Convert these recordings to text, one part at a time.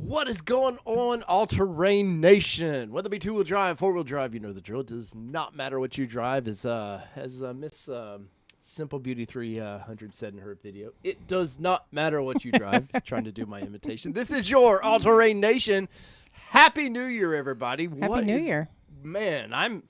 What is going on, All-Terrain Nation? Whether it be two-wheel drive, four-wheel drive, you know the drill. It does not matter what you drive. As Miss Simple Beauty 300 said in her video, it does not matter what you drive. Trying to do my imitation. This is your All-Terrain Nation. Happy New Year, everybody. Happy New Year. Man,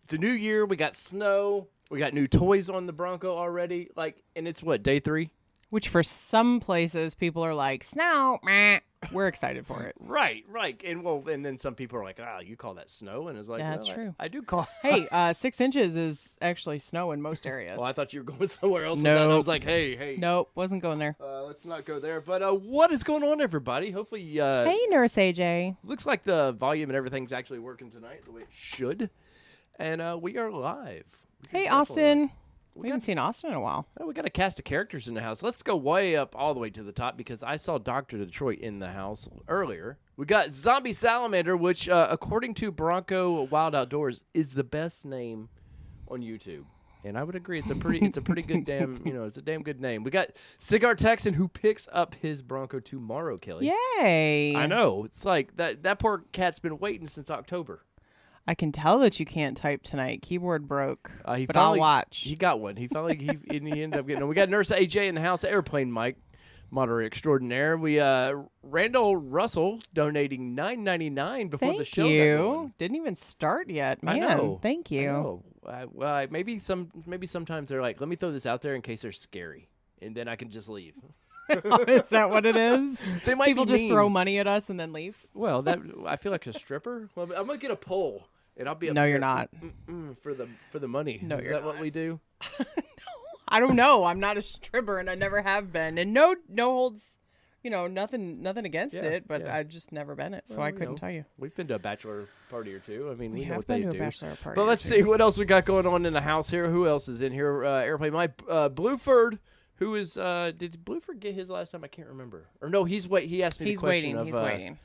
it's a new year. We got snow. We got new toys on the Bronco already. And it's what, day 3? Which for some places, people are like, snow, meh. We're excited for it. Right. And then some people are like, you call that snow? And it's like, yeah, that's true. I do call Hey, 6 inches is actually snow in most areas. Well, I thought you were going somewhere else. No. With that. I was like, hey. Nope, wasn't going there. Let's not go there. But what is going on, everybody? Hopefully, Hey, Nurse AJ. Looks like the volume and everything's actually working tonight the way it should. And we are live. Hey, Austin. We haven't seen Austin in a while. We got a cast of characters in the house. Let's go way up all the way to the top because I saw Dr. Detroit in the house earlier. We got Zombie Salamander, which, according to Bronco Wild Outdoors, is the best name on YouTube. And I would agree. It's a pretty good damn, it's a damn good name. We got Cigar Texan who picks up his Bronco tomorrow, Kelly. Yay. I know. It's like that poor cat's been waiting since October. I can tell that you can't type tonight. Keyboard broke, but I'll watch. He got one. He ended up getting one. We got Nurse AJ in the house, Airplane Mike, moderator extraordinaire. We Randall Russell donating $9.99 before the show. Thank you. Didn't even start yet, man. I know. Thank you. I know. Well, maybe sometimes they're like, let me throw this out there in case they're scary, and then I can just leave. Is that what it is? They might People be just mean. throw money at us and then leave. Well, I feel like a stripper. Well, I'm gonna get a poll. And I'll be up No, here, you're not. For the money. No, Is you're that what we do? No, I don't know. I'm not a stripper, and I never have been. And no holds, nothing against it. But I've just never been it, so I couldn't tell you. We've been to a bachelor party or two. I mean, we know have what been they to do. a bachelor party. But let's see what else we got going on in the house here. Who else is in here? Airplane Mike, Blueford. Who is? Did Blueford get his last time? I can't remember. Or no, he asked me the question He's waiting.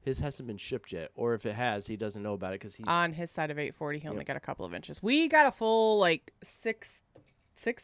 His hasn't been shipped yet, or if it has, he doesn't know about it because he's on his side of 840. He only got a couple of inches. We got a full 6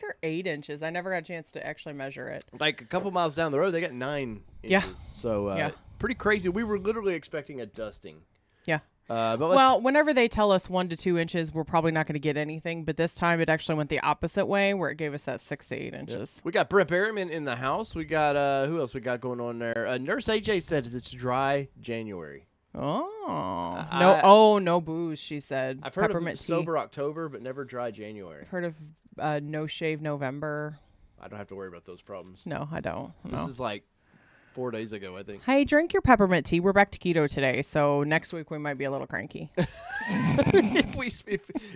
or 8 inches. I never got a chance to actually measure it. Like a couple miles down the road, they got 9 inches. Yeah. So pretty crazy. We were literally expecting a dusting. Yeah. But whenever they tell us 1 to 2 inches, we're probably not going to get anything. But this time, it actually went the opposite way, where it gave us that 6 to 8 inches. We got Brett Berryman in the house. We got who else we got going on there? Nurse AJ said it's dry January. Oh, no booze, she said. I've heard Peppermint of tea. sober October, but never dry January. I've heard of no shave November. I don't have to worry about those problems. No, I don't. This is like 4 days ago, I think. Hey, drink your peppermint tea. We're back to keto today, so next week we might be a little cranky.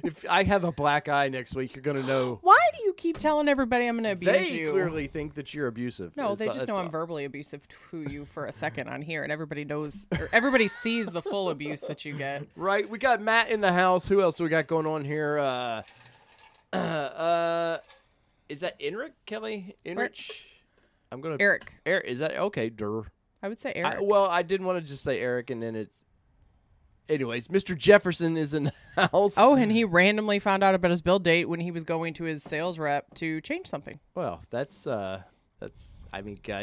if I have a black eye next week, you're gonna know. Why do you keep telling everybody I'm gonna abuse They you? clearly think that you're abusive. No, they just know I'm verbally abusive to you for a second on here, and everybody knows, or everybody sees the full abuse that you get. Right. We got Matt in the house. Who else we got going on here? Is that Enric, Kelly? Enrich? I'm gonna Eric. Eric, is that okay? Durr. I would say Eric. I didn't want to just say Eric, and then it's. Anyways, Mr. Jefferson is in the house. Oh, and he randomly found out about his build date when he was going to his sales rep to change something. Well, that's I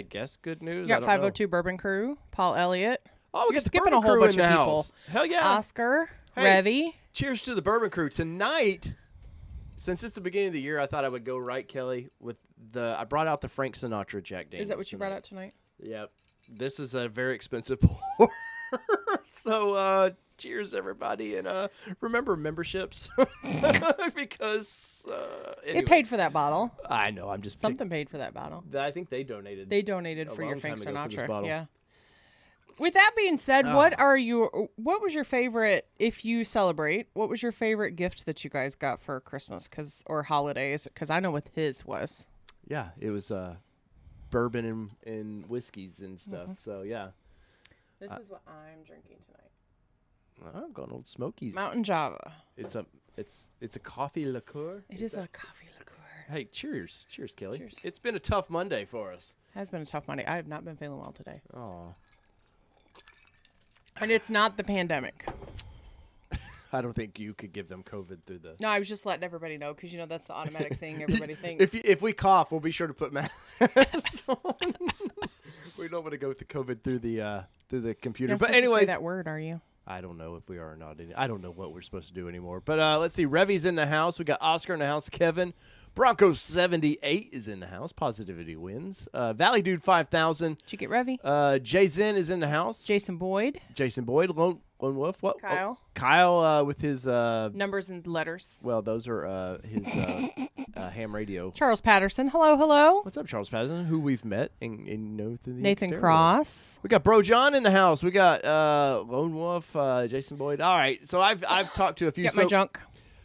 guess good news. You got 502 Bourbon Crew, Paul Elliott. Oh, we got skipping the a whole Bourbon bunch Crew of in the people. house. Hell yeah. Oscar, Hey. Revy. Cheers to the Bourbon Crew tonight. Since it's the beginning of the year, I thought I would go right, Kelly, with I brought out the Frank Sinatra Jack Daniels. Is that what you brought out tonight? Yep. This is a very expensive pour. So, cheers, everybody. And remember memberships. Because It paid for that bottle. I know. I'm just Something paid for that bottle. I think they donated. They donated for long your Frank time ago for this Sinatra. bottle. Yeah. With that being said, what was your favorite, if you celebrate, what was your favorite gift that you guys got for Christmas or holidays? Because I know what his was. Yeah, it was bourbon and whiskeys and stuff. Mm-hmm. So, yeah. This is what I'm drinking tonight. I'm going Old Smokies. Mountain Java. It's a coffee liqueur. It is a coffee liqueur. Hey, cheers. Cheers, Kelly. Cheers. It's been a tough Monday for us. Has been a tough Monday. I have not been feeling well today. Oh. And it's not the pandemic. I don't think you could give them COVID through the. No, I was just letting everybody know because, that's the automatic thing everybody thinks. If we cough, we'll be sure to put masks on. We don't want to go with the COVID through the computer. You're But supposed to say anyways, that word, are you? I don't know if we are or not. I don't know what we're supposed to do anymore. But let's see. Revy's in the house. We got Oscar in the house. Kevin. Bronco 78 is in the house. Positivity wins. Valley Dude 5000. Did you get Revy? Jay Zen is in the house. Jason Boyd. Jason Boyd. Lone Wolf. What? Kyle. Oh, Kyle with his Numbers and letters. Well, those are his ham radio. Charles Patterson. Hello, hello. What's up, Charles Patterson? Who we've met and know through the Nathan exterior. Cross. We got Bro John in the house. We got Lone Wolf, Jason Boyd. All right. So I've talked to a few. Get my junk.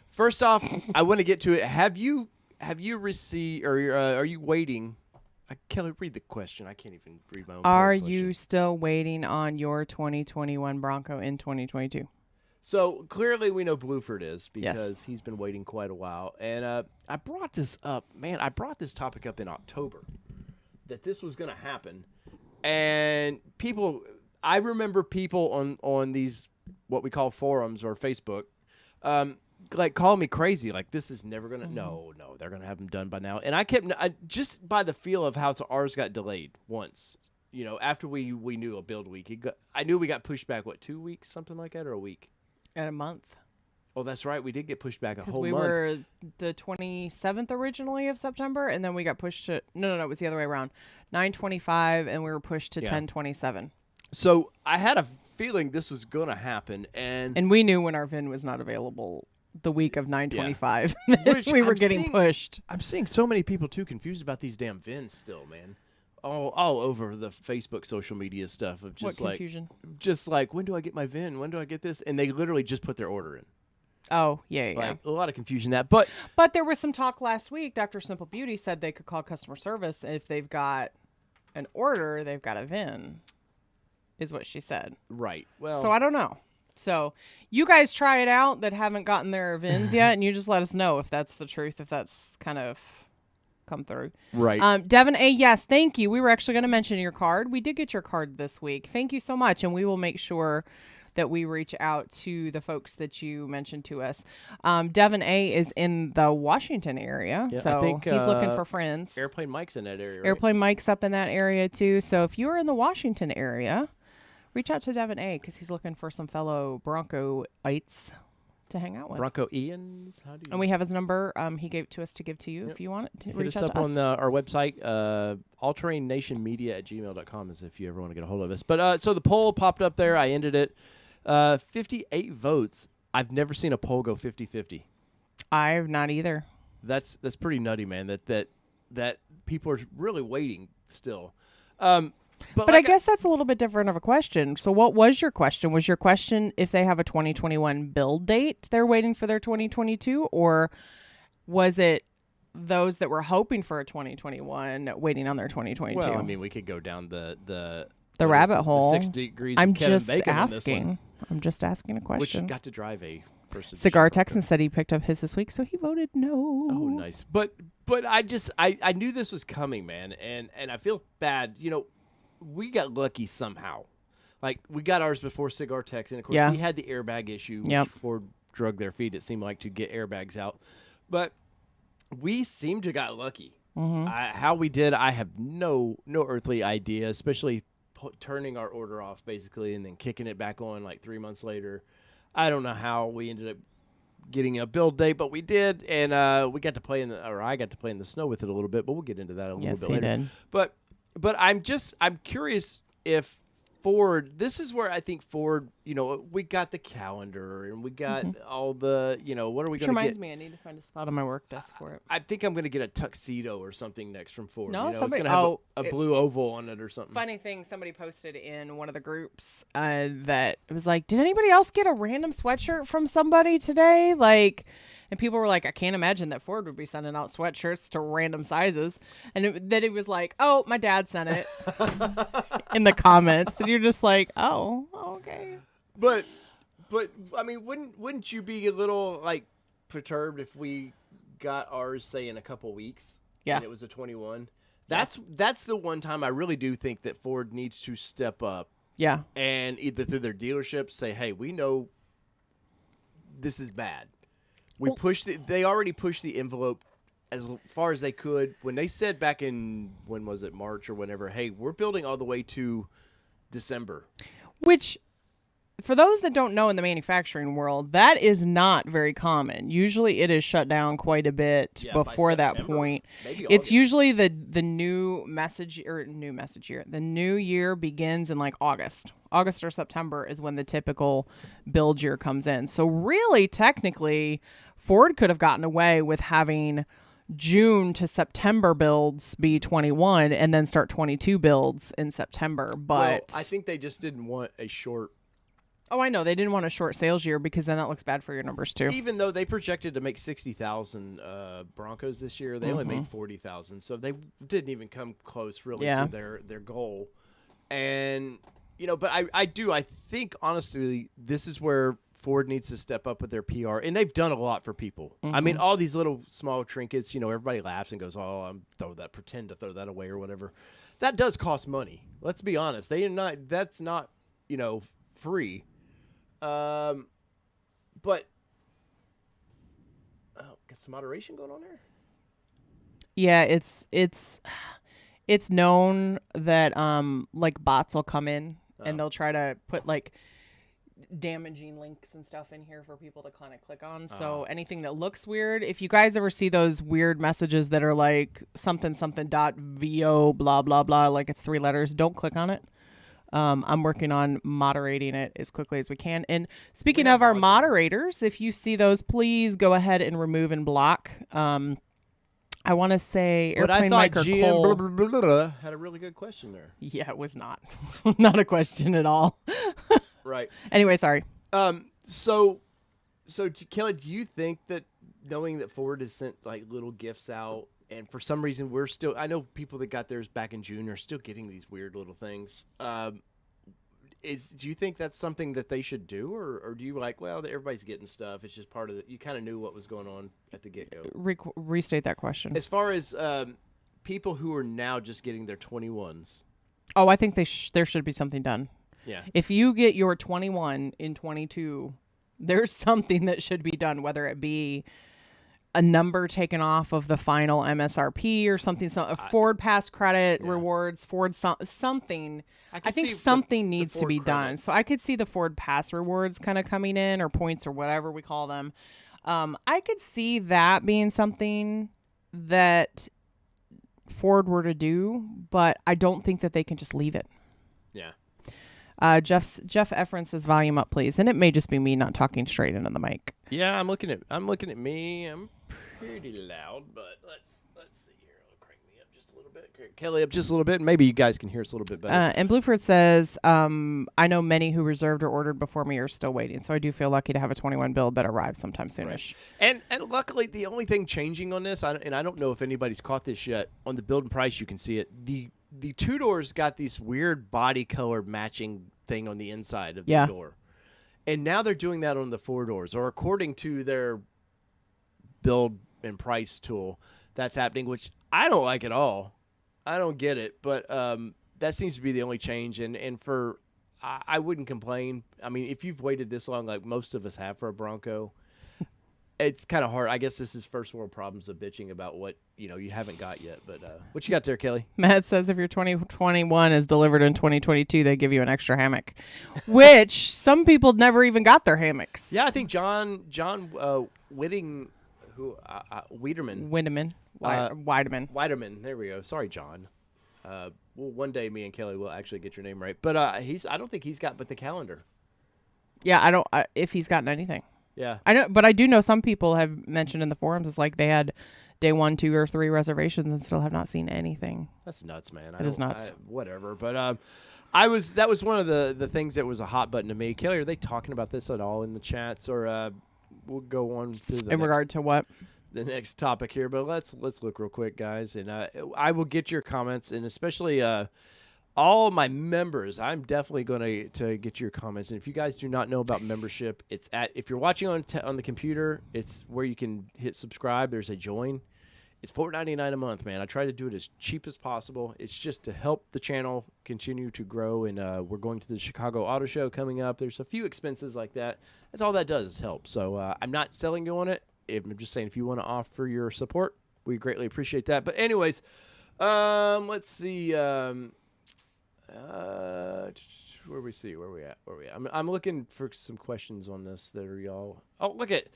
First off, I want to get to it. Have you received or are you waiting? Kelly, read the question. I can't even read my own. Are question. you still waiting on your 2021 Bronco in 2022? So clearly we know Bluford is because Yes. he's been waiting quite a while. And I brought this up. Man, I brought this topic up in October that this was going to happen. And I remember people on these what we call forums or Facebook like call me crazy. Like, this is never going to, no, they're going to have them done by now. And I just by the feel of how ours got delayed once, after we knew a build week, I knew we got pushed back, 2 weeks, something like that, or a week? At a month. Oh, that's right. We did get pushed back a whole Because we month. were the 27th originally of September, and then we got pushed to, no, it was the other way around. 9/25, and we were pushed to 10/27. So I had a feeling this was going to happen. And we knew when our VIN was not available the week of 9/25. Which we were I'm getting seeing- pushed. I'm seeing so many people, too, confused about these damn VINs still, man. All over the Facebook social media stuff of just What confusion? when do I get my VIN? When do I get this? And they literally just put their order in. Oh, yeah. Like, a lot of confusion that. But there was some talk last week. Dr. Simple Beauty said they could call customer service if they've got an order, they've got a VIN, is what she said. right. Well, So I don't know. So you guys try it out that haven't gotten their VINs yet, and you just let us know if that's the truth, if that's kind of come through. right. Devin A, yes, thank you. We were actually going to mention your card. We did get your card this week. Thank you so much, and we will make sure that we reach out to the folks that you mentioned to us. Devin A is in the Washington area, Yeah, so I think, he's looking for friends. Airplane Mike's in that area, right? Airplane Mike's up in that area too. So if you are in the Washington area, reach out to Devin A because he's looking for some fellow Broncoites to hang out with. Bronco Ian's? How do you... And we have his number. He gave it to us to give to you if you want it. Hit Reach us out up to us. on our website, allterrainnationmedia@gmail.com is if you ever want to get a hold of us. But so the poll popped up there. I ended it. 58 votes. I've never seen a poll go 50-50. I've not either. That's pretty nutty, man. That people are really waiting still. But I guess that's a little bit different of a question. So what was your question? Was your question if they have a 2021 build date, they're waiting for their 2022? Or was it those that were hoping for a 2021 waiting on their 2022? Well, I mean, we could go down the rabbit hole. 6 degrees I'm of Kevin just Bacon on this asking. one, I'm just asking a which question. got to drive a first edition Cigar Bronco. Texan said he picked up his this week, so he voted no. Oh, nice. But I knew this was coming, man, and I feel bad. We got lucky somehow. Like, we got ours before Cigar Texan. Of course, Yeah. he had the airbag issue, which Yep. Ford drug their feet, it seemed like, to get airbags out. But we seemed to got lucky. Mm-hmm. How we did, I have no earthly idea, especially turning our order off, basically, and then kicking it back on like 3 months later. I don't know how we ended up getting a build date, but we did, and I got to play in the snow with it a little bit, but we'll get into that a little Yes, bit he later. did. But I'm curious if Ford, this is where I think Ford, we got the calendar and we got all the, what are we Which going to reminds get? me, I need to find a spot on my work desk for it. I think I'm going to get a tuxedo or something next from Ford. No, it's somebody- going to have oh, a blue oval on it or something. Funny thing, somebody posted in one of the groups that it was like, did anybody else get a random sweatshirt from somebody today? Like, and people were like, I can't imagine that Ford would be sending out sweatshirts to random sizes. And then it was like, oh, my dad sent it in the comments. And you're just like, oh, okay. But I mean, wouldn't you be a little like perturbed if we got ours, say, in a couple weeks? Yeah. And it was a 21. That's the one time I really do think that Ford needs to step up. Yeah. And either through their dealerships say, hey, we know this is bad. They already pushed the envelope as far as they could. When they said back in, when was it, March or whenever, hey, we're building all the way to December. Which, for those that don't know in the manufacturing world, that is not very common. Usually it is shut down quite a bit before that point. Maybe it's August. usually the new year. The new year begins in like August. August or September is when the typical build year comes in. So really, technically, Ford could have gotten away with having June to September builds be 21 and then start 22 builds in September. But I think they just didn't want a short. Oh, I know. They didn't want a short sales year because then that looks bad for your numbers, too. Even though they projected to make 60,000 Broncos this year, they only made 40,000. So they didn't even come close, really, to their goal. And, but I think, honestly, this is where Ford needs to step up with their PR. And they've done a lot for people. I mean, all these little small trinkets, everybody laughs and goes, oh, pretend to throw that away or whatever. That does cost money. Let's be honest. That's not, free. But got some moderation going on there. Yeah, it's known that like bots will come in and they'll try to put like damaging links and stuff in here for people to kind of click on. So anything that looks weird, if you guys ever see those weird messages that are like something dot vo blah blah blah, like it's 3 letters, don't click on it. I'm working on moderating it as quickly as we can. And speaking of our moderators, if you see those, please go ahead and remove and block. I want to say Airplane Mike or Cole. Blah, blah, blah, blah, had a really good question there. Yeah, it was not. Not a question at all. Right. Anyway, sorry. So Kelly, do you think that knowing that Ford has sent like little gifts out, and for some reason I know people that got theirs back in June are still getting these weird little things. Do you think that's something that they should do, or do you like, well, everybody's getting stuff, it's just part of it? You kind of knew what was going on at the get-go. Restate that question. As far as people who are now just getting their 21s. Oh, I think there should be something done. Yeah. If you get your 21 in 22, there's something that should be done, whether it be a number taken off of the final MSRP or something, Ford pass credit rewards, Ford something. I think something needs to be done. So I could see the Ford pass rewards kind of coming in, or points, or whatever we call them. I could see that being something that Ford were to do, but I don't think that they can just leave it. Yeah. Jeff Efron says volume up, please, and it may just be me not talking straight into the mic. Yeah, I'm looking at me. I'm pretty loud, but let's see here. I'll crank me up just a little bit. Crank Kelly up just a little bit. Maybe you guys can hear us a little bit better. And Blueford says, I know many who reserved or ordered before me are still waiting, so I do feel lucky to have a 21 build that arrives sometime soonish. Right. And luckily, the only thing changing on this, and I don't know if anybody's caught this yet, on the build and price, you can see it. The 2-doors got this weird body color matching thing on the inside of the door. And now they're doing that on the 4-doors, or according to their build and price tool, that's happening, which I don't like at all. I don't get it, but that seems to be the only change. And for I wouldn't complain. I mean, if you've waited this long, like most of us have for a Bronco, it's kind of hard. I guess this is first world problems of bitching about what you haven't got yet. But what you got there, Kelly? Matt says if your 2021 is delivered in 2022, they give you an extra hammock, which some people never even got their hammocks. Yeah, I think John Wiederman. Weideman. There we go. Sorry, John. Well, one day me and Kelly will actually get your name right. But I don't think he's got but the calendar. Yeah, I don't. If he's gotten anything. Yeah, I know, but I do know some people have mentioned in the forums it's like they had day 1, 2, or 3 reservations and still have not seen anything. That's nuts, man. It is nuts. Whatever, but that was one of the things that was a hot button to me. Kelly, are they talking about this at all in the chats, or we'll go on to the regard to what? The next topic here, but let's look real quick, guys, and I will get your comments, and especially all my members. I'm definitely going to get your comments, and if you guys do not know about membership, it's if you're watching on the computer, it's where you can hit subscribe. There's a join. It's $4.99 a month, man. I try to do it as cheap as possible. It's just to help the channel continue to grow, and we're going to the Chicago Auto Show coming up. There's a few expenses like that. That's all that does is help. So I'm not selling you on it. I'm just saying if you want to offer your support, we greatly appreciate that. But anyways, let's see. Where we at? I'm looking for some questions on this that are y'all. Oh, look at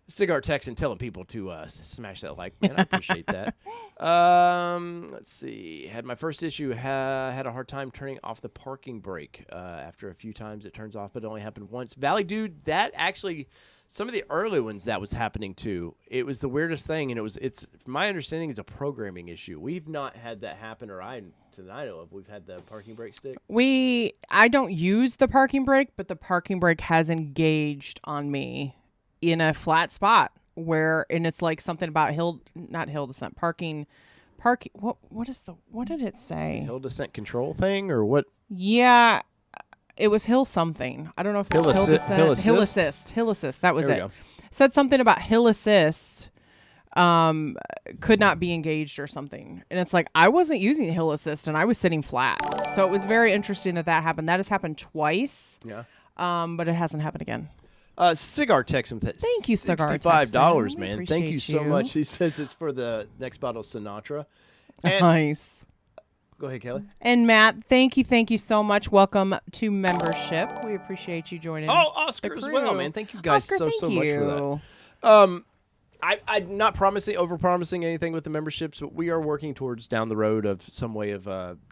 Cigar Tex and telling people to smash that like, man. I appreciate that. Let's see. Had my first issue. Had a hard time turning off the parking brake. After a few times it turns off, but it only happened once. Valley Dude, that actually, some of the early ones that was happening too. It was the weirdest thing, and it's from my understanding, it's a programming issue. We've not had that happen, or I know of. We've had the parking brake stick. I don't use the parking brake, but the parking brake has engaged on me in a flat spot and it's like something about not hill descent, parking. What did it say? Hill descent control thing or what? Yeah, it was hill something. I don't know if it was hill descent. Hill assist. That was it. Go. Said something about hill assist could not be engaged or something. And it's like, I wasn't using hill assist and I was sitting flat. So it was very interesting that happened. That has happened twice. Yeah. But it hasn't happened again. Cigar Tex with that. Thank you, Cigar $65, man. Thank you so you. much. He says it's for the next bottle of Sinatra. And, nice. Go ahead, Kelly. And Matt, thank you so much. Welcome to membership. We appreciate you joining. Oh, Oscar as well, man. Thank you guys Oscar, so much for that. I'm not over-promising anything with the memberships, but we are working towards down the road of some way of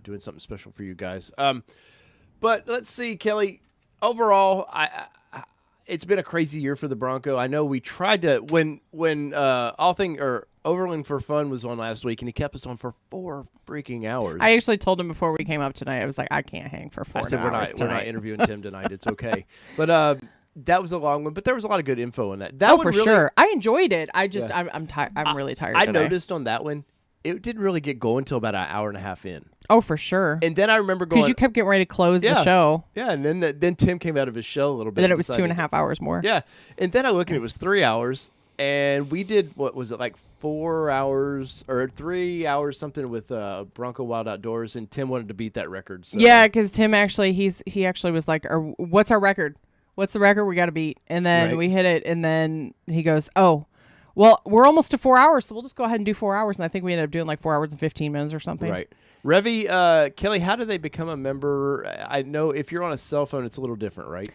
doing something special for you guys. But let's see, Kelly. Overall, it's been a crazy year for the Bronco. I know we tried to when Overland for Fun was on last week, and he kept us on for 4 freaking hours. I actually told him before we came up tonight. I was like, I can't hang for 4 hours. I said we're not interviewing Tim tonight. It's okay, but that was a long one. But there was a lot of good info in that. For sure. I enjoyed it. I'm really tired. I today. noticed on that one, it didn't really get going until about an hour and a half in. Oh, for sure. And then I remember going, because you kept getting ready to close the show. Yeah, and then Tim came out of his shell a little bit. And then it was 2.5 hours more. Yeah, and then I looked and it was 3 hours, and we did what was it like 4 hours or 3 hours something with Bronco Wild Outdoors, and Tim wanted to beat that record. So. Yeah, because Tim actually he actually was like, "What's our record? What's the record we got to beat?" And then we hit it, and then he goes, "Oh. Well, we're almost to 4 hours, so we'll just go ahead and do 4 hours." And I think we ended up doing like 4 hours and 15 minutes or something. Right. Revy, Kelly, how do they become a member? I know if you're on a cell phone, it's a little different, right?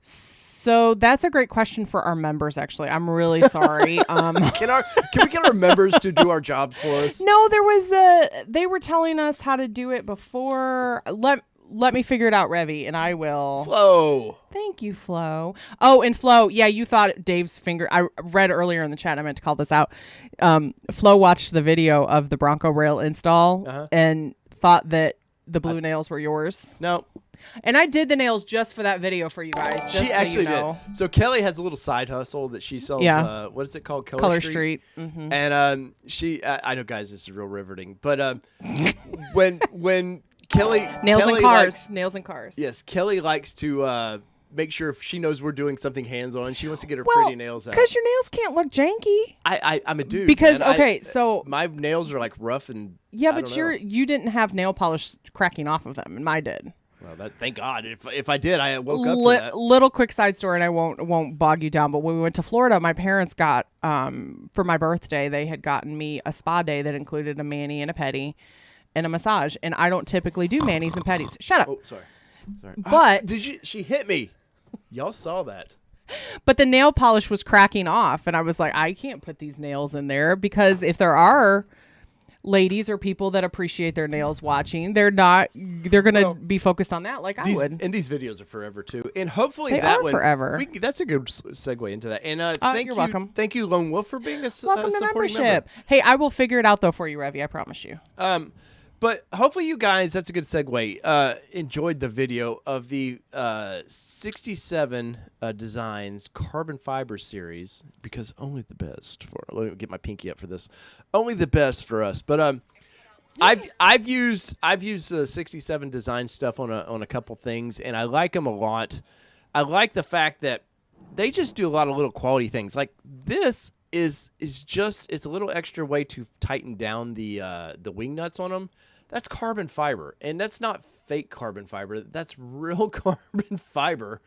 So that's a great question for our members, actually. I'm really sorry. Can we get our members to do our jobs for us? No, they were telling us how to do it before. Let me figure it out, Revy, and I will. Flo. Thank you, Flo. Oh, and Flo, yeah, you thought Dave's finger. I read earlier in the chat. I meant to call this out. Flo watched the video of the Bronco rail install and thought that the blue nails were yours. No. And I did the nails just for that video for you guys. Just she actually did. So Kelly has a little side hustle that she sells. Yeah. What is it called? Color Street. Mm-hmm. And I know, guys, this is real riveting. But when Kelly nails and cars. Yes, Kelly likes to make sure if she knows we're doing something hands-on. She wants to get her pretty nails out. Because your nails can't look janky. I'm a dude. Because man. so my nails are like rough and but you didn't have nail polish cracking off of them, and mine did. Well, thank God. If I did, I woke up to that. Little quick side story, and I won't bog you down. But when we went to Florida, my parents got for my birthday, they had gotten me a spa day that included a mani and a pedi and a massage. And I don't typically do manis and pedis. Shut up. Oh, sorry. But She hit me. Y'all saw that. But the nail polish was cracking off, and I was like, I can't put these nails in there because if there are ladies or people that appreciate their nails watching, they're gonna be focused on that I would. And these videos are forever too, and hopefully they that are one forever. That's a good segue into that. And you're welcome. Thank you, Lone Wolf, for being a welcome to supporting membership. member. Hey, I will figure it out though for you, Revy. I promise you. But hopefully you guys, that's a good segue, enjoyed the video of the 67 Designs Carbon Fiber series, because only the best let me get my pinky up for this. Only the best for us. But I've used the 67 Design stuff on a couple things, and I like them a lot. I like the fact that they just do a lot of little quality things. Like this is just, it's a little extra way to tighten down the wing nuts on them. That's carbon fiber, and that's not fake carbon fiber. That's real carbon fiber,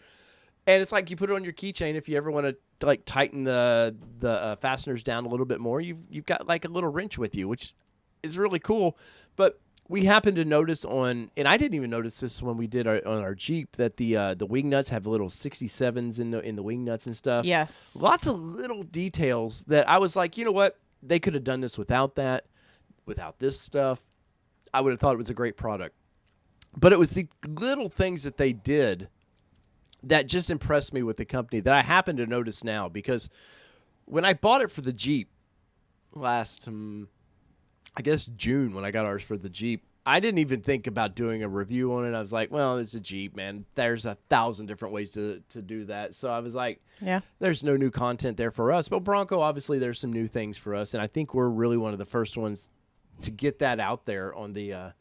and it's like you put it on your keychain if you ever want to like tighten the fasteners down a little bit more, you've got like a little wrench with you, which is really cool. But we happened to notice and I didn't even notice this when we did on our Jeep, that the wing nuts have little 67s in the wing nuts and stuff. Yes. Lots of little details that I was like, you know what? They could have done this without this stuff. I would have thought it was a great product. But it was the little things that they did that just impressed me with the company that I happen to notice now, because when I bought it for the Jeep last, I guess June, when I got ours for the Jeep, I didn't even think about doing a review on it. I was like, well, it's a Jeep, man. There's 1,000 different ways to do that. So I was like, yeah, there's no new content there for us. But Bronco, obviously, there's some new things for us. And I think we're really one of the first ones to get that out there on the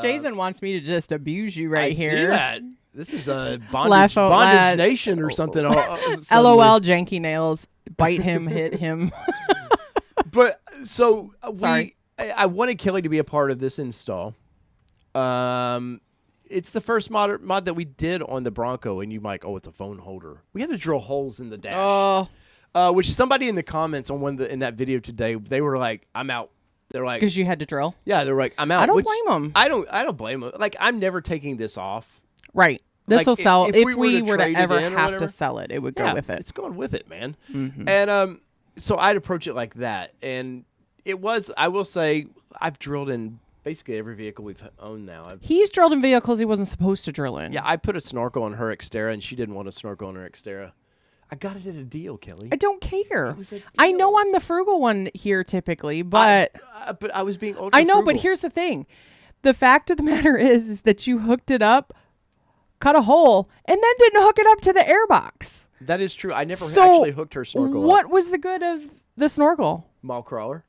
Jason wants me to just abuse you I here. see that. This is a bondage nation or something. LOL, janky nails. Bite him, hit him. But so Sorry. I wanted Kelly to be a part of this install. It's the first mod that we did on the Bronco, and you might, it's a phone holder. We had to drill holes in the dash. Which somebody in the comments on in that video today, they were like, "I'm out." They're like, because you had to drill. Yeah, they're like, "I'm out." I don't blame them. I don't blame them. Like, I'm never taking this off. Right. This will sell. If we were to ever have whatever, to sell it, it would go with it. It's going with it, man. Mm-hmm. And so I'd approach it like that, and it was. I will say, I've drilled in basically every vehicle we've owned now. He's drilled in vehicles he wasn't supposed to drill in. Yeah, I put a snorkel on her Xterra, and she didn't want a snorkel on her Xterra. I got it at a deal, Kelly. I don't care. It was a deal. I know I'm the frugal one here typically, but but I was being ultra I know. frugal. But here's the thing: the fact of the matter is that you hooked it up, cut a hole, and then didn't hook it up to the airbox. That is true. I never actually hooked her snorkel What up. was the good of the snorkel? Mall crawler?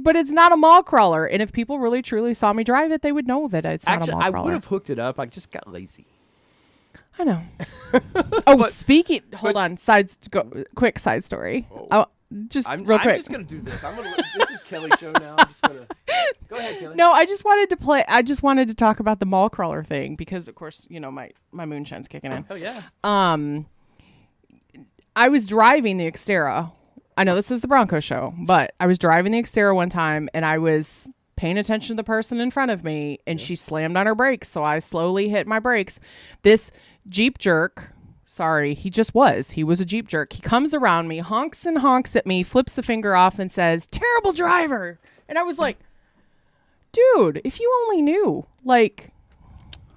But it's not a mall crawler, and if people really truly saw me drive it, they would know that it's not a mall crawler. I would have hooked it up. I just got lazy. I know. Hold on. Quick side story. Oh. Real quick. I'm just gonna do this. This is Kelly's show now. I'm just gonna go ahead, Kelly. No, I just wanted to talk about the mall crawler thing because, of course, my moonshine's kicking in. Oh yeah. I was driving the Xterra. I know this is the Bronco show, but I was driving the Xterra one time and I was paying attention to the person in front of me, and she slammed on her brakes, so I slowly hit my brakes. This Jeep jerk, he was a Jeep jerk. He comes around me, honks and honks at me, flips a finger off and says, "Terrible driver." And I was like, dude, if you only knew,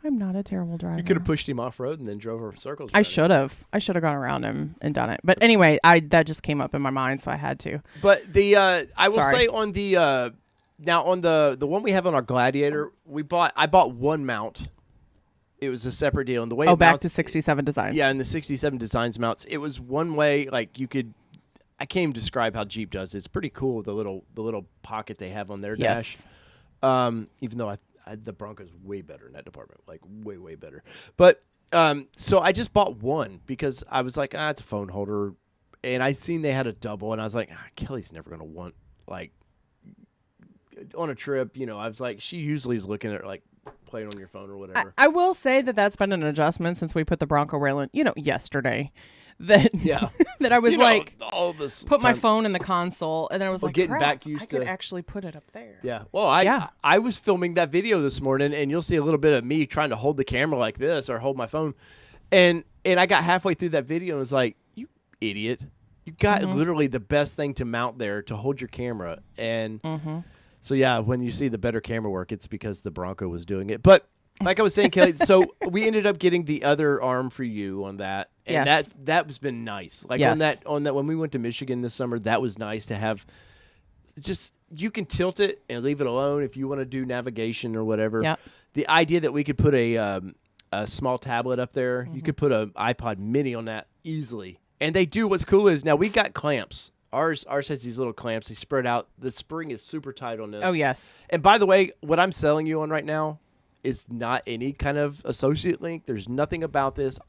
I'm not a terrible driver. You could have pushed him off road and then drove over circles. I should have gone around him and done it. But anyway, that just came up in my mind, so I had to. But I will say on the now on the one we have on our Gladiator, I bought one mount. It was a separate deal, and the way back to 67 Designs. Yeah, and the 67 Designs mounts. It was one way, like you could. I can't even describe how Jeep does it. It's pretty cool, the little pocket they have on their dash. Even though the Bronco's way better in that department, like way better. But so I just bought one because I was like, it's a phone holder, and I seen they had a double, and I was like, Kelly's never gonna want on a trip. I was like, she usually is looking at playing on your phone or whatever. I will say that's been an adjustment since we put the Bronco rail in, yesterday. That I was all this put my phone in the console, and then I was like, getting back used I to could actually put it up there. Yeah. Well, I was filming that video this morning, and you'll see a little bit of me trying to hold the camera like this or hold my phone, and I got halfway through that video and was like, "You idiot! You got literally the best thing to mount there to hold your camera." And so yeah, when you see the better camera work, it's because the Bronco was doing it. But like I was saying, Kelly, so we ended up getting the other arm for you on that, and that has been nice. On that when we went to Michigan this summer, that was nice to have. Just you can tilt it and leave it alone if you want to do navigation or whatever. Yep. The idea that we could put a small tablet up there, you could put an iPod Mini on that easily. And they do. What's cool is now we got clamps. Ours has these little clamps. They spread out. The spring is super tight on this. Oh yes. And by the way, what I'm selling you on right now is not any kind of associate link. There's nothing about this.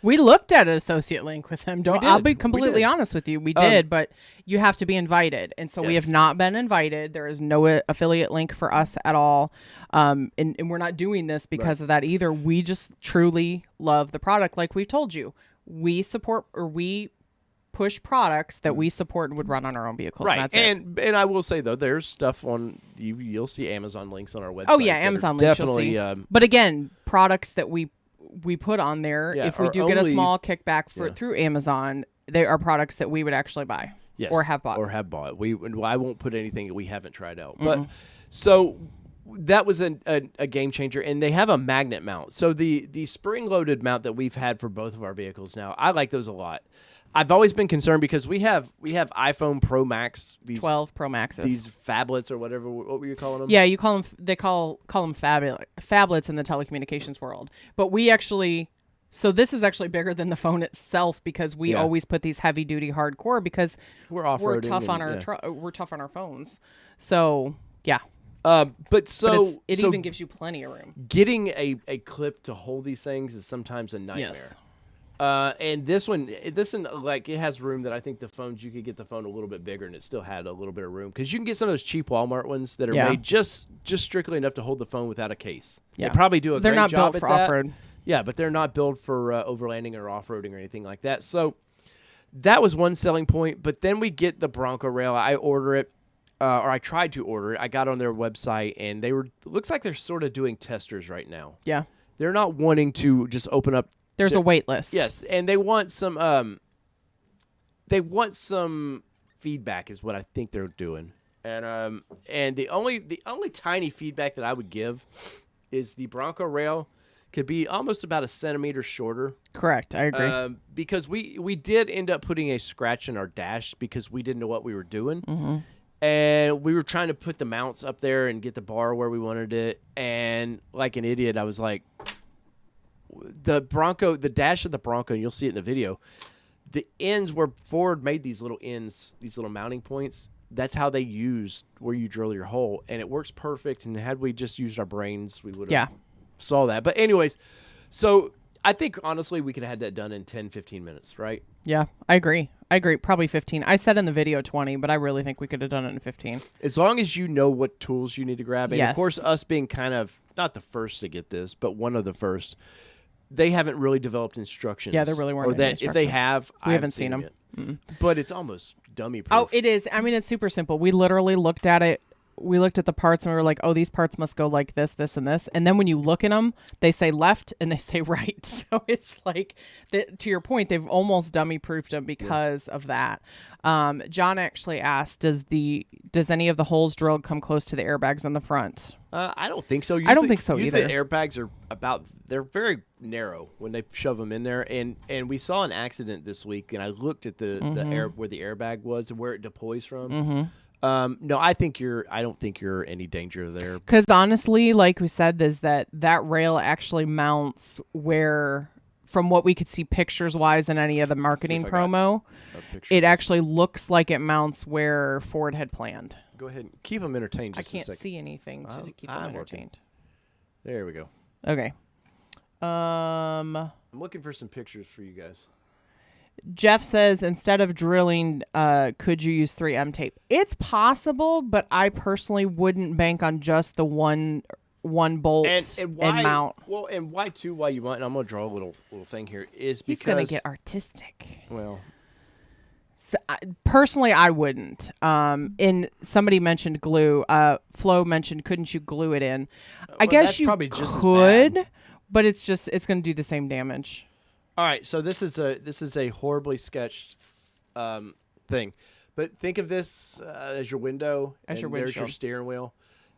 We looked at an associate link with him. I'll be completely honest with you. We did, but you have to be invited. And so we have not been invited. There is no affiliate link for us at all. And we're not doing this because of that either. We just truly love the product. Like we told you, we support or we push products that we support and would run on our own vehicles. Right. And that's and I will say, though, there's stuff on, you'll see Amazon links on our website. Oh, yeah, that Amazon are links definitely, you'll see. But again, products that we put on there, if we do get a small kickback through Amazon, they are products that we would actually buy. Yes, or have bought. I won't put anything that we haven't tried out. But so that was a game changer, and they have a magnet mount. So the spring-loaded mount that we've had for both of our vehicles now, I like those a lot. I've always been concerned because we have iPhone Pro Max, these 12 Pro Maxes, these phablets or whatever. What were you calling them? Yeah, you call them. They call them phablets in the telecommunications world. But we actually, so this is actually bigger than the phone itself because we always put these heavy duty hardcore because we're off-roading. We're tough on our we're tough on our phones. So yeah. But it even gives you plenty of room. Getting a clip to hold these things is sometimes a nightmare. Yes. And this one, like, it has room that I think the phones, you could get the phone a little bit bigger and it still had a little bit of room. Because you can get some of those cheap Walmart ones that are made just strictly enough to hold the phone without a case. Yeah. They probably do a great job at that. They're not built for off-road. Yeah, but they're not built for overlanding or off-roading or anything like that. So that was one selling point. But then we get the Bronco rail. I order it, or I tried to order it. I got on their website, and looks like they're sort of doing testers right now. Yeah. They're not wanting to just open up. There's a wait list. Yes, and they want some feedback is what I think they're doing. And the only tiny feedback that I would give is the Bronco rail could be almost about a centimeter shorter. Correct, I agree. Because we did end up putting a scratch in our dash because we didn't know what we were doing. Mm-hmm. And we were trying to put the mounts up there and get the bar where we wanted it. And like an idiot, I was like, the dash of the Bronco, and you'll see it in the video, the ends where Ford made these little ends, these little mounting points, that's how they used where you drill your hole. And it works perfect. And had we just used our brains, we would have saw that. But anyways, so I think, honestly, we could have had that done in 10, 15 minutes, right? Yeah, I agree. Probably 15. I said in the video 20, but I really think we could have done it in 15. As long as you know what tools you need to grab. And, yes. Of course, us being kind of, not the first to get this, but one of the first, they haven't really developed instructions. Yeah, there really weren't any instructions. If they have, we haven't seen them. Yet. But it's almost dummy proof. Oh, it is. I mean, it's super simple. We literally looked at it. We looked at the parts and we were like, oh, these parts must go like this, this, and this. And then when you look at them, they say left and they say right. So it's like, to your point, they've almost dummy proofed them because of that. John actually asked, does any of the holes drilled come close to the airbags on the front? I don't think so. I don't think so usually either. The airbags are they're very narrow when they shove them in there. And we saw an accident this week, and I looked at the air where the airbag was and where it deploys from. Mm-hmm. No, I don't think you're any danger there. Because honestly, like we said, is that rail actually mounts where, from what we could see pictures wise in any of the marketing promo, it actually looks like it mounts where Ford had planned. Go ahead and keep them entertained just a second. I can't see anything to keep them entertained. There we go. Okay. I'm looking for some pictures for you guys. Jeff says, instead of drilling, could you use 3M tape? It's possible, but I personally wouldn't bank on just the one bolt and mount. Well, and why you want, and I'm going to draw a little thing here, is because... He's going to get artistic. Well... So, personally, I wouldn't. And somebody mentioned glue. Flo mentioned, couldn't you glue it in? I guess you could, but it's going to do the same damage. All right, so this is a horribly sketched thing, but think of this as your window, there's your steering wheel.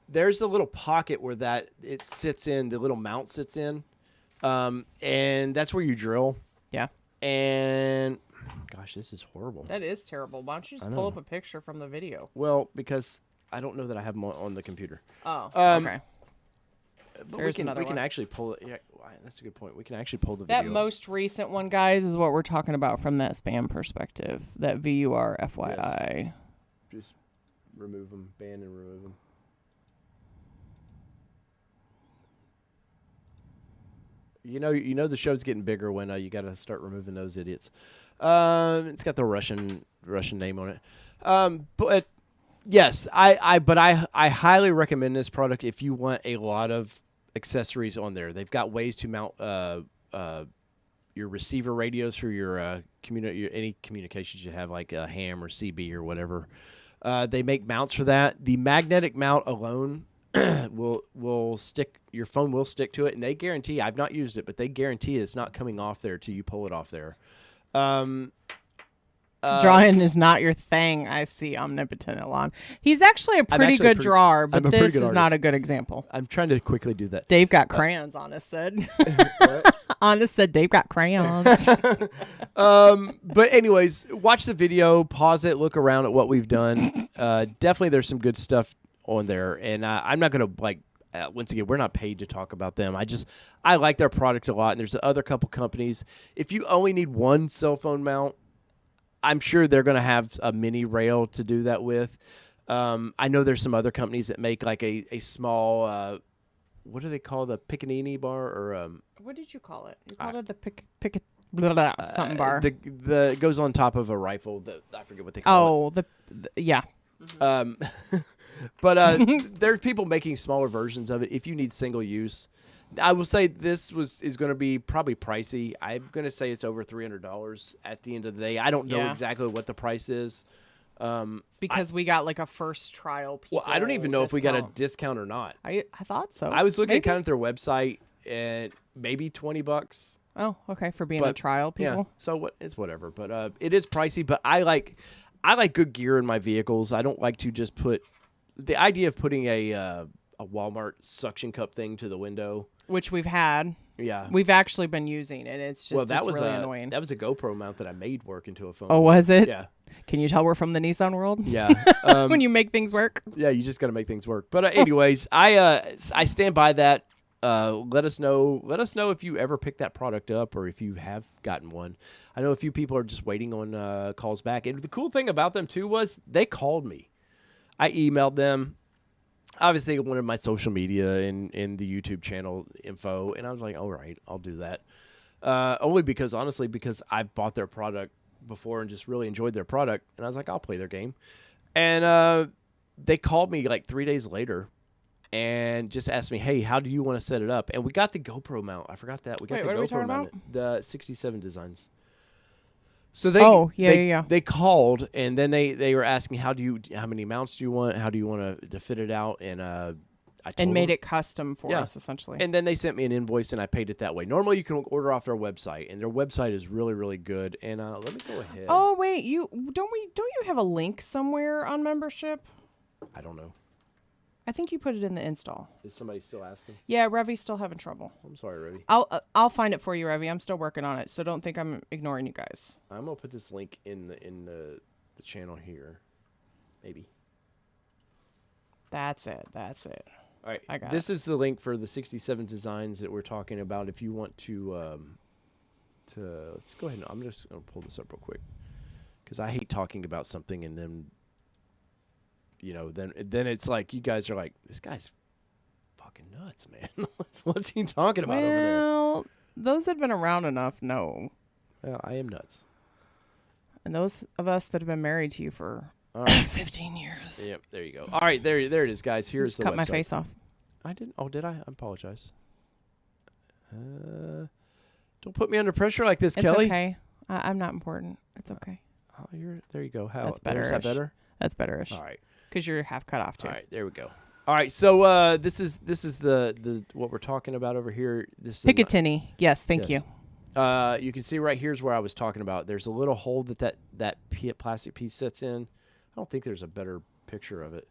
There's a little pocket where it sits in, the little mount sits in, and that's where you drill. Yeah. And gosh, this is horrible. That is terrible. Why don't you just pull up a picture from the video? Well, because I don't know that I have them on the computer. Oh, okay. But we can actually pull it. Yeah, that's a good point. We can actually pull the video. That most recent one, guys, is what we're talking about from that spam perspective. That VUR FYI. Yes. Just remove them, ban and remove them. You know the show's getting bigger when you got to start removing those idiots. It's got the Russian name on it. But yes, I highly recommend this product if you want a lot of accessories on there. They've got ways to mount your receiver radios for your any communications you have, like ham or CB or whatever. They make mounts for that. The magnetic mount alone will stick. Your phone will stick to it, and they guarantee. I've not used it, but they guarantee it's not coming off there till you pull it off there. Drawing is not your thing. I see Omnipotent Elon. He's actually a pretty good drawer, but this is not a good example. I'm trying to quickly do that. Dave got crayons, Honest said. Honest said Dave got crayons. But anyways, watch the video, pause it, look around at what we've done. Definitely there's some good stuff on there, and I'm not going to once again, we're not paid to talk about them. I like their product a lot, and there's other couple companies. If you only need one cell phone mount, I'm sure they're going to have a mini rail to do that with. I know there's some other companies that make like a small, what do they call the Piccanini bar or what did you call it? You called it the something bar. The it goes on top of a rifle. I forget what they call it. Yeah. But there's people making smaller versions of it. If you need single use, I will say this is going to be probably pricey. I'm going to say it's over $300 at the end of the day. I don't know exactly what the price is. Because we got like a first trial. Well, I don't even know if we got a discount or not. I thought so. I was looking kind of at their website and maybe $20. Oh, okay, for being a trial, people. Yeah, so it's whatever. But it is pricey. But I like good gear in my vehicles. I don't like to just put the idea of putting a Walmart suction cup thing to the window, which we've had. Yeah, we've actually been using, and it's just really annoying. That was a GoPro mount that I made work into a phone. Oh, was it? Yeah. Can you tell we're from the Nissan world? Yeah. When you make things work. Yeah, you just got to make things work. But anyways, I stand by that. Let us know if you ever pick that product up or if you have gotten one. I know a few people are just waiting on calls back. And the cool thing about them too was they called me. I emailed them. Obviously, they wanted my social media and the YouTube channel info, and I was like, all right, I'll do that. Only because I bought their product before and just really enjoyed their product, and I was like, I'll play their game. And they called me like 3 days later and just asked me, hey, how do you want to set it up? And we got the GoPro mount. I forgot that. We got the GoPro mount, the 67 Designs. So they called, and then they were asking how many mounts do you want? How do you want to fit it out? And I told made them, it custom for us essentially. And then they sent me an invoice, and I paid it that way. Normally you can order off their website, and their website is really, really good. And let me go ahead. Oh wait, don't you have a link somewhere on membership? I don't know. I think you put it in the install. Is somebody still asking? Yeah, Revy's still having trouble. I'm sorry, Revy. I'll find it for you, Revy. I'm still working on it, so don't think I'm ignoring you guys. I'm gonna put this link in the channel here, maybe. That's it. All right, I got this is the link for the 67 Designs that we're talking about. If you want to let's go ahead. I'm just gonna pull this up real quick because I hate talking about something and then. Then it's like you guys are like, this guy's fucking nuts, man. What's he talking about over there? Well, those that have been around enough know. Well, I am nuts. And those of us that have been married to you for 15 years. Yep, there you go. All right, there it is, guys. Here's the cut website. my face off. I didn't. Oh, did I? I apologize. Don't put me under pressure like this, Kelly. It's okay. I'm not important. It's okay. Oh, there you go. How? That's better. Is that better? That's better-ish. All right. Because you're half cut off too. All right, there we go. All right, so this is the what we're talking about over here. This Picatinny. Yes, thank you. You can see right here's where I was talking about. There's a little hole that plastic piece sits in. I don't think there's a better picture of it.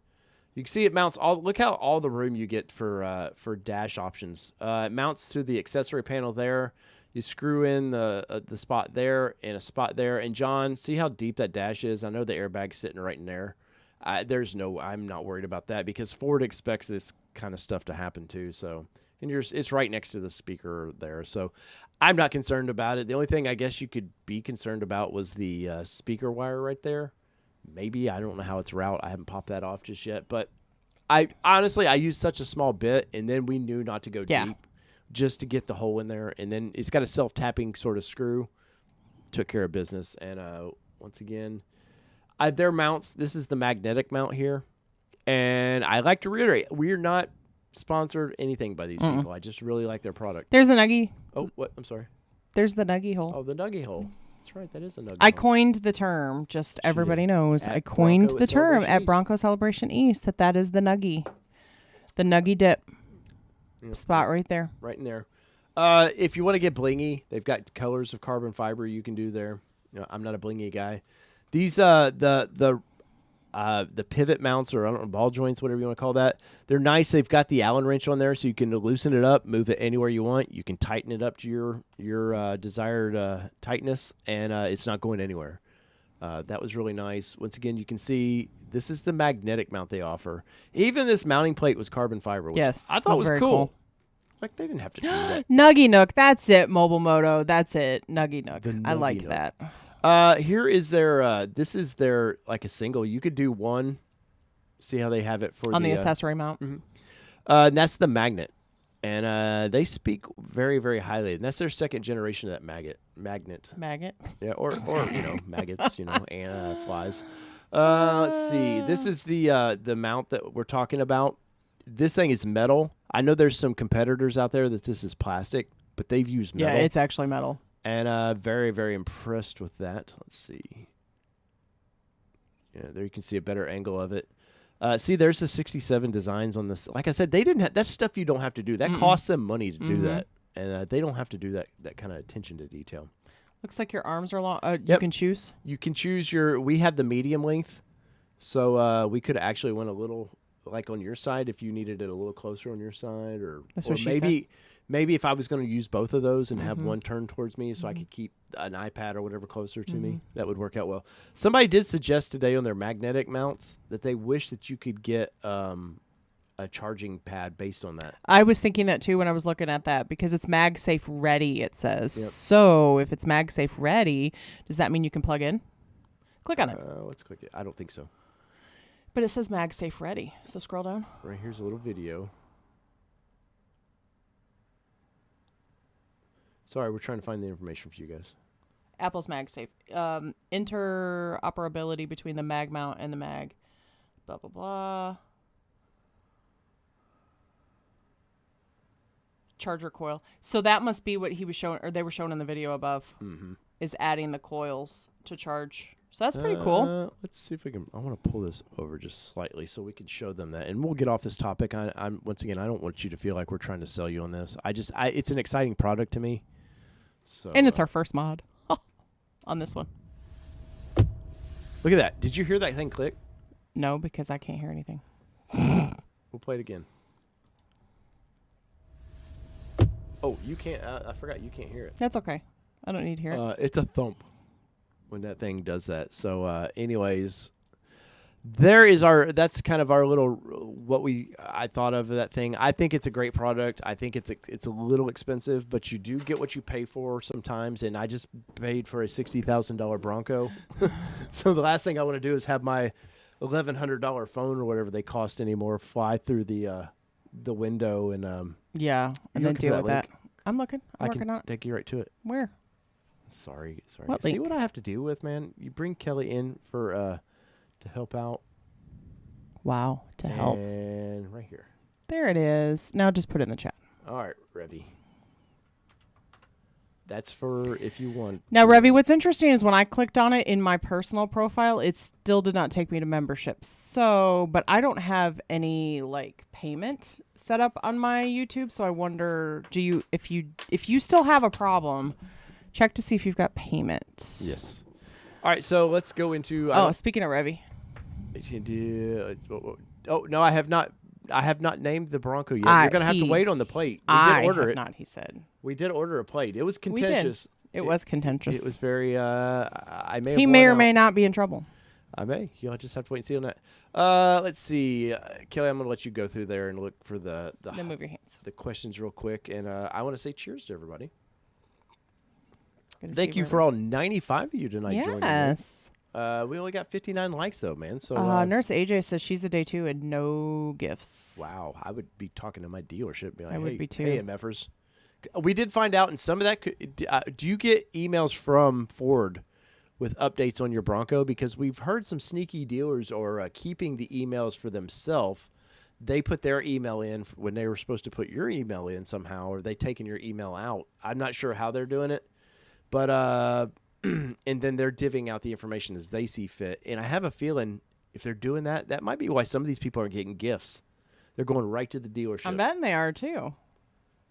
You can see it mounts all. Look how all the room you get for dash options. It mounts to the accessory panel there. You screw in the spot there and a spot there. And John, see how deep that dash is? I know the airbag's sitting right in there. I'm not worried about that because Ford expects this kind of stuff to happen too. So, and it's right next to the speaker there. So I'm not concerned about it. The only thing I guess you could be concerned about was the speaker wire right there. Maybe, I don't know how it's route. I haven't popped that off just yet, but I used such a small bit and then we knew not to go deep just to get the hole in there. And then it's got a self-tapping sort of screw. Took care of business. And once again, their mounts, this is the magnetic mount here. And I like to reiterate, we're not sponsored anything by these people. I just really like their product. There's the nuggie. Oh, what? I'm sorry. There's the nuggy hole. Oh, the nuggy hole. That's right. That is a nuggy I hole. coined the term. Just everybody did. knows. At I coined Bronco the term Celebration at East. Bronco Celebration East that is the nuggy. The nuggy dip. Yep. Spot right there. Right in there. If you want to get blingy, they've got colors of carbon fiber you can do there. I'm not a blingy guy. These the pivot mounts, or I don't know, ball joints, whatever you want to call that. They're nice. They've got the Allen wrench on there, so you can loosen it up, move it anywhere you want. You can tighten it up to your desired tightness, and it's not going anywhere. That was really nice. Once again, you can see this is the magnetic mount they offer. Even this mounting plate was carbon fiber, which Yes, I thought was very cool. Like, they didn't have to do that. Nuggy Nook. That's it. Mobile Moto. That's it. Nuggy Nook. The I Nuggy like Nook. that. Here is their, this is their, like, a single. You could do one. See how they have it for On the accessory mount. And that's the magnet. And they speak very, very highly. And that's their second generation of that magnet. Maggot. Yeah, or maggots, and flies. Let's see. This is the mount that we're talking about. This thing is metal. I know there's some competitors out there that this is plastic, but they've used metal. Yeah, it's actually metal. And very, very impressed with that. Let's see. Yeah, there you can see a better angle of it. See, there's the 67 designs on this. Like I said, they didn't have, that's stuff you don't have to do. That costs them money to do that. And they don't have to do that kind of attention to detail. Looks like your arms are long. You can choose. You can choose we have the medium length. So we could actually went a little, like on your side, if you needed it a little closer on your side, or maybe if I was going to use both of those and have one turn towards me so I could keep an iPad or whatever closer to me, that would work out well. Somebody did suggest today on their magnetic mounts that they wish that you could get a charging pad based on that. I was thinking that too when I was looking at that, because it's MagSafe ready, it says. Yep. So if it's MagSafe ready, does that mean you can plug in? Click on it. Let's click it. I don't think so. But it says MagSafe ready. So scroll down. Right, here's a little video. Sorry, we're trying to find the information for you guys. Apple's MagSafe. Interoperability between the mag mount and the mag. Blah, blah, blah. Charger coil. So that must be what he was showing, or they were showing in the video above, is adding the coils to charge. So that's pretty cool. Let's see if we can. I want to pull this over just slightly so we can show them that, and we'll get off this topic. I'm once again, I don't want you to feel like we're trying to sell you on this. It's an exciting product to me. So, and it's our first mod on this one. Look at that! Did you hear that thing click? No, because I can't hear anything. We'll play it again. Oh, you can't. I forgot you can't hear it. That's okay. I don't need to hear it. It's a thump when that thing does that. So, anyways, that's kind of our little I thought of that thing. I think it's a great product. I think it's a little expensive, but you do get what you pay for sometimes. And I just paid for a $60,000 Bronco. So the last thing I want to do is have my $1,100 phone or whatever they cost anymore fly through the window and and then deal with that. I'm looking. I'm working on it. Take you right to it. Where? Sorry. What See link? what I have to deal with, man. You bring Kelly in for to help out. Wow, to help. And right here. There it is. Now just put it in the chat. All right, Revy. That's for if you want. Now, Revy, what's interesting is when I clicked on it in my personal profile, it still did not take me to membership. So, but I don't have any payment set up on my YouTube. So I wonder, if you still have a problem, check to see if you've got payment. Yes. All right, so let's go into. Speaking of Revy. Oh no, I have not. I have not named the Bronco yet. You're gonna have to wait on the plate. We did order it. Not, he said. We did order a plate. It was contentious. It was contentious. It was very. He may or may not be in trouble. I may. You'll just have to wait and see on that. Let's see, Kelly. I'm gonna let you go through there and look for the. Then move your hands. The questions real quick, and I want to say cheers to everybody. Thank you for all 95 of you tonight joining. Yes. We only got 59 likes though, man. So Nurse AJ says she's a day 2 and no gifts. Wow, I would be talking to my dealership. Be like, I would be too. Hey, MFers. We did find out, and some of that do you get emails from Ford with updates on your Bronco? Because we've heard some sneaky dealers are keeping the emails for themselves. They put their email in when they were supposed to put your email in somehow, or they taking your email out. I'm not sure how they're doing it. But and then they're divvying out the information as they see fit. And I have a feeling if they're doing that, that might be why some of these people are getting gifts. They're going right to the dealership. I'm betting they are too.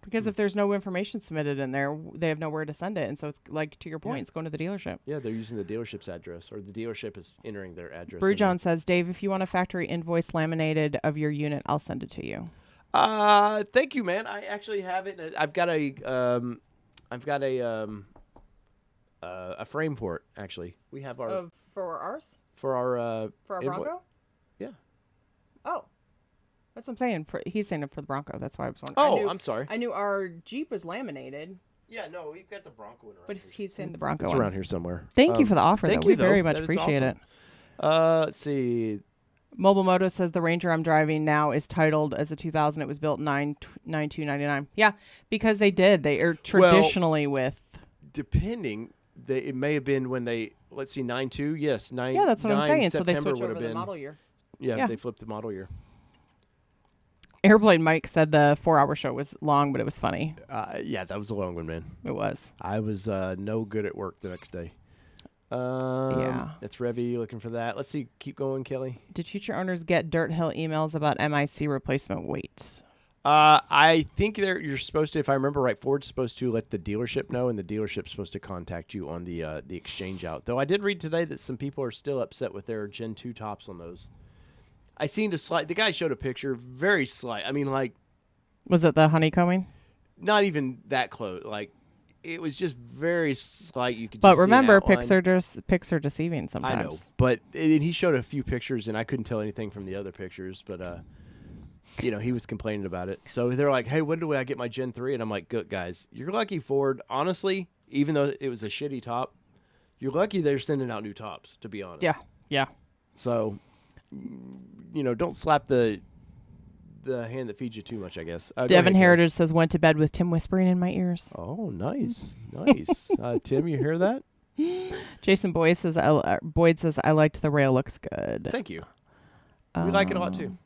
Because if there's no information submitted in there, they have nowhere to send it. And so it's like, to your point, it's going to the dealership. Yeah, they're using the dealership's address, or the dealership is entering their address. Brew John says, Dave, if you want a factory invoice laminated of your unit, I'll send it to you. Thank you, man. I actually have it. I've got a frame for it. Actually, we have our for ours for our Bronco. Yeah. Oh, that's what I'm saying. He's saying it for the Bronco. That's why I was wondering. I'm sorry. I knew our Jeep was laminated. Yeah, no, we've got the Bronco in around. But he's saying the Bronco. It's around here somewhere. Thank you for the offer. Thank though. you. We very much That is appreciate awesome. it. Let's see. Mobile Moto says the Ranger I'm driving now is titled as a 2000. It was built 9/2/99. Yeah, because they did. They are traditionally depending. It may have been when they, let's see, 9/2. Yes, 9. Yeah, that's what I'm saying. September so they switch would over have the been, model year. Yeah, they flipped the model year. Airplane Mike said the 4-hour show was long, but it was funny. Yeah, that was a long one, man. It was. I was no good at work the next day. Yeah. It's Revy looking for that. Let's see. Keep going, Kelly. Did future owners get Dirt Hill emails about MIC replacement weights? I think you're supposed to, if I remember right, Ford's supposed to let the dealership know, and the dealership's supposed to contact you on the exchange out. Though I did read today that some people are still upset with their Gen 2 tops on those. I seen the guy showed a picture, very slight. I mean, like. Was it the honeycombing? Not even that close. Like, it was just very slight. You could. But just remember, see an outline. pics are deceiving sometimes. I know, but and he showed a few pictures, and I couldn't tell anything from the other pictures. But he was complaining about it. So they're like, "Hey, when do I get my Gen 3?" And I'm like, "Good guys, you're lucky, Ford. Honestly, even though it was a shitty top, you're lucky they're sending out new tops. To be honest." Yeah. So, don't slap the hand that feeds you too much, I guess. Devin Heritage says, went to bed with Tim whispering in my ears. Oh, nice. Nice. Tim, you hear that? Jason Boyd says, I liked the rail. Looks good. Thank you. We like it a lot, too.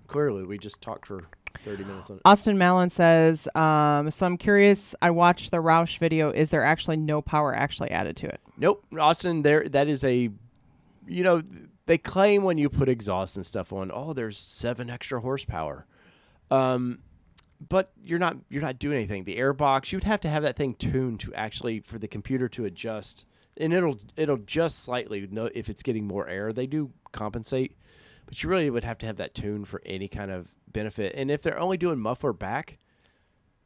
Clearly, we just talked for 30 minutes on it. Austin Mallon says, so I'm curious. I watched the Roush video. Is there actually no power actually added to it? Nope. Austin, that is a, they claim when you put exhaust and stuff on, there's 7 extra horsepower. But you're not doing anything. The air box, you'd have to have that thing tuned to actually for the computer to adjust, and it'll just slightly know if it's getting more air. They do compensate, but you really would have to have that tuned for any kind of benefit. And if they're only doing muffler back,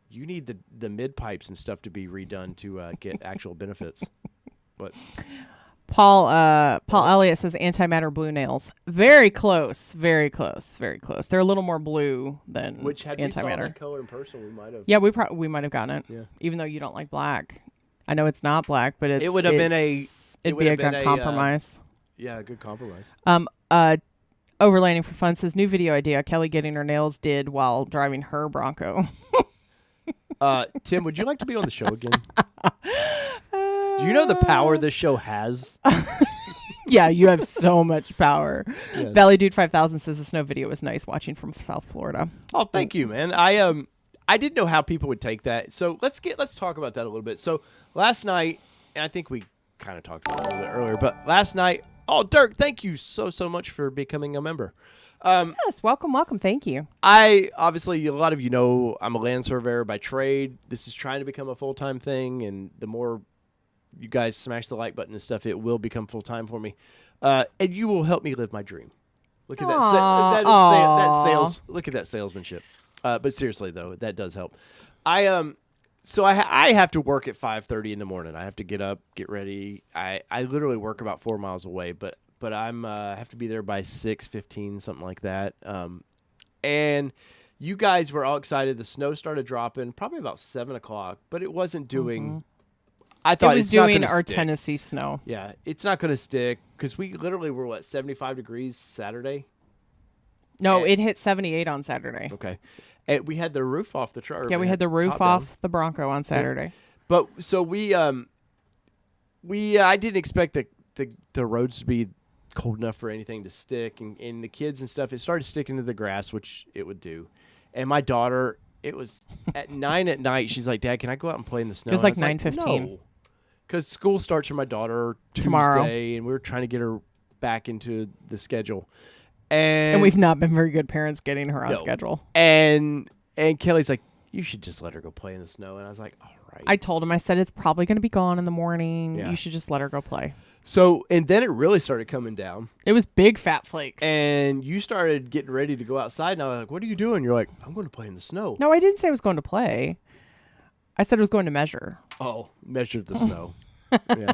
you need the mid pipes and stuff to be redone to get actual benefits. But Paul Elliott says antimatter blue nails. Very close. Very close. Very close. They're a little more blue than which had antimatter. We saw that color in person, we might have. Yeah, we might have gotten it. Yeah. Even though you don't like black. I know it's not black, but it would have been it'd be a good compromise. Yeah, a good compromise. Overlanding for Fun says new video idea. Kelly getting her nails did while driving her Bronco. Tim, would you like to be on the show again? Do you know the power this show has? Yeah, you have so much power. Yes. Valley Dude 5000 says the snow video was nice watching from South Florida. Oh, thank you, man. I didn't know how people would take that. So let's talk about that a little bit. So last night, and I think we kind of talked about it a little bit earlier, but last night, Dirk, thank you so much for becoming a member. Yes, welcome. Thank you. Obviously, a lot of you know I'm a land surveyor by trade. This is trying to become a full-time thing, and the more you guys smash the like button and stuff, it will become full-time for me. And you will help me live my dream. Look at that sales. Look at that salesmanship. But seriously, though, that does help. I have to work at 5:30 in the morning. I have to get up, get ready. I literally work about 4 miles away, but I'm have to be there by 6:15, something like that. And you guys were all excited. The snow started dropping probably about 7 o'clock, but it wasn't doing. Mm-hmm. I thought it was it's not doing gonna our stick. Tennessee snow. Yeah, it's not going to stick because we literally were 75 degrees Saturday. No, it hit 78 on Saturday. Okay. And we had the roof off the truck. Yeah, we had the roof off the Bronco on Saturday. But so I didn't expect the roads to be cold enough for anything to stick, and the kids and stuff, it started sticking to the grass, which it would do. And my daughter, it was at 9 at night. She's like, "Dad, can I go out and play in the snow?" It was like 9:15. No. because school starts for my daughter Tomorrow. Tuesday, and we were trying to get her back into the schedule. And we've not been very good parents getting her on No. schedule. And Kelly's like, you should just let her go play in the snow. And I was like, all right. I told him, I said, it's probably going to be gone in the morning. Yeah. You should just let her go play. So, and then it really started coming down. It was big fat flakes. And you started getting ready to go outside. And I was like, what are you doing? You're like, I'm going to play in the snow. No, I didn't say I was going to play. I said I was going to measure. Oh, measure the snow. Yeah.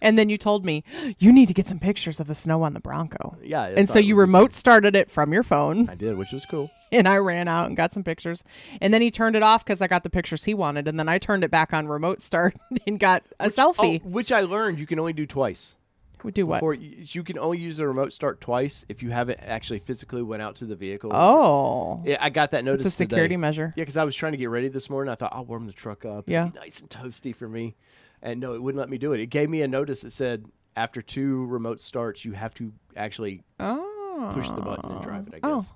And then you told me, you need to get some pictures of the snow on the Bronco. Yeah. I And so thought you it would be remote started it from your phone. fun. I did, which was cool. And I ran out and got some pictures. And then he turned it off because I got the pictures he wanted. And then I turned it back on remote start and got a selfie. Which I learned you can only do twice. We do what? You can only use the remote start twice if you haven't actually physically went out to the vehicle. Oh. Yeah, I got that notice It's a security today. measure. Yeah, because I was trying to get ready this morning. I thought, I'll warm the truck up. Yeah. It'd be nice and toasty for me. And no, it wouldn't let me do it. It gave me a notice that said, after 2 remote starts, you have to actually push the button and drive it, I guess.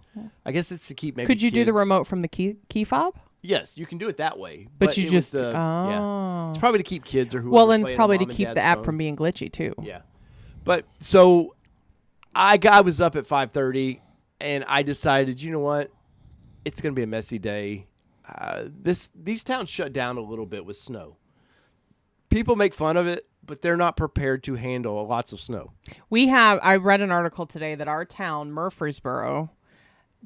I guess it's to keep maybe Could you do the kids- remote from the key fob? Yes, you can do it that way. But you it was just, yeah. It's probably to keep kids or whoever. Well, and it's playing on probably to mom and keep dad's the app phone. from being glitchy, too. Yeah. But so I was up at 5:30 and I decided, you know what? It's going to be a messy day. These towns shut down a little bit with snow. People make fun of it, but they're not prepared to handle lots of snow. I read an article today that our town, Murfreesboro,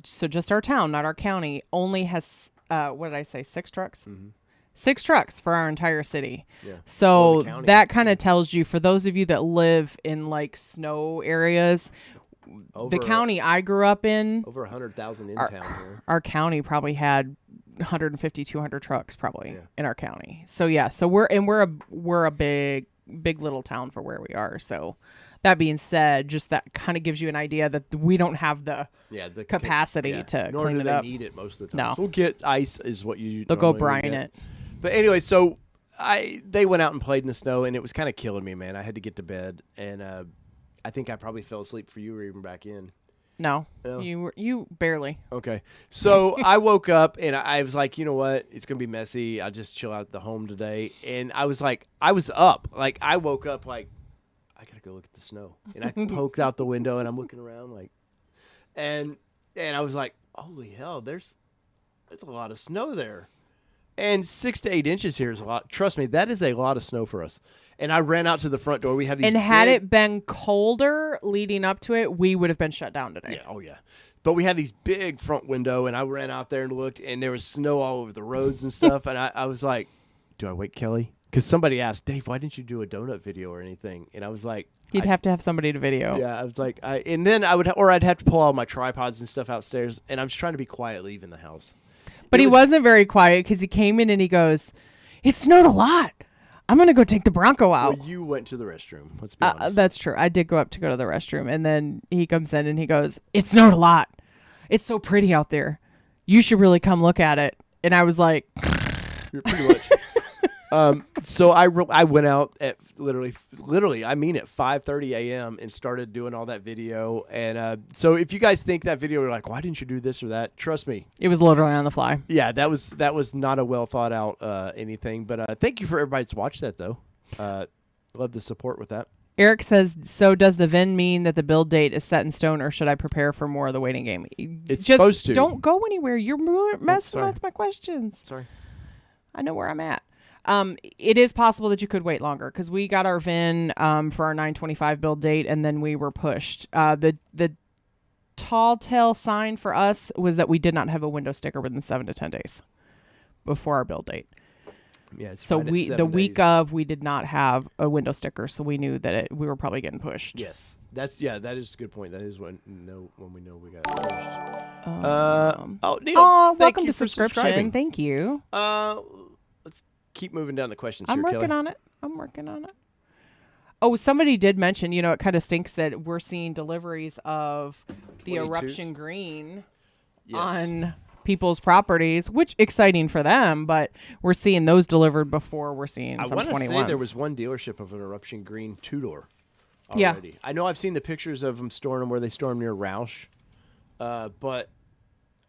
so just our town, not our county, only has, 6 trucks? Mm-hmm. 6 trucks for our entire city. Yeah. So Well, the county, that kind of tells you, for those of you that live in like snow areas, the county I grew up in, over 100,000 in town here. our county probably had 150, 200 trucks probably Yeah. in our county. So yeah, so we're a big little town for where we are. So that being said, just that kind of gives you an idea that we don't have the capacity to Nor clean do it they up. need it most of the No. time. So we'll get ice is what you They'll go normally would brine get. it. But anyway, so they went out and played in the snow, and it was kind of killing me, man. I had to get to bed, and I think I probably fell asleep for you or even back in. No, No? you barely. Okay. So I woke up, and I was like, you know what? It's going to be messy. I'll just chill out at the home today. And I was like, I was up. Like, I woke up like, I got to go look at the snow. And I poked out the window, and I'm looking around like, and I was like, holy hell, there's a lot of snow there. And 6 to 8 inches here is a lot. Trust me, that is a lot of snow for us. And I ran out to the front door. We have these And had big- it been colder leading up to it, we would have been shut down today. Yeah, oh yeah. But we had these big front window, and I ran out there and looked, and there was snow all over the roads and stuff. And I was like, do I wake Kelly? Because somebody asked, Dave, why didn't you do a donut video or anything? And I was like, You'd have to have somebody to video. yeah, I was like, and then I'd have to pull all my tripods and stuff outstairs, and I'm just trying to be quiet leaving the house. But he wasn't very quiet because he came in and he goes, "It snowed a lot. I'm going to go take the Bronco out." Well, you went to the restroom. Let's be honest. That's true. I did go up to go to the restroom. And then he comes in and he goes, "It snowed a lot. It's so pretty out there. You should really come look at it." And I was like, You're pretty much. So I went out at literally, I mean at 5:30 a.m. and started doing all that video. And so if you guys think that video, you're like, why didn't you do this or that? Trust me. it was literally on the fly. Yeah, that was not a well thought out anything. But thank you for everybody that's watched that though. Love the support with that. Eric says, "So does the VIN mean that the build date is set in stone, or should I prepare for more of the waiting game?" It's Just supposed to. don't go anywhere. You're messing sorry. with my questions. Sorry. I know where I'm at. It is possible that you could wait longer because we got our VIN for our 9/25 build date, and then we were pushed. The tall tale sign for us was that we did not have a window sticker within 7 to 10 days before our build date. Yeah. It's So fine at the 7 week days. of, we did not have a window sticker, so we knew that we were probably getting pushed. Yes. That is a good point. That is when we know we got pushed. Neil, Oh, thank welcome you to for subscription. subscribing. Thank you. Let's keep moving down the questions I'm here, working Kelly. on it. Oh, somebody did mention, it kind of stinks that we're seeing deliveries of the 22s? eruption green Yes. on people's properties, which exciting for them, but we're seeing those delivered before we're seeing I some want to 21s. say there was one dealership of an eruption green 2-door Yeah. already. I know I've seen the pictures of them storing them where they store them near Roush, but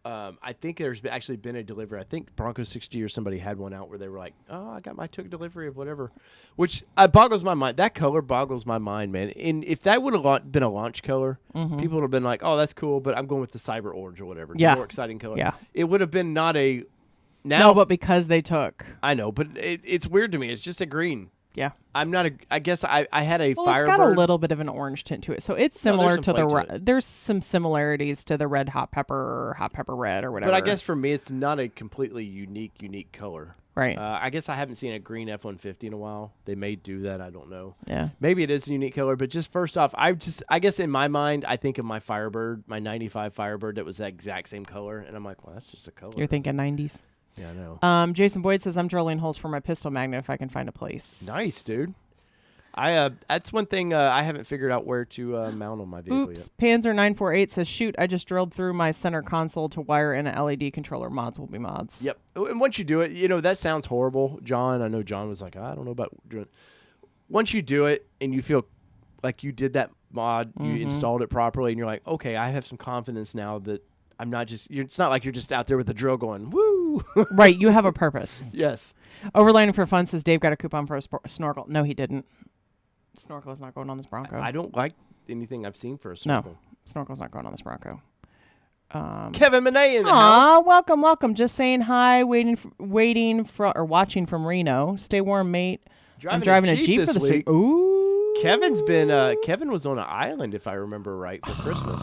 I think there's actually been a delivery. I think Bronco 60 or somebody had one out where they were like, "Oh, I took delivery of whatever," which boggles my mind. That color boggles my mind, man. And if that would have been a launch color, people would have been like, "Oh, that's cool," but I'm going with the cyber orange or whatever. Yeah. The more exciting color. Yeah. It would have been not a. Now, No, but because they took. I know, but it's weird to me. It's just a green. Yeah. I'm not a. I guess I had a Well, Firebird. it's got a little bit of an orange tint to it, so it's similar to the. There's some similarities to the red hot pepper red or whatever. But I guess for me, it's not a completely unique color. Right. I guess I haven't seen a green F-150 in a while. They may do that. I don't know. Yeah. Maybe it is a unique color, but just first off, I guess in my mind, I think of my Firebird, my 95 Firebird that was that exact same color. And I'm like, well, that's just a color. You're thinking 90s. Yeah, I know. Jason Boyd says, I'm drilling holes for my pistol magnet if I can find a place. Nice, dude. That's one thing I haven't figured out where to mount on my vehicle Oops. yet. Panzer948 says, shoot, I just drilled through my center console to wire in an LED controller. Mods will be mods. Yep. And once you do it, that sounds horrible. John, I know John was like, I don't know about doing it. Once you do it and you feel like you did that mod, you installed it properly, and you're like, okay, I have some confidence now that I'm not just, it's not like you're just out there with the drill going, woo. Right. You have a purpose. Yes. Overlanding for Fun says, Dave got a coupon for a snorkel. No, he didn't. Snorkel is not going on this Bronco. I don't like anything I've seen for a snorkel. No, snorkel's not going on this Bronco. Kevin Monet in the house. Welcome. Just saying hi. Watching from Reno. Stay warm, mate. I'm driving a Jeep for this week. Ooh. Kevin was on an island, if I remember right, for Christmas.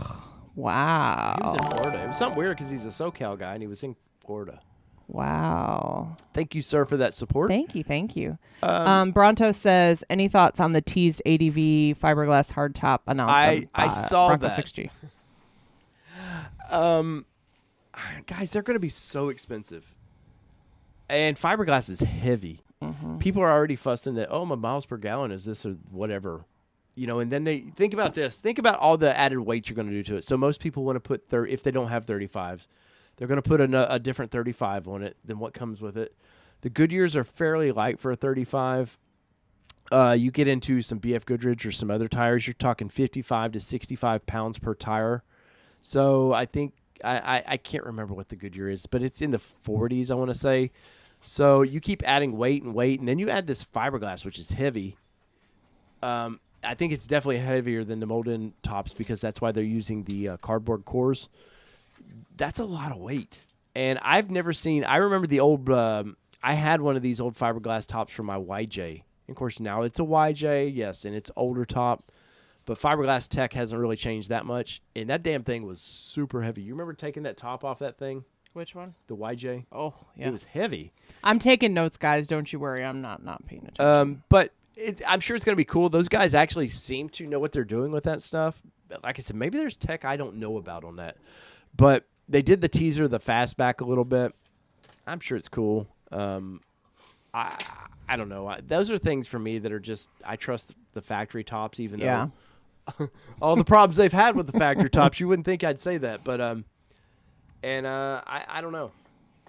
Wow. He was in Florida. It was something weird because he's a SoCal guy and he was in Florida. Wow. Thank you, sir, for that support. Thank you. Bronto says, any thoughts on the teased ADV fiberglass hardtop announcement? I saw Bronco that. 60. Guys, they're going to be so expensive. And fiberglass is heavy. People are already fussing that, my miles per gallon is this or whatever. And then they think about this. Think about all the added weight you're going to do to it. So most people want to put if they don't have 35s, they're going to put a different 35 on it than what comes with it. The Goodyears are fairly light for a 35. You get into some BF Goodrich or some other tires, you're talking 55 to 65 pounds per tire. So I think I can't remember what the Goodyear is, but it's in the 40s, I want to say. So you keep adding weight, and then you add this fiberglass, which is heavy. I think it's definitely heavier than the molded tops because that's why they're using the cardboard cores. That's a lot of weight. And I've never seen – I remember the old I had one of these old fiberglass tops for my YJ. And of course, now it's a YJ, yes, and it's older top. But fiberglass tech hasn't really changed that much. And that damn thing was super heavy. You remember taking that top off that thing? Which one? The YJ. Oh, yeah. It was heavy. I'm taking notes, guys. Don't you worry. I'm not paying attention. But I'm sure it's going to be cool. Those guys actually seem to know what they're doing with that stuff. Like I said, maybe there's tech I don't know about on that. But they did the teaser, the fastback a little bit. I'm sure it's cool. I don't know. Those are things for me that are just I trust the factory tops, even though all the problems they've had with the factory tops. You wouldn't think I'd say that, but I don't know.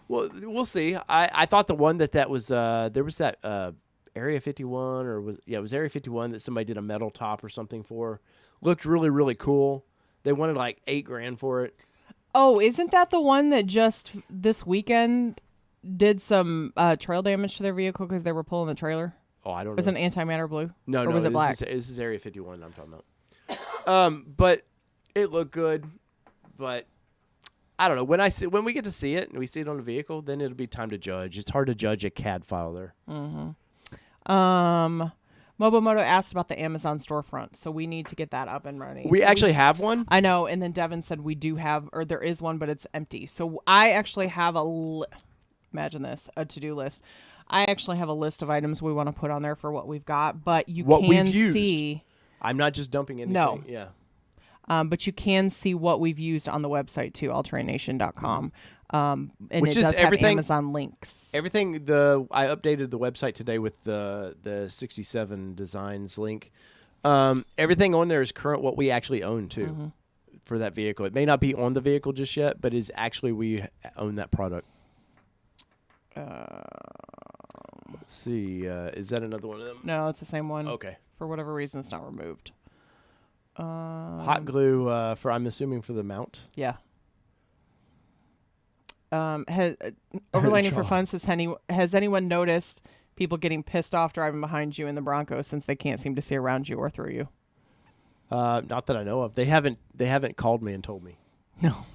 Well, we'll see. I thought the one that was there was that Area 51 it was Area 51 that somebody did a metal top or something for. Looked really, really cool. They wanted like $8,000 for it. Oh, isn't that the one that just this weekend did some trail damage to their vehicle because they were pulling the trailer? Oh, I don't know. Was it an antimatter blue? No, or was it black? This is Area 51 I'm talking about. But it looked good. But I don't know. When we get to see it and we see it on the vehicle, then it'll be time to judge. It's hard to judge a CAD file there. Mobomoto asked about the Amazon storefront, so we need to get that up and running. We actually have one? I know, and then Devin said we do have, or there is one, but it's empty. So I actually have imagine this, a to-do list. I actually have a list of items we want to put on there for what we've got, but you can see. I'm not just dumping anything. No. Yeah. But you can see what we've used on the website too, allterrainnation.com. And which it does have everything, Amazon links. Everything I updated the website today with the 67 Designs link. Everything on there is current what we actually own too for that vehicle. It may not be on the vehicle just yet, but is actually we own that product. Let's see. Is that another one of them? No, it's the same one. Okay. For whatever reason, it's not removed. Hot glue I'm assuming for the mount. Yeah. Overlanding for Fun says, has anyone noticed people getting pissed off driving behind you in the Bronco since they can't seem to see around you or through you? Not that I know of. They haven't called me and told me. No.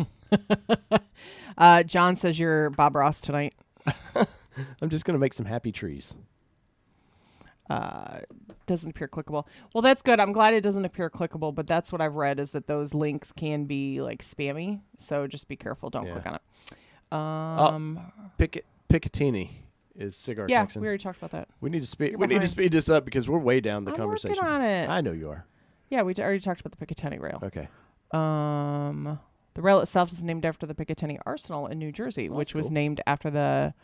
John says you're Bob Ross tonight. I'm just gonna make some happy trees. Doesn't appear clickable. Well, that's good. I'm glad it doesn't appear clickable, but that's what I've read is that those links can be like spammy. So just be careful. Don't click on it. Picatinny is cigar Texan. Yeah, we already talked about that. We need to speed this up because we're way down the conversation. Working on it. I know you are. Yeah, we already talked about the Picatinny rail. Okay. The rail itself is named after the Picatinny Arsenal in New Jersey, which was named after the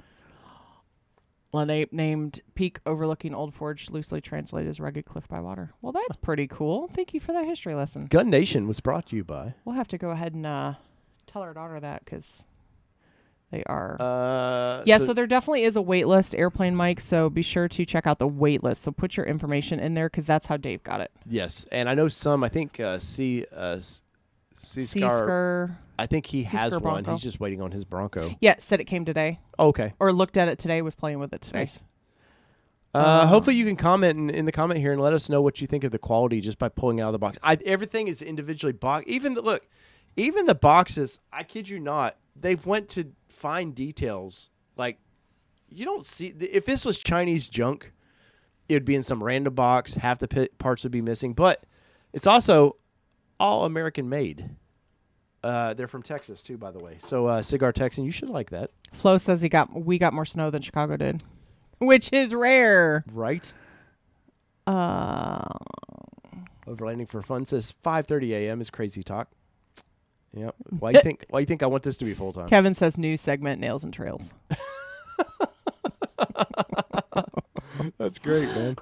named peak overlooking Old Forge, loosely translated as rugged cliff by water. Well, that's pretty cool. Thank you for that history lesson. Gun Nation was brought to you by. We'll have to go ahead and tell our daughter that because they are. So there definitely is a wait list, airplane mic. So be sure to check out the wait list. So put your information in there because that's how Dave got it. Yes, and I know some. I think C-Scar, I think he has one. Bronco. He's just waiting on his Bronco. Yeah, said it came today. Okay. Or looked at it today, was playing with it today. Nice. Hopefully you can comment in the comment here and let us know what you think of the quality just by pulling out of the box. Everything is individually boxed. Even the boxes, I kid you not, they've went to fine details. Like, you don't see... If this was Chinese junk, it would be in some random box. Half the parts would be missing. But it's also... all American made. They're from Texas too, by the way. So Cigar Texan, you should like that. Flo says we got more snow than Chicago did, which is rare. Right. Overlanding for Fun says 5:30 a.m. is crazy talk. Yep. Why you think I want this to be full time? Kevin says new segment Nails and Trails. That's great, man.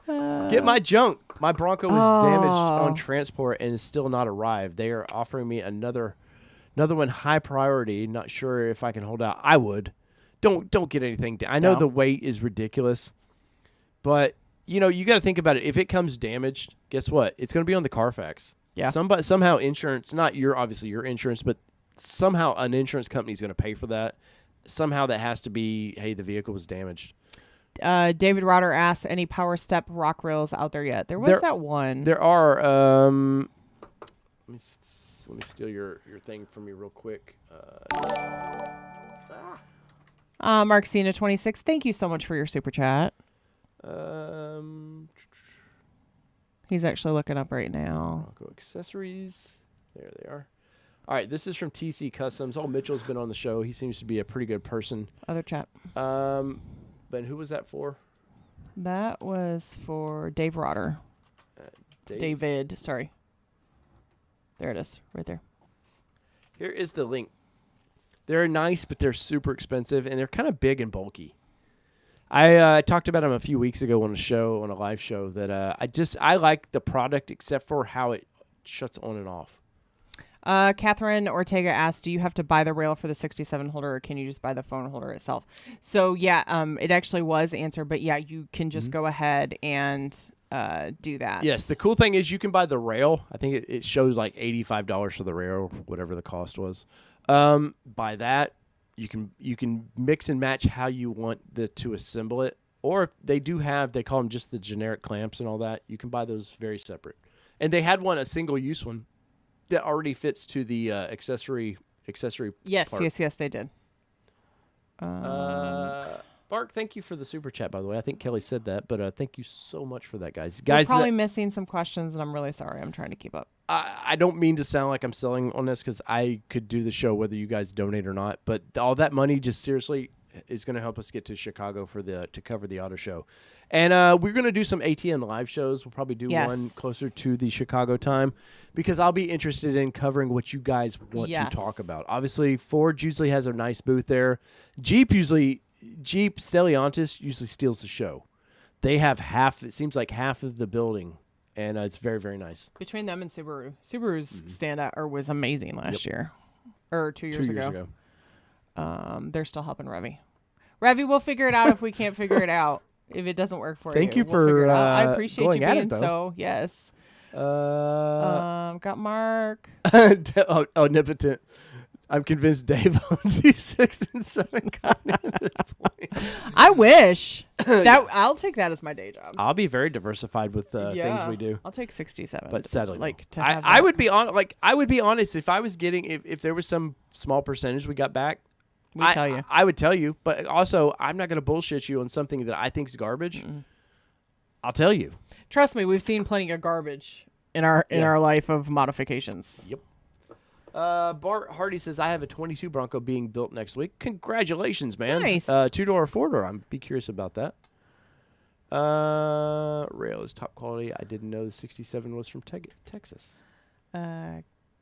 Get my junk. My Bronco was damaged on transport and is still not arrived. They are offering me another one high priority. Not sure if I can hold out. I would. Don't get anything. I know the weight is ridiculous, but you got to think about it. If it comes damaged, guess what? It's going to be on the Carfax. Yeah. Somehow insurance, not your insurance, but somehow an insurance company is going to pay for that. Somehow that has to be, hey, the vehicle was damaged. David Rotter asks, any Power Step rock rails out there yet? There was that one. There are. Let me steal your thing from you real quick. Mark Cena 26. Thank you so much for your super chat. He's actually looking up right now. Bronco accessories. There they are. All right, this is from TC Customs. Mitchell's been on the show. He seems to be a pretty good person. Other chat. But who was that for? That was for Dave Rotter. David, sorry. There it is, right there. Here is the link. They're nice, but they're super expensive, and they're kind of big and bulky. I talked about them a few weeks ago on a live show, that I like the product except for how it shuts on and off. Catherine Ortega asked, do you have to buy the rail for the 67 holder or can you just buy the phone holder itself? So it actually was answered, but yeah, you can just go ahead and do that. Yes. The cool thing is you can buy the rail. I think it shows like $85 for the rail, whatever the cost was. By that, you can mix and match how you want to assemble it. Or if they call them just the generic clamps and all that. You can buy those very separate. And they had a single use one that already fits to the accessory. Yes, part. yes, they did. Mark, thank you for the super chat, by the way. I think Kelly said that, but thank you so much for that, guys. We're probably missing some questions, and I'm really sorry. I'm trying to keep up. I don't mean to sound like I'm selling on this because I could do the show whether you guys donate or not, but all that money just seriously is going to help us get to Chicago to cover the auto show. And we're going to do some ATM live shows. We'll probably do one closer to the Chicago time because I'll be interested in covering what you guys want to talk about. Obviously, Ford usually has a nice booth there. Jeep Stellantis usually steals the show. They have half of the building, and it's very, very nice. Between them and Subaru's standout was amazing last year or 2 years ago. They're still helping Revy. Revy, we'll figure it out if we can't figure it out. If it doesn't work for you. Thank you for I appreciate you being so. Yes. Got Mark. Omnipotent. I'm convinced Dave owns these 6 and 7 Connie at this point. I wish that I'll take that as my day job. I'll be very diversified with things we do. I'll take 67. But sadly, like no. to have I would be honest if I was getting if there was some small percentage we got back. tell you. I would tell you, but also I'm not going to bullshit you on something that I think is garbage. I'll tell you. Trust me, we've seen plenty of garbage in our life of modifications. Yep. Bart Hardy says, I have a 22 Bronco being built next week. Congratulations, man. Nice. 2-door, 4-door. I'd be curious about that. Rail is top quality. I didn't know the 67 was from Texas.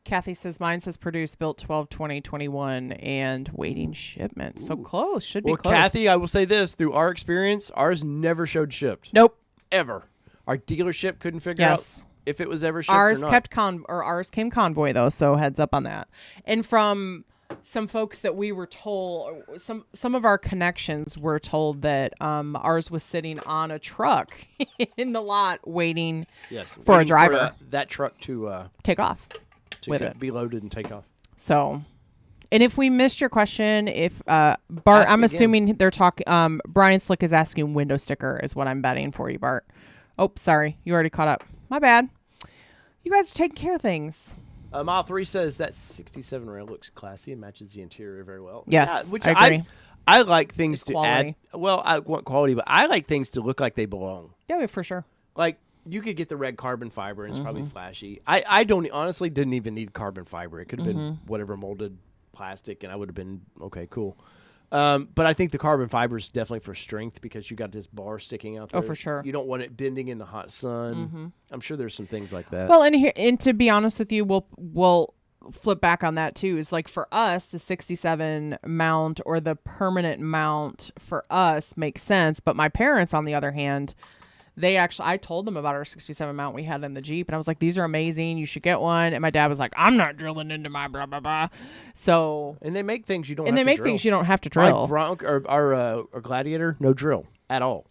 Kathy says, mine says produced, built 12/20/21 and waiting shipment. So close. Should be close. Kathy, I will say this. Through our experience, ours never showed shipped. Nope. Ever. Our dealership couldn't figure out if it was ever shipped ours or not. Ours came convoy though, so heads up on that. And from some folks that we were told, some of our connections were told that ours was sitting on a truck in the lot waiting for a driver. For, that truck to take off with it, be loaded and take off. So, and if we missed your question, if Bart, I'm assuming they're talking. Brian Slick is asking window sticker is what I'm betting for you, Bart. Oh, sorry, you already caught up. My bad. You guys are taking care of things. Mile 3 says that 67 rail looks classy and matches the interior very well. Yes, yeah, which I agree. I like things to quality. add. Well, I want quality, but I like things to look like they belong. Yeah, for sure. Like you could get the red carbon fiber and it's probably flashy. I don't honestly didn't even need carbon fiber. It could have been whatever molded plastic, and I would have been okay, cool. But I think the carbon fiber is definitely for strength because you got this bar sticking out there. Oh, for sure. You don't want it bending in the hot sun. I'm sure there's some things like that. Well, and to be honest with you, we'll flip back on that too. Is like for us, the 67 mount or the permanent mount for us makes sense. But my parents, on the other hand, I told them about our 67 mount we had in the Jeep, and I was like, these are amazing. You should get one. And my dad was like, I'm not drilling into my blah, blah, blah. So. And they make things you don't have to drill. And they make things you don't have to drill. Like Bronco, our Gladiator, no drill at all.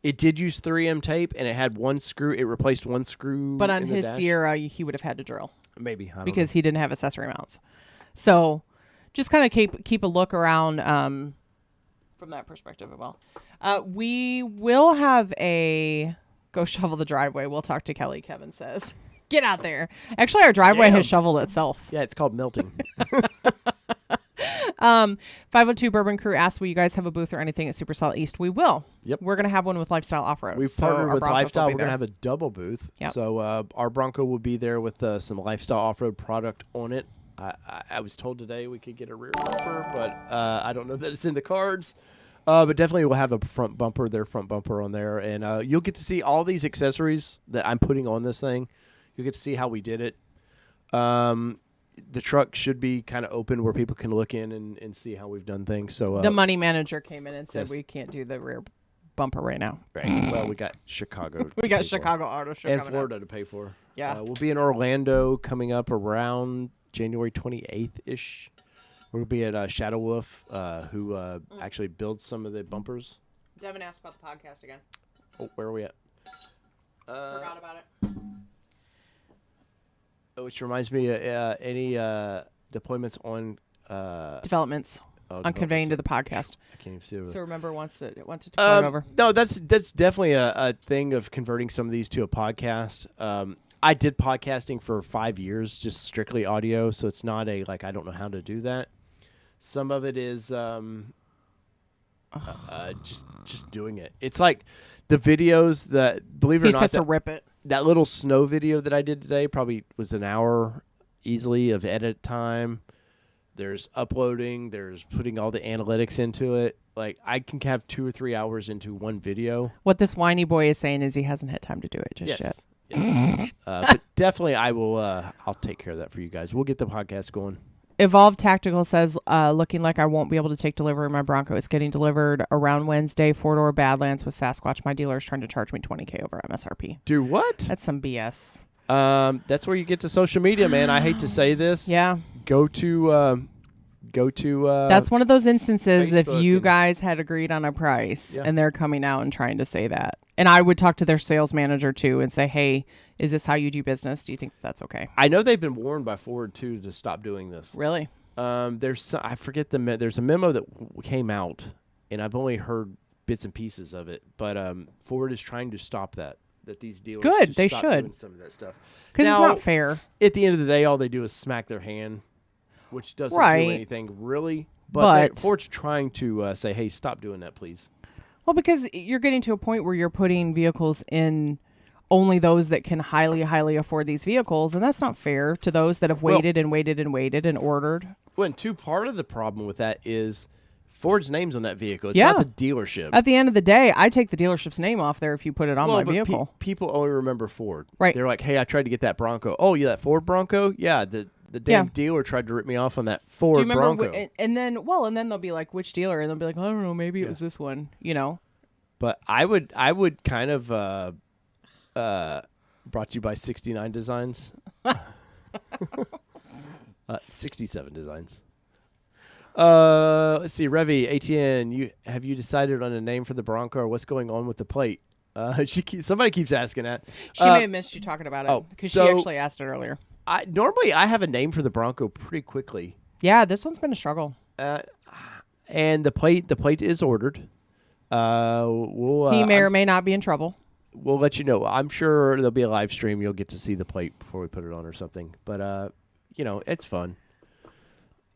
It did use 3M tape, and it had one screw. It replaced one screw. But on his Sierra, he would have had to drill. Maybe. I don't because know. He didn't have accessory mounts. So just kind of keep a look around from that perspective as well. We will have a go shovel the driveway. We'll talk to Kelly, Kevin says. Get out there. Actually, our driveway has shoveled itself. Yeah, it's called melting. 502 Bourbon Crew asks, will you guys have a booth or anything at Super Salt East? We will. Yep. We're going to have one with Lifestyle Off-Road. We've partnered with Lifestyle. We're going to have a double booth. Yep. So our Bronco will be there with some Lifestyle Off-Road product on it. I was told today we could get a rear bumper, but I don't know that it's in the cards. But definitely we'll have a front bumper on there. And you'll get to see all these accessories that I'm putting on this thing. You'll get to see how we did it. The truck should be kind of open where people can look in and see how we've done things. So the money manager came in and said we can't do the rear bumper right now. Right. Well, we got Chicago. We got Chicago Auto Show and Florida to pay for. Yeah. We'll be in Orlando coming up around January 28th-ish. We'll be at Shadow Wolf, who actually builds some of the bumpers. Devin asked about the podcast again. Oh, where are we at? Forgot about it. Which reminds me, any deployments on developments on conveying to the podcast. I can't even see it. So remember, once it went to deploy over. No, that's definitely a thing of converting some of these to a podcast. I did podcasting for 5 years, just strictly audio, so it's not I don't know how to do that. Some of it is just doing it. It's like the videos that, believe it or not, he has to rip it. That little snow video that I did today probably was an hour easily of edit time. There's uploading. There's putting all the analytics into it. Like, I can have 2 or 3 hours into one video. What this whiny boy is saying is he hasn't had time to do it just yet. Yes. But definitely I will. I'll take care of that for you guys. We'll get the podcast going. Evolved Tactical says, looking like I won't be able to take delivery of my Bronco. It's getting delivered around Wednesday. 4-door Badlands with Sasquatch. My dealer is trying to charge me $20,000 over MSRP. Do what? That's some BS. That's where you get to social media, man. I hate to say this. Yeah. Go to. That's one of those instances Facebook if you guys had agreed on a price and they're coming out and trying to say that. And I would talk to their sales manager too and say, hey, is this how you do business? Do you think that's okay? I know they've been warned by Ford too to stop doing this. Really? I forget there's a memo that came out, and I've only heard bits and pieces of it. But Ford is trying to stop that these dealers Good, they stop should. doing some of that stuff. Because it's Now, not fair. At the end of the day, all they do is smack their hand, which doesn't do Right. anything really. But Ford's trying to say, hey, stop doing that, please. Well, because you're getting to a point where you're putting vehicles in only those that can highly, highly afford these vehicles, and that's not fair to those that have waited and waited and waited and ordered. Well, and part of the problem with that is Ford's name's on that vehicle. It's Yeah. not the dealership. At the end of the day, I take the dealership's name off there if you put it on my but vehicle. People only remember Ford. Right. They're like, hey, I tried to get that Bronco. Oh, yeah, that Ford Bronco? Yeah, the damn dealer tried to rip me off on that Ford Do you remember? Bronco. And then they'll be like, which dealer? And they'll be like, I don't know, maybe it was this one. You know. But I would kind of brought to you by 69 Designs. 67 Designs. Let's see, Revy, ATN, have you decided on a name for the Bronco or what's going on with the plate? Somebody keeps asking that. She may have missed you talking about it because she actually asked it earlier. Normally I have a name for the Bronco pretty quickly. Yeah, this one's been a struggle. And the plate is ordered. He may or may not be in trouble. We'll let you know. I'm sure there'll be a live stream. You'll get to see the plate before we put it on or something. But it's fun.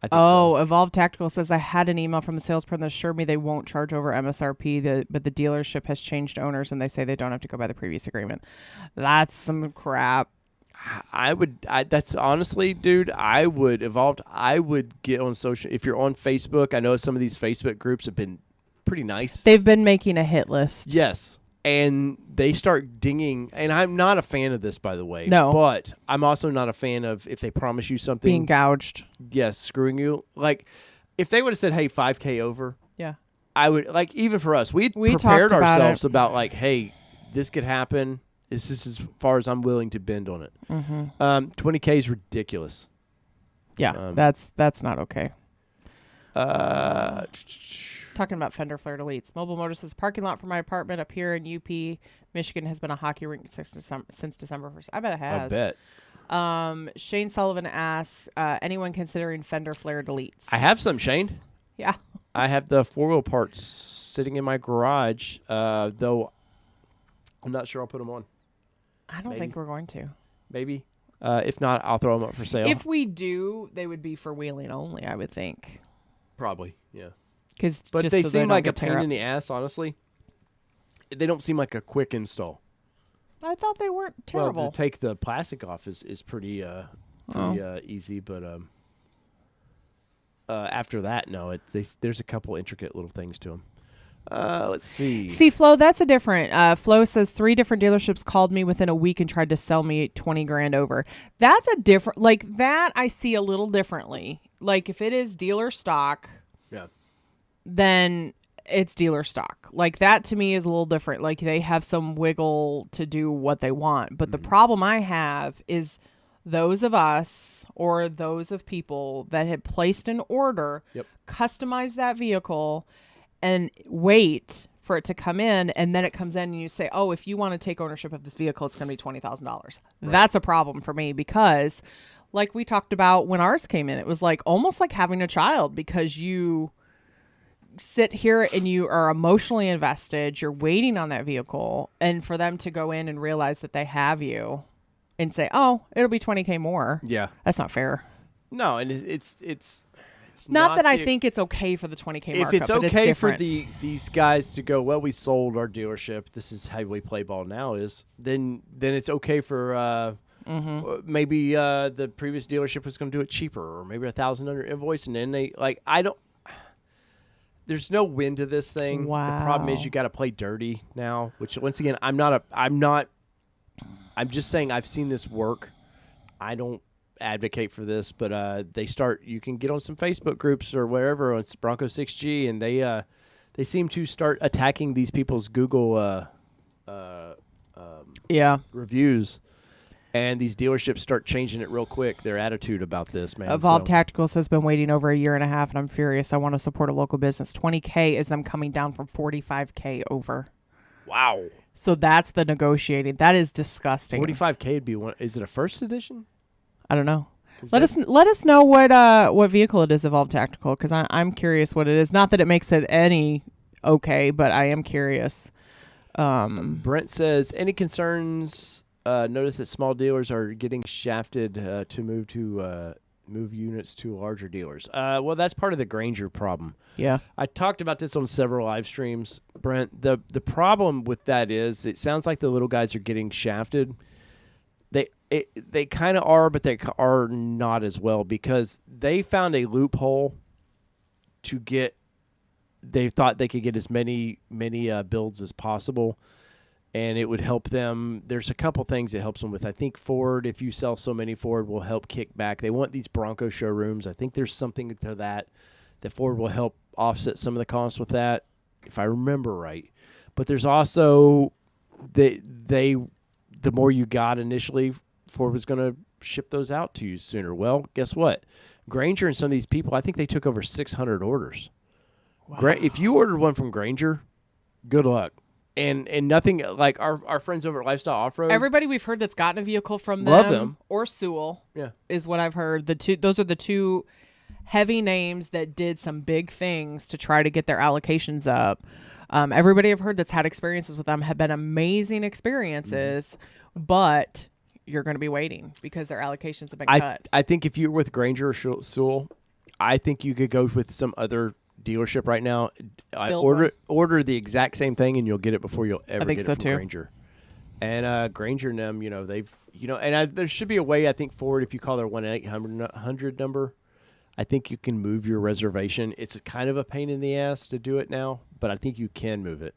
I think so. Evolved Tactical says, I had an email from a salesperson that assured me they won't charge over MSRP, but the dealership has changed owners and they say they don't have to go by the previous agreement. That's some crap. That's honestly, dude, I would get on social. If you're on Facebook, I know some of these Facebook groups have been pretty nice. They've been making a hit list. Yes. And they start dinging, and I'm not a fan of this, by the way. No. But I'm also not a fan of if they promise you something. Being gouged. Yes, screwing you. Like, if they would have said, hey, 5K over. Yeah. I would, like, even for us, we prepared talked about ourselves about, like, hey, this could happen. This is as far as I'm willing to bend on it. Mm-hmm. 20K is ridiculous. Yeah, that's not okay. Talking about fender flare deletes. Mobile Motor says, parking lot for my apartment up here in UP, Michigan has been a hockey rink since December 1st. I bet it has. I bet. Shane Sullivan asks, anyone considering fender flare deletes? I have some, Shane. Yeah. I have the four-wheel parts sitting in my garage, though I'm not sure I'll put them on. I don't think we're going to. Maybe. If not, I'll throw them up for sale. If we do, they would be for wheeling only, I would think. Probably, yeah. But they seem like a pain in the ass, honestly. They don't seem like a quick install. I thought they weren't terrible. Well, to take the plastic off is pretty easy, but after that, no. There's a couple intricate little things to them. Let's see. See, Flo, that's a different. Flo says 3 different dealerships called me within a week and tried to sell me $20,000 over. That's a different, like that I see a little differently. Like if it is dealer stock, yeah, then it's dealer stock. Like that to me is a little different. Like they have some wiggle to do what they want. But the problem I have is those of us or those of people that had placed an order, customize that vehicle and wait for it to come in, and then it comes in and you say, oh, if you want to take ownership of this vehicle, it's going to be $20,000. Right. That's a problem for me because like we talked about when ours came in, it was like almost like having a child because you sit here and you are emotionally invested. You're waiting on that vehicle, and for them to go in and realize that they have you and say, oh, it'll be $20,000 more. Yeah. That's not fair. No, and it's not that I think it's okay for the $20,000 markup. If it's okay it's for these guys to go, well, we sold our dealership. This is how we play ball now. Then it's okay for maybe the previous dealership was going to do it cheaper, or maybe $1,000 under invoice, and then they there's no win to this thing. Wow. The problem is you got to play dirty now. Which once again, I'm just saying I've seen this work. I don't advocate for this, but you can get on some Facebook groups or wherever on Bronco 6G, and they seem to start attacking these people's Google reviews, and these dealerships start changing it real quick, their attitude about this, man. Evolved Tacticals has been waiting over a year and a half, and I'm furious. I want to support a local business. $20,000 is them coming down from $45,000 over. Wow. So that's the negotiating. That is disgusting. $45,000 would be one. Is it a first edition? I don't know. Let us know what vehicle it is, Evolve Tactical, because I'm curious what it is. Not that it makes it any okay, but I am curious. Brent says, any concerns? Notice that small dealers are getting shafted to move units to larger dealers. Well, that's part of the Granger problem. Yeah. I talked about this on several live streams, Brent. The problem with that is it sounds like the little guys are getting shafted. They kind of are, but they are not as well, because they found a loophole to get. They thought they could get as many builds as possible, and it would help them. There's a couple things it helps them with. I think Ford, if you sell so many, Ford will help kick back. They want these Bronco showrooms. I think there's something to that Ford will help offset some of the costs with that, if I remember right. But there's also the more you got initially, Ford was going to ship those out to you sooner. Well, guess what? Granger and some of these people, I think they took over 600 orders. Wow. If you ordered one from Granger, good luck. And nothing like our friends over at Lifestyle Off-Road. Everybody we've heard that's gotten a vehicle from love them. Or Sewell, yeah, is what I've heard. Those are the two heavy names that did some big things to try to get their allocations up. Everybody I've heard that's had experiences with them have been amazing experiences, but you're going to be waiting because their allocations have been cut. I think if you're with Granger or Sewell, I think you could go with some other dealership right now. Order the exact same thing and you'll get it before you'll ever get it from Granger. And Granger and them, there should be a way. I think Ford, if you call their 1-800 number, I think you can move your reservation. It's kind of a pain in the ass to do it now, but I think you can move it.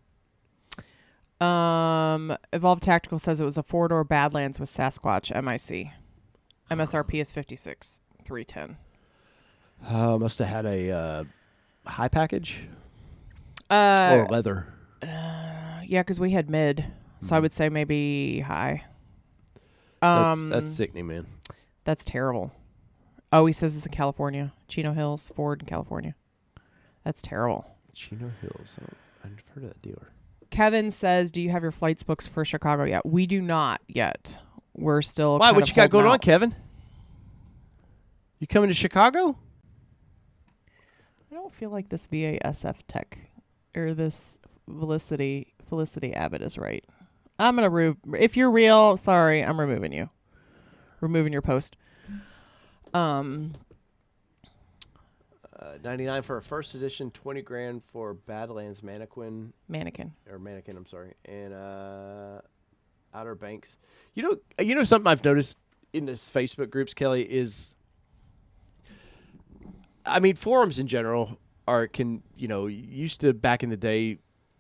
Evolve Tactical says it was a 4-door Badlands with Sasquatch MIC. MSRP is $56,310. Must have had a high package or leather. Yeah, because we had mid, so I would say maybe high. That's sickening, man. That's terrible. Oh, he says it's in California. Chino Hills, Ford in California. That's terrible. Chino Hills. I've heard of that dealer. Kevin says, do you have your flights booked for Chicago yet? We do not yet. We're still Why? What you got going on, Kevin? You coming to Chicago? I don't feel like this VASF tech or this Felicity Abbott is right. I'm going to if you're real, sorry, I'm removing you. Removing your post. 99 for a first edition, 20 grand for Badlands mannequin, I'm sorry, and Outer Banks. You know something I've noticed in this Facebook groups, Kelly, is, I mean, forums in general used to, back in the day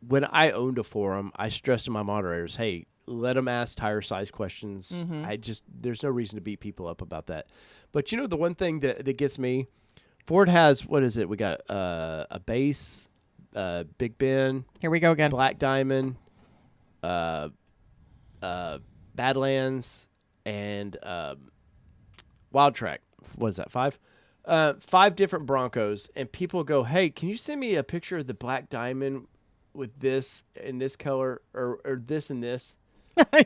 when I owned a forum, I stressed to my moderators, hey, let them ask tire size questions. There's no reason to beat people up about that. But the one thing that gets me, Ford has, what is it? We got a base, Big Ben. Here we go again. Black Diamond, Badlands, and Wild Track. What is that, 5? 5 different Broncos. And people go, hey, can you send me a picture of the Black Diamond with this in this color or this and this?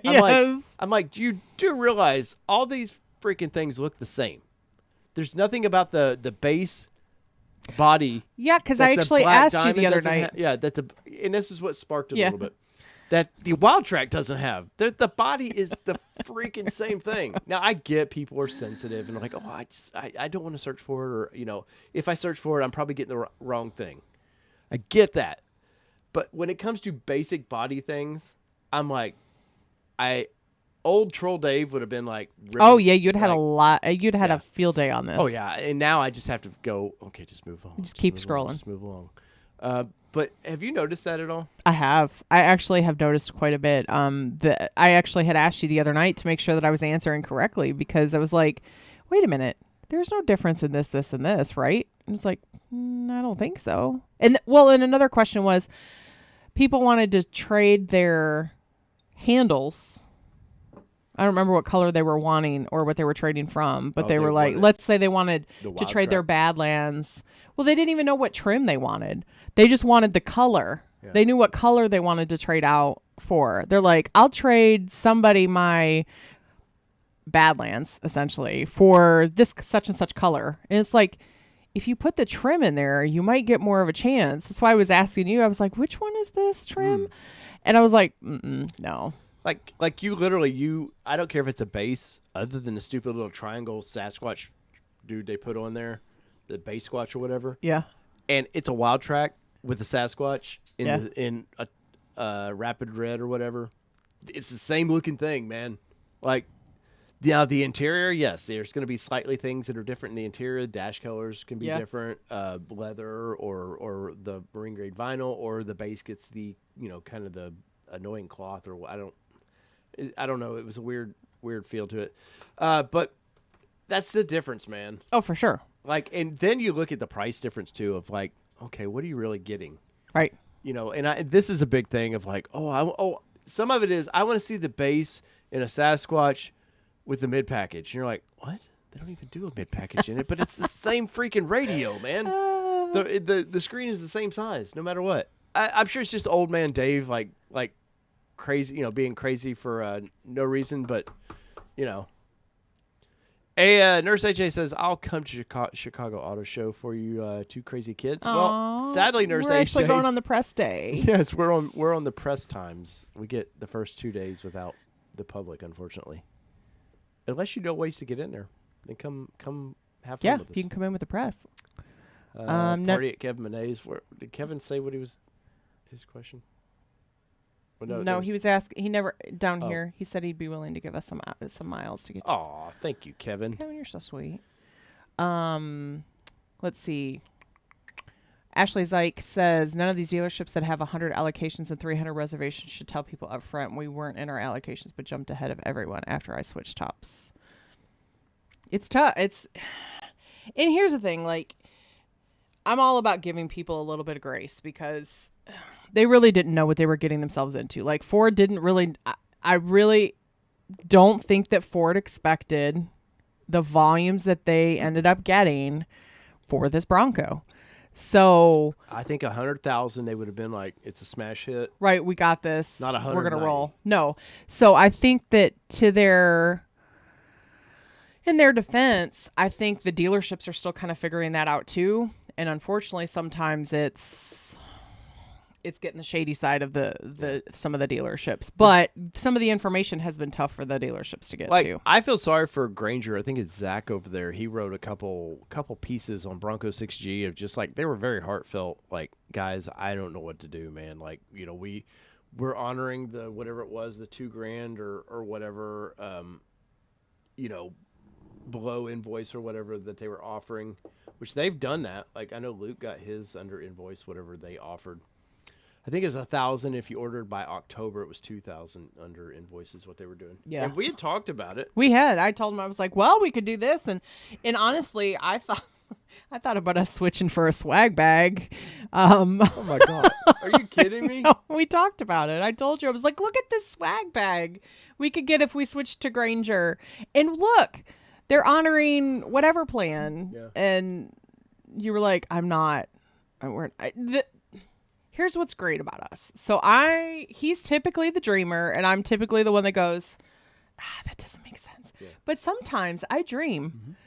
Yes. I'm like, you do realize all these freaking things look the same. There's nothing about the base body. Yeah, because I actually asked you the other night. And this is what sparked it a little bit. That the Wild Track doesn't have. The body is the freaking same thing. Now, I get people are sensitive and they're like, oh, I don't want to search for it. Or, if I search for it, I'm probably getting the wrong thing. I get that. But when it comes to basic body things, I'm like, old Troll Dave would have been like, oh yeah, you'd had a lot. You'd had a field day on this. Oh yeah, and now I just have to go. Okay, just move on. Just keep scrolling. Just move along. But have you noticed that at all? I have. I actually have noticed quite a bit. I actually had asked you the other night to make sure that I was answering correctly because I was like, wait a minute, there's no difference in this, this, and this, right? I was like, I don't think so. And another question was, people wanted to trade their handles. I don't remember what color they were wanting or what they were trading from, but they were like, let's say they wanted to trade their Badlands. Well, they didn't even know what trim they wanted. They just wanted the color. Yeah. They knew what color they wanted to trade out for. They're like, I'll trade somebody my Badlands essentially for this such and such color. And it's like, if you put the trim in there, you might get more of a chance. That's why I was asking you. I was like, which one is this trim? And I was like, no. Like you literally, I don't care if it's a base, other than the stupid little triangle Sasquatch dude they put on there, the base squatch or whatever. Yeah. And it's a wild track with the Sasquatch in a rapid red or whatever. It's the same looking thing, man. Like, now the interior, yes, there's going to be slightly things that are different in the interior. Dash colors can be different, leather or the marine grade vinyl, or the base gets the kind of the annoying cloth, or I don't know. It was a weird feel to it, but that's the difference, man. Oh, for sure. Like, and then you look at the price difference too of like, okay, what are you really getting? Right. And this is a big thing of like, some of it is I want to see the base in a Sasquatch with the mid package. And you're like, what? They don't even do a mid package in it, but it's the same freaking radio, man. The screen is the same size, no matter what. I'm sure it's just old man Dave, like crazy, being crazy for no reason, but Nurse AJ says, I'll come to Chicago Auto Show for you two crazy kids. Aww, well, sadly, Nurse AJ. We're actually going on the press day. Yes, we're on the press times. We get the first 2 days without the public, unfortunately. Unless you know ways to get in there. Then come have fun with us. You can come in with the press. Party at Kevin Monet's. Did Kevin say what his question? Well, no, he was asking. He never down here. He said he'd be willing to give us some miles to get. Oh, thank you, Kevin. Kevin, you're so sweet. Let's see. Ashley Zyke says none of these dealerships that have 100 allocations and 300 reservations should tell people up front we weren't in our allocations, but jumped ahead of everyone after I switched tops. It's tough. And here's the thing, like, I'm all about giving people a little bit of grace because they really didn't know what they were getting themselves into. Like, Ford didn't really, I really don't think that Ford expected the volumes that they ended up getting for this Bronco. So I think 100,000, they would have been like, it's a smash hit. Right. We got this. Not 100. We're going to roll. No. So I think that in their defense, I think the dealerships are still kind of figuring that out too. And unfortunately, sometimes it's getting the shady side of the some of the dealerships. But some of the information has been tough for the dealerships to get to. I feel sorry for Granger. I think it's Zach over there. He wrote a couple pieces on Bronco 6G of just like, they were very heartfelt. Like, guys, I don't know what to do, man. Like, we're honoring the whatever it was, the $2,000 or whatever, below invoice or whatever that they were offering, which they've done that. Like, I know Luke got his under invoice, whatever they offered. I think it was 1,000. If you ordered by October, it was 2,000 under invoice is what they were doing. Yeah. And we had talked about it. We had. I told him, I was like, well, we could do this. And honestly, I thought about us switching for a swag bag. Oh my God. Are you kidding me? No, we talked about it. I told you, I was like, look at this swag bag we could get if we switched to Granger. And look, they're honoring whatever plan. Yeah. And you were like, here's what's great about us. So he's typically the dreamer and I'm typically the one that goes, that doesn't make sense. Yeah. But sometimes I dream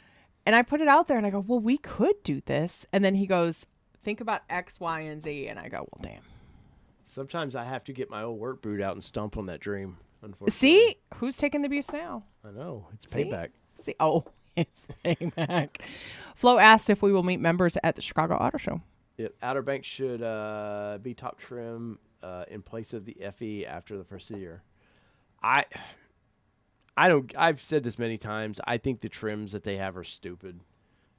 and I put it out there and I go, well, we could do this. And then he goes, think about X, Y, and Z. And I go, well, damn. Sometimes I have to get my old work boot out and stomp on that dream, unfortunately. See? Who's taking the abuse now? I know. It's payback. See? Oh, it's payback. Flo asked if we will meet members at the Chicago Auto Show. Yep. Outer Banks should be top trim in place of the FE after the first of the year. I've said this many times. I think the trims that they have are stupid.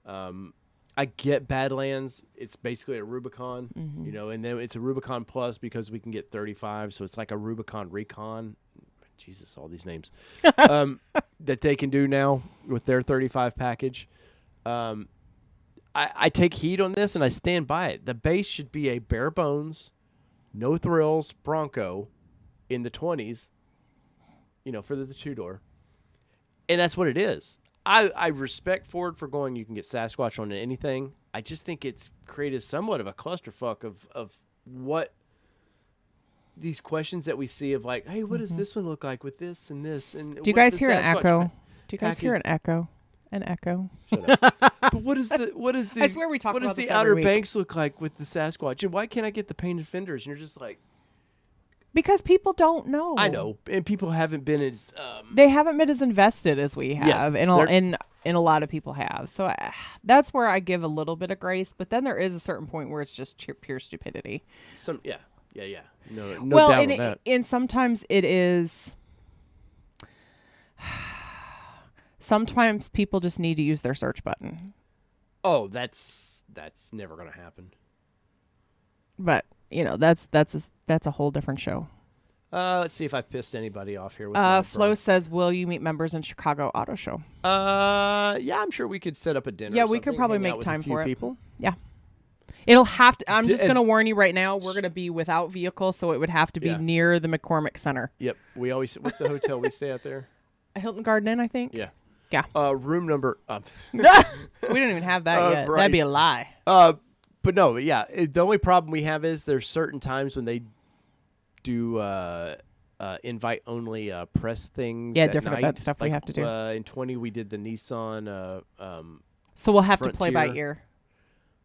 I get Badlands. It's basically a Rubicon, and then it's a Rubicon Plus because we can get 35. So it's like a Rubicon Recon. Jesus, all these names that they can do now with their 35 package. I take heat on this, and I stand by it. The base should be a bare bones, no thrills Bronco in the 20s, for the two-door. And that's what it is. I respect Ford for going, you can get Sasquatch on anything. I just think it's created somewhat of a clusterfuck of what these questions that we see of like, hey, what does this one look like with this and this? And do you guys hear an echo? Do you guys hear an echo? An echo. Shut up. But what is the? I swear we talk what about does this the every Outer week. Banks look like with the Sasquatch? And why can't I get the painted fenders? And you're just like, Because people don't know. I know, and people haven't been as. They haven't been as invested as we have, Yes, and a lot of people have. So that's where I give a little bit of grace. But then there is a certain point where it's just pure stupidity. Yeah. No well, doubt on that. And sometimes it is. Sometimes people just need to use their search button. Oh, that's never gonna happen. But that's a whole different show. Let's see if I've pissed anybody off here. With Flo says, "Will you meet members in Chicago Auto Show?" Yeah, I'm sure we could set up a dinner. Yeah, or we could something, probably hang make out with time a few for it. people. Yeah, it'll have to. I'm just as- gonna warn you right now. We're gonna be without vehicle, so it would have to be Yeah. near the McCormick Center, Yep. We always. What's the hotel we stay at there? Hilton Garden Inn, I think. Yeah. Yeah. Room number. We don't even have that yet. right. That'd be a lie. But no, yeah. The only problem we have is there's certain times when they do invite only press things. Yeah, at different night. event stuff we have to do. In 20, we did the Nissan. So we'll have to play by Frontier. ear.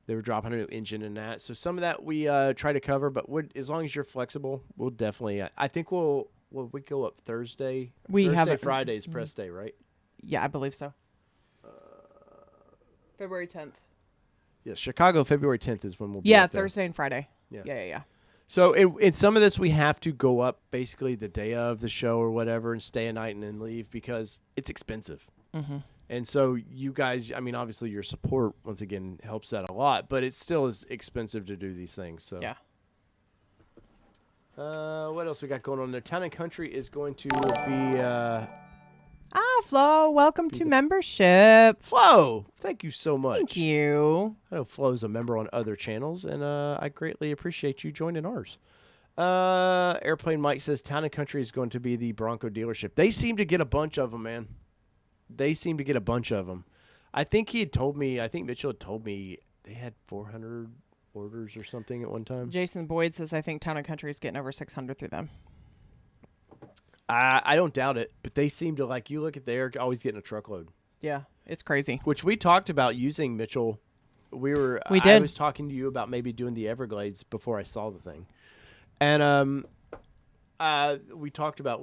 They were dropping a new engine in that, so some of that we try to cover. But as long as you're flexible, we'll definitely. I think we go up Thursday. We have Thursday, it- Friday's press day, right? Yeah, I believe so. February 10th. Yes, Chicago, February 10th is when we'll be. Yeah, up there. Thursday and Friday. Yeah. Yeah. So in some of this, we have to go up basically the day of the show or whatever and stay a night and then leave because it's expensive. Mm-hmm. And so you guys, I mean, obviously your support once again helps that a lot, but it still is expensive to do these things. So Yeah. What else we got going on there? Town and Country is going to be Flo, welcome to membership. Flo. Thank you so much. Thank you. I know Flo's a member on other channels, and I greatly appreciate you joining ours. Airplane Mike says Town and Country is going to be the Bronco dealership. They seem to get a bunch of them, man. They seem to get a bunch of them. I think Mitchell had told me they had 400 orders or something at one time. Jason Boyd says, I think Town and Country is getting over 600 through them. I don't doubt it, but they seem to, like, you look at they're always getting a truckload. Yeah, it's crazy. Which we talked about using, Mitchell. We I did. was talking to you about maybe doing the Everglades before I saw the thing. And we talked about,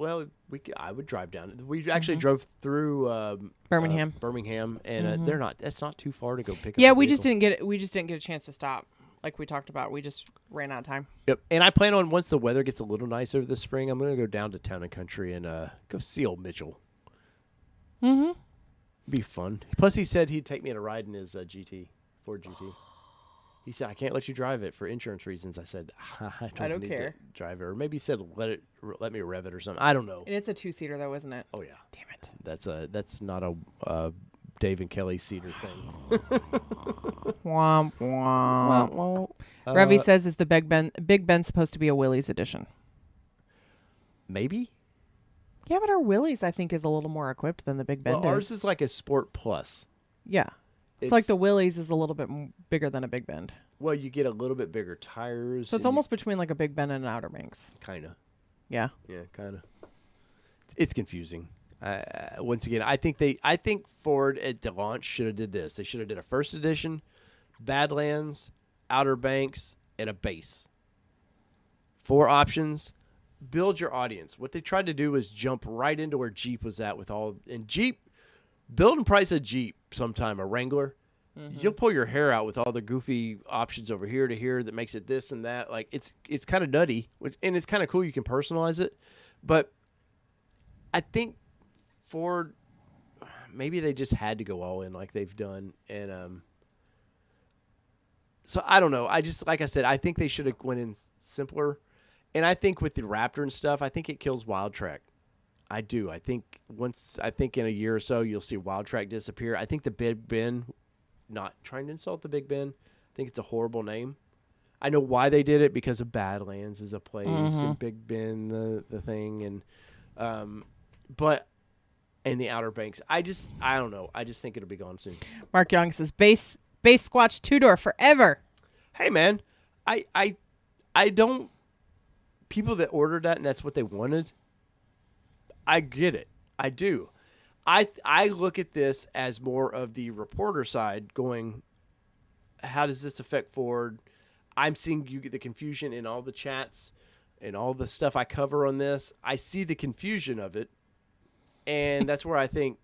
I would drive down. We actually drove through Birmingham. and that's not too far to go pick up. Yeah, a we just vehicle. didn't get a chance to stop. Like we talked about, we just ran out of time. Yep. And I plan on, once the weather gets a little nicer this spring, I'm going to go down to Town and Country and go see old Mitchell. Mm-hmm. Be fun. Plus, he said he'd take me on a ride in his Ford GT. He said, I can't let you drive it for insurance reasons. I said, I don't need care. to drive it. Or maybe he said, let me rev it or something. I don't know. And it's a 2-seater though, isn't it? Oh, yeah. Damn it. That's not a Dave and Kelly Cedar thing. Womp womp. Revy says, is the Big Ben supposed to be a Willys edition? Maybe. Yeah, but our Willys, I think, is a little more equipped than the Big Ben Ours is like a Sport Plus. Yeah. It's like the Willys is a little bit bigger than a Big Bend. Well, you get a little bit bigger tires. So it's almost between like a Big Bend and an Outer Banks. Kind of. Yeah. Yeah, kind of. It's confusing. Once again, I think Ford at the launch should have did this. They should have did a first edition, Badlands, Outer Banks, and a base. 4 options. Build your audience. What they tried to do was jump right into where Jeep was at with all. And Jeep, build and price a Jeep sometime, a Wrangler. Mm-hmm. You'll pull your hair out with all the goofy options over here to here that makes it this and that. Like it's kind of nutty, and it's kind of cool. You can personalize it, but I think Ford, maybe they just had to go all in like they've done, and so I don't know. I just, like I said, I think they should have went in simpler, and I think with the Raptor and stuff, I think it kills Wild Track. I do. I think in a year or so you'll see Wild Track disappear. I think the Big Ben, not trying to insult the Big Ben, I think it's a horrible name. I know why they did it, because of Badlands is a place and Big Ben the thing, and but in the Outer Banks, I don't know. I just think it'll be gone soon. Mark Young says base Squatch 2-door forever. Hey man, I don't, people that ordered that and that's what they wanted, I get it. I do. I look at this as more of the reporter side going, how does this affect Ford? I'm seeing the confusion in all the chats and all the stuff I cover on this. I see the confusion of it, and that's where I think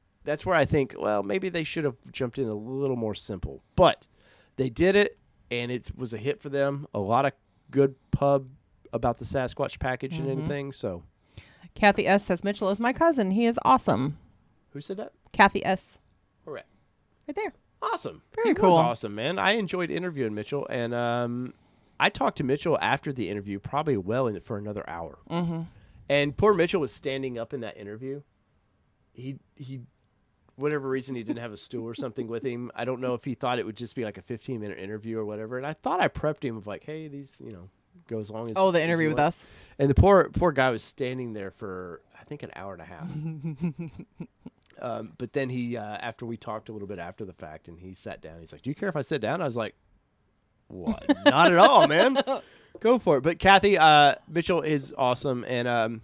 well, maybe they should have jumped in a little more simple. But they did it, and it was a hit for them. A lot of good pub about the Sasquatch package and anything. So, Kathy S says Mitchell is my cousin. He is awesome. who said that? Kathy S. Where at? Right there. Awesome. Very He cool. was awesome, man. I enjoyed interviewing Mitchell, and I talked to Mitchell after the interview, probably for another hour. Mm-hmm. And poor Mitchell was standing up in that interview. He, whatever reason, he didn't have a stool or something with him. I don't know if he thought it would just be like a 15-minute interview or whatever. And I thought I prepped him of like, hey, these, go as long as. Oh, the as interview you with want. us. And the poor guy was standing there for I think an hour and a half. But then he, after we talked a little bit after the fact, and he sat down. He's like, "Do you care if I sit down?" I was like, "What? Not at all, man. Go for it." But Kathy, Mitchell is awesome, and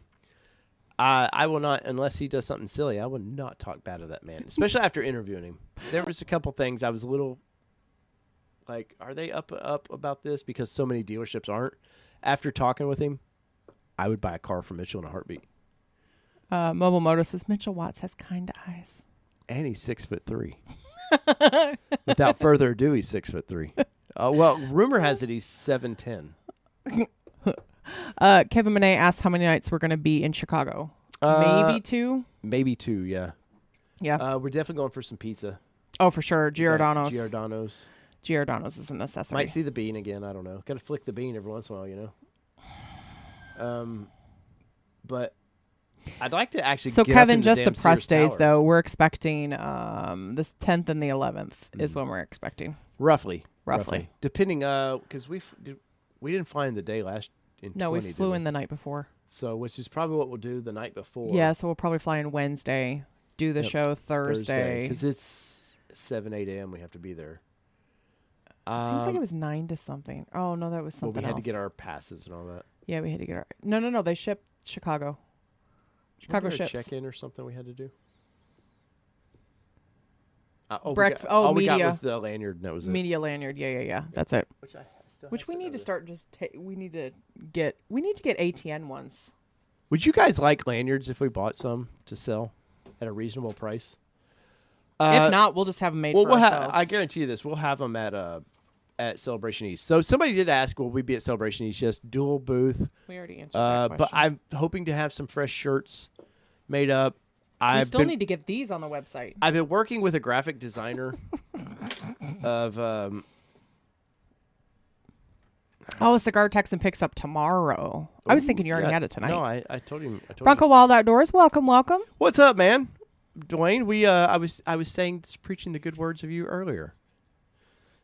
I will not, unless he does something silly, I will not talk bad of that man, especially after interviewing him. There was a couple things I was a little like, are they up about this? Because so many dealerships aren't. After talking with him, I would buy a car from Mitchell in a heartbeat. Mobile Moto says Mitchell Watts has kind eyes. And he's 6'3". Without further ado, he's 6'3". Well, rumor has it he's 7'10". Kevin Monet asked how many nights we're going to be in Chicago. Maybe 2. Maybe 2, yeah. Yeah. We're definitely going for some pizza. Oh, for sure. Giordano's. Giordano's is an accessory. Might see the bean again. I don't know. Got to flick the bean every once in a while, But I'd like to actually. So get Kevin, up in just the damn press Sears days Tower. though, we're expecting this 10th and the 11th is when we're expecting. Roughly. Depending, because we didn't fly in the day last. No, we flew in the night before. So, which is probably what we'll do the night before. Yeah, so we'll probably fly in Wednesday, do the show Thursday. Because it's 8 a.m. We have to be there. Seems like it was 9 to something. Oh no, that was something Well, we had else. to get our passes and all that. Yeah, we had to get our. No. They shipped Chicago. Chicago Wasn't there a ships. check-in or something we had to do. We got media. was the lanyard. And that was it. Media lanyard. Yeah. That's it. Which we need to start we need to get ATN ones. Would you guys like lanyards if we bought some to sell at a reasonable price? If not, we'll just have them made for ourselves. I guarantee you this. We'll have them at Celebration East. So somebody did ask, will we be at Celebration East? Yes, dual booth. We already answered that question. But I'm hoping to have some fresh shirts made up. We still need to get these on the website. I've been working with a graphic designer of Cigar Texan picks up tomorrow. I was thinking you already had it tonight. No, I told him. Bronco Wild Outdoors, welcome. What's up, man? Dwayne, I was preaching the good words of you earlier.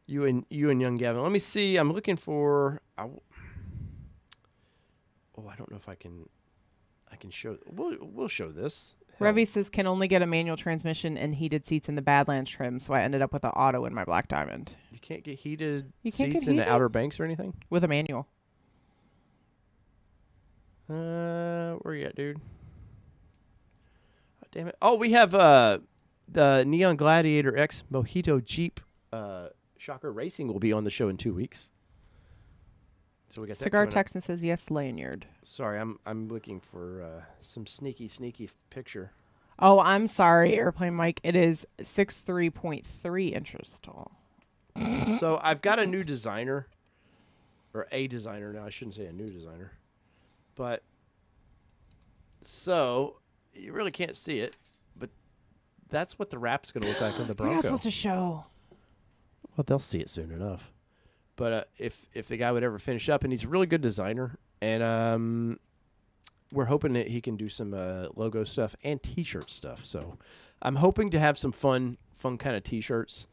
You and young Gavin. Let me see. I'm looking for. I don't know if I can show. We'll show this. Revy says can only get a manual transmission and heated seats in the Badlands trim, so I ended up with an auto in my Black Diamond. You can't get heated seats in the Outer Banks or anything? With a manual. Where you at, dude? Oh, damn it. Oh, we have the Neon Gladiator X Mojito Jeep Shocker Racing will be on the show in 2 weeks. So we got Cigar Texan says yes, lanyard. Sorry, I'm looking for some sneaky picture. Oh, I'm sorry, Airplane Mike. It is 6'3.3" inches tall. So I've got a new designer, or a designer now. I shouldn't say a new designer, but so you really can't see it, but that's what the wrap's going to look like on the Bronco. You're not supposed to show. Well, they'll see it soon enough. But if the guy would ever finish up, and he's a really good designer, and we're hoping that he can do some logo stuff and T-shirt stuff. So I'm hoping to have some fun kind of T-shirts.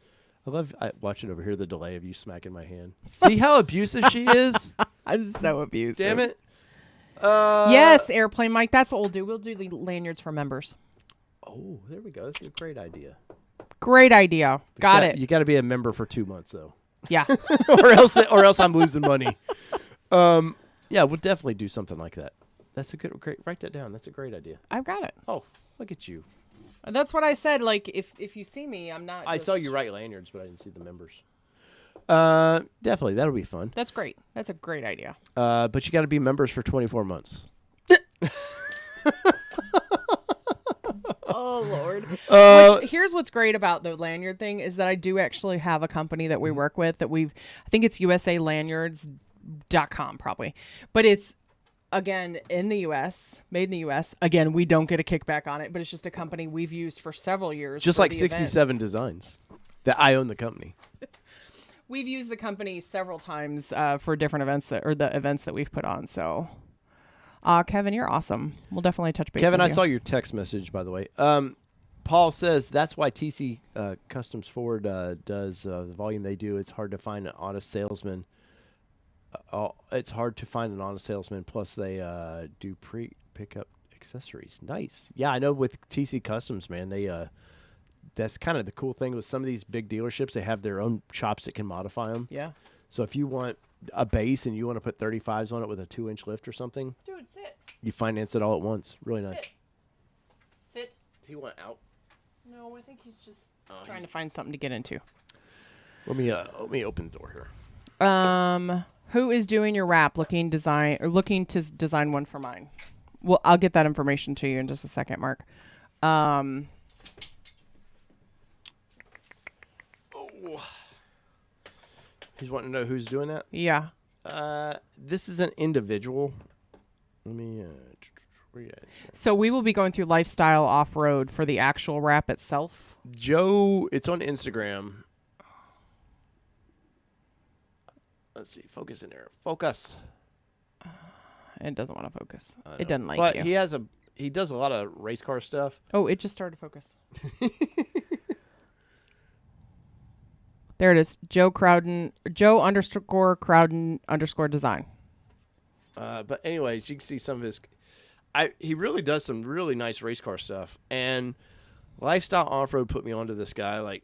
I watch it over here, the delay of you smacking my hand. See how abusive she is? I'm so abusive. Damn it. Yes, Airplane Mike. That's what we'll do. We'll do the lanyards for members. Oh, there we go. That's a great idea. Great idea. Got it. You got to be a member for 2 months, though. Yeah. or else I'm losing money. Yeah, we'll definitely do something like that. That's a great. Write that down. That's a great idea. I've got it. Oh, look at you. That's what I said. Like, if you see me, I'm not. I just... saw you write lanyards, but I didn't see the members. Definitely, that'll be fun. That's great. That's a great idea. But you got to be members for 24 months. Oh, Lord. Here's what's great about the lanyard thing is that I do actually have a company that we work with that I think it's usalanyards.com probably. But it's, again, in the U.S., made in the U.S. Again, we don't get a kickback on it, but it's just a company we've used for several years. Just like 67 Designs that I own the company. We've used the company several times for different events the events that we've put on. So, Kevin, you're awesome. We'll definitely touch base. Kevin, with I you. saw your text message, by the way. Paul says that's why TC Customs Ford does the volume they do. It's hard to find an honest salesman. It's hard to find an honest salesman. Plus, they do pickup accessories. Nice. Yeah, I know with TC Customs, man, they that's kind of the cool thing with some of these big dealerships. They have their own shops that can modify them. Yeah. So if you want a base and you want to put 35s on it with a 2-inch lift or something, Dude, sit. you finance it all at once. Really nice. Sit. He went out. No, I think he's just trying to find something to get into. Let me open the door here. Who is doing your wrap? Looking to design one for mine. Well, I'll get that information to you in just a second, Mark. He's wanting to know who's doing that. Yeah. This is an individual. Let me. So we will be going through Lifestyle Off-Road for the actual wrap itself. Joe, it's on Instagram. Let's see. Focus in there. Focus. It doesn't want to focus. It doesn't like but you. he does a lot of race car stuff. Oh, it just started to focus. There it is. Joe _Crowden _ design. But anyways, you can see some of his. He really does some really nice race car stuff, and Lifestyle Off-Road put me onto this guy. Like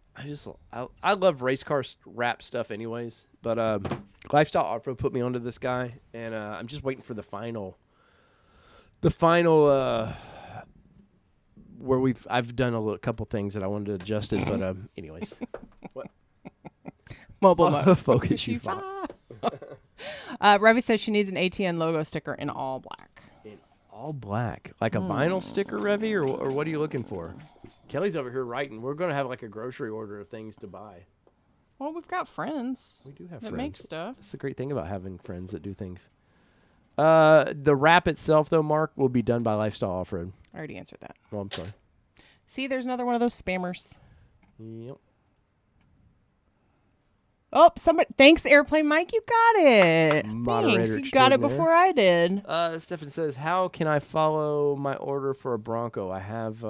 I love race car wrap stuff, anyways. But Lifestyle Off-Road put me onto this guy, and I'm just waiting for the final. Where I've done a couple things that I wanted to adjust it, but anyways, what? Mobile mode. Focus you. Revy says she needs an ATN logo sticker in all black. All black, like a vinyl sticker, Revy, or what are you looking for? Kelly's over here writing. We're gonna have like a grocery order of things to buy. Well, we've got friends. We do have that friends. make stuff. That's the great thing about having friends that do things. The wrap itself, though, Mark, will be done by Lifestyle Off-Road. I already answered that. Oh, I'm sorry. See, there's another one of those spammers. Yep. Oh, thanks, Airplane Mike. You got it. Moderator Thanks. You got it before I did. Stephen says, how can I follow my order for a Bronco? I have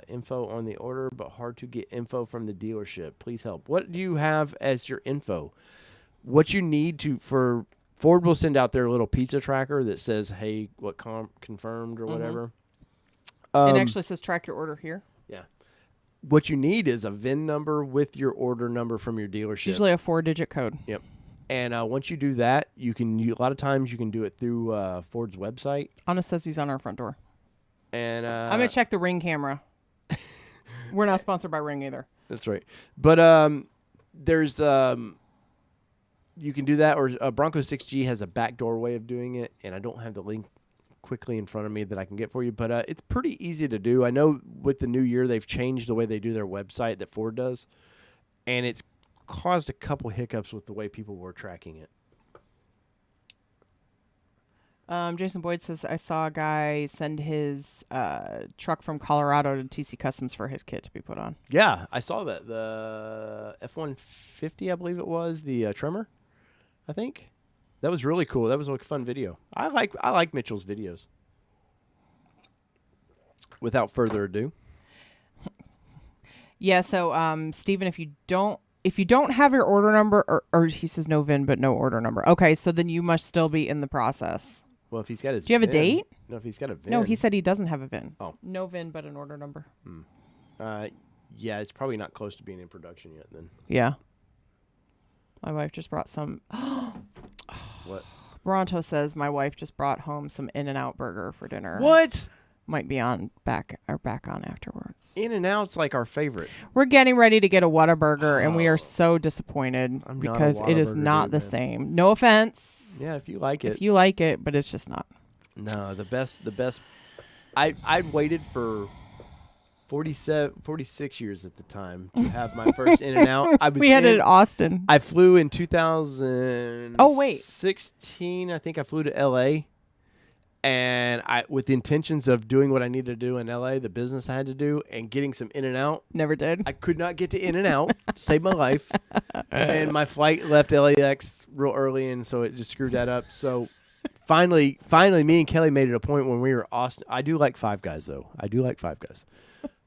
info on the order, but hard to get info from the dealership. Please help. What do you have as your info? What you need for Ford will send out their little pizza tracker that says, hey, what confirmed or whatever. It actually says track your order here. Yeah. What you need is a VIN number with your order number from your dealership. It's usually a 4-digit code. Yep. And once you do that, a lot of times you can do it through Ford's website. Anna says he's on our front door. And I'm going to check the Ring camera. We're not sponsored by Ring either. That's right. But there's you can do that, or Bronco 6G has a backdoor way of doing it, and I don't have the link quickly in front of me that I can get for you, but it's pretty easy to do. I know with the new year they've changed the way they do their website that Ford does, and it's caused a couple hiccups with the way people were tracking it. Jason Boyd says, I saw a guy send his truck from Colorado to TC Customs for his kit to be put on. Yeah, I saw that. The F-150, I believe it was, the Tremor, I think. That was really cool. That was like a fun video. I like Mitchell's videos. Without further ado. Yeah, so Steven, if you don't have your order number, or he says no VIN but no order number. Okay, so then you must still be in the process. Well, if he's got his Do you have a VIN, date? No, if he's got a VIN. No, he said he doesn't have a VIN. Oh. No VIN but an order number. Yeah, it's probably not close to being in production yet then. Yeah. My wife just brought some. What? Bronto says my wife just brought home some In-N-Out burger for dinner. What? might be back on afterwards. In-N-Out's like our favorite. We're getting ready to get a Whataburger, and we are so disappointed I'm not a because it is Whataburger not dude, the man. same. No offense. Yeah, if you like it. If you like it, but it's just not. No, the best. I waited for 46 years at the time to have my first In-N-Out. We had it in Austin. I flew in 2016. Oh, wait. I think I flew to L.A. And with the intentions of doing what I needed to do in L.A., the business I had to do, and getting some In-N-Out. Never did. I could not get to In-N-Out to save my life. And my flight left LAX real early, and so it just screwed that up. So finally, me and Kelly made it a point when we were in Austin. I do like Five Guys, though. I do like Five Guys.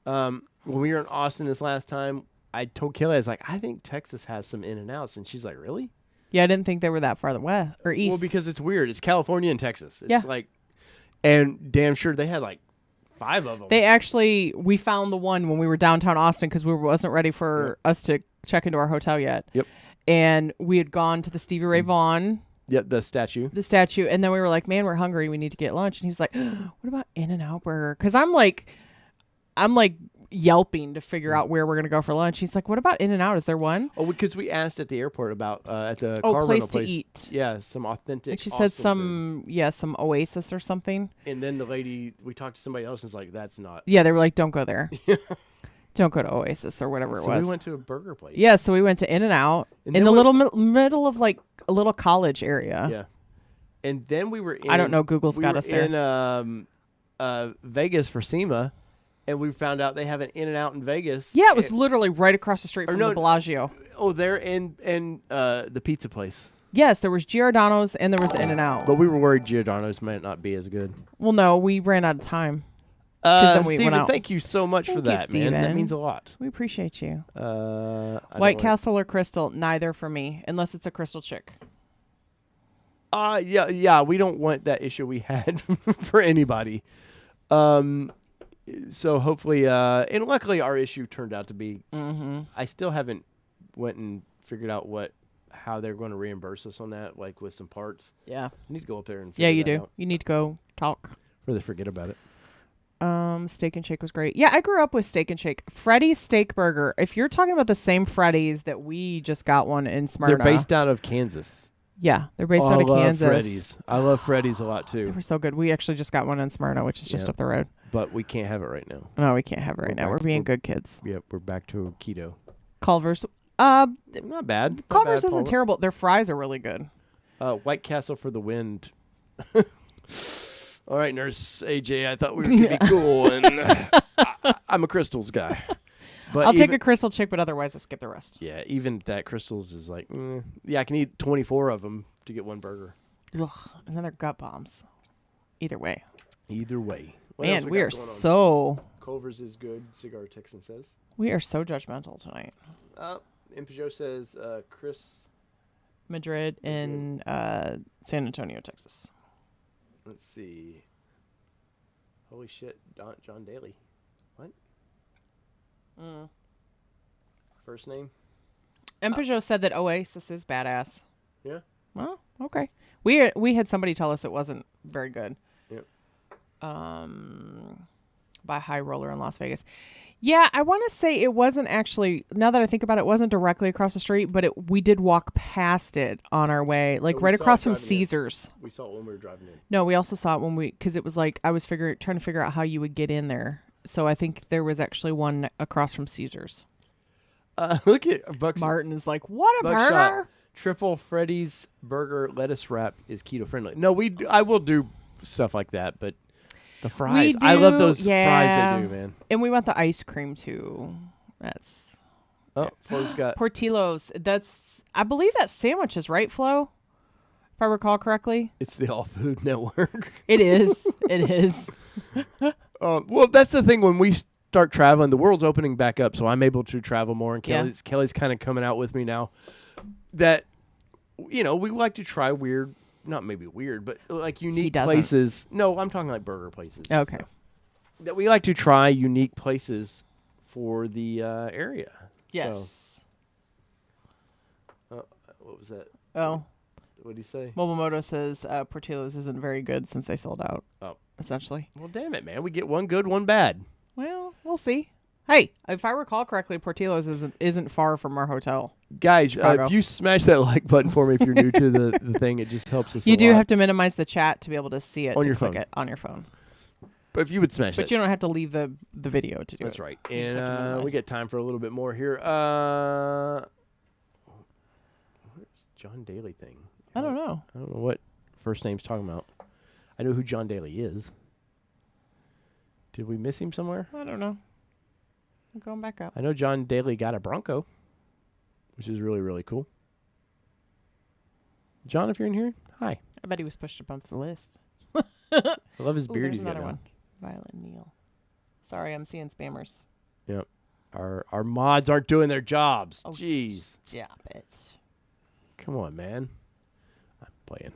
When we were in Austin this last time, I told Kelly, I was like, I think Texas has some In-N-Outs. And she's like, really? Yeah, I didn't think they were that far west or east. Well, because it's weird. It's California and Texas. It's Yeah. like, and damn sure they had like 5 of them. We found the one when we were downtown Austin because we wasn't ready for us to check into our hotel yet. Yep. And we had gone to the Stevie Ray Vaughan. Yep, the statue. And then we were like, man, we're hungry. We need to get lunch. And he was like, what about In-N-Out Burger? Because I'm like yelping to figure out where we're going to go for lunch. He's like, what about In-N-Out? Is there one? Oh, because we asked at the airport about at the car place rental to place. eat. Yeah, some authentic. Like she Austin said some Oasis or something. food. And then the lady, we talked to somebody else, and was like, that's not. Yeah, they were like, don't go there. Don't go to Oasis or whatever it was. So we went to a burger place. Yeah, so we went to In-N-Out And in then the we- little middle of like a little college area. Yeah. And then we were in. I don't know. Google's we got were us there. in Vegas for SEMA, and we found out they have an In-N-Out in Vegas. Yeah, it was literally right across the street from no, the Bellagio. Oh, they're in the pizza place. Yes, there was Giordano's and there was In-N-Out. But we were worried Giordano's might not be as good. Well, no, we ran out of time. Then we Steven, went out. thank you so much for Thank you, that, man. That Steven. means a lot. We appreciate you. I don't White wanna- Castle or Crystal? Neither for me, unless it's a Crystal Chick. Yeah. We don't want that issue we had for anybody. So hopefully, and luckily our issue turned out to be. Mm-hmm. I still haven't went and figured out how they're going to reimburse us on that, like with some parts. Yeah. I need to go up there and Yeah, figure you that do. out You need to go talk. before they forget about it. Steak and Shake was great. Yeah, I grew up with Steak and Shake. Freddy's Steak Burger. If you're talking about the same Freddy's that we just got one in Smyrna. They're based out of Kansas. Yeah, they're based out of Kansas. Freddy's. I love Freddy's a lot They too, were so good. We actually just got one in Smyrna, which is just Yeah. up the road. but we can't have it right now. No, we can't have it right We're now. back- We're being we're- good kids. Yep, we're back to keto. Culver's. Not bad. Not Culver's bad, isn't Paula. terrible. Their fries are really good. White Castle for the win. All right, Nurse AJ. I thought we were gonna be cool, and I'm a crystals guy. But I'll take even- a Crystal Chick, but otherwise I skip the rest. Yeah, even that crystals is like, yeah, I can eat 24 of them to get one burger. Ugh, and then they're gut bombs. Either way. Either way, What else Man, we got are going on? so Culver's is good. Cigar Texan says. judgmental tonight. And Peugeot says Chris. Madrid in San Antonio, Texas. Let's see. Holy shit, John Daly. What? First name? And Peugeot said that Oasis is badass. Yeah. Well, okay. We had somebody tell us it wasn't very good. Yep. By High Roller in Las Vegas. Yeah, I want to say it wasn't actually, now that I think about it, it wasn't directly across the street, but we did walk past it on our way, like we right saw across it from driving in. Caesars. We saw it when we were driving in. No, we also saw it because it was like, I was trying to figure out how you would get in there. So I think there was actually one across from Caesars. Look at Bucks. Martin is like, what a Buckshot. burger. Triple Freddy's burger lettuce wrap is keto friendly. No, I will do stuff like that, but the fries, I love those fries they do, man. And we want the ice cream too. That's Flo's got Portillo's. I believe that's sandwiches, right, Flo? If I recall correctly. it's the All Food Network. It is. It is. Well, that's the thing when we start traveling, the world's opening back up, so I'm able to travel more. And Kelly's kind of coming out with me now. That we like to try weird. Not maybe weird, but like unique places. No, I'm talking like burger places. Okay. That we like to try unique places for the area. Yes. So, what was that? Oh. What'd he say? Mobile Moto says Portillo's isn't very good since they sold out. Oh. Essentially. Well, damn it, man. We get one good, one bad. Well, we'll see. Hey, if I recall correctly, Portillo's isn't far from our hotel. Guys, if you smash that like button for me if you're new to the thing, it just helps us You a do lot. have to minimize the chat to be able to see it On to your click phone. it on your phone. But if you would smash But it. you don't have to leave the video to do That's it. right. You just have to And we minimize. get time for a little bit more here. Where's John Daly thing? I don't know. I don't know what first name's talking about. I know who John Daly is. Did we miss him somewhere? I don't know. I'm going back up. I know John Daly got a Bronco, which is really, really cool. John, if you're in here, hi. I bet he was pushed up on the list. I love his Ooh, beard there's he's got another now. one. Violet Neal. Sorry, I'm seeing spammers. Yep. Our mods aren't doing their jobs. Oh, Jeez. stop it. Come on, man. I'm playing.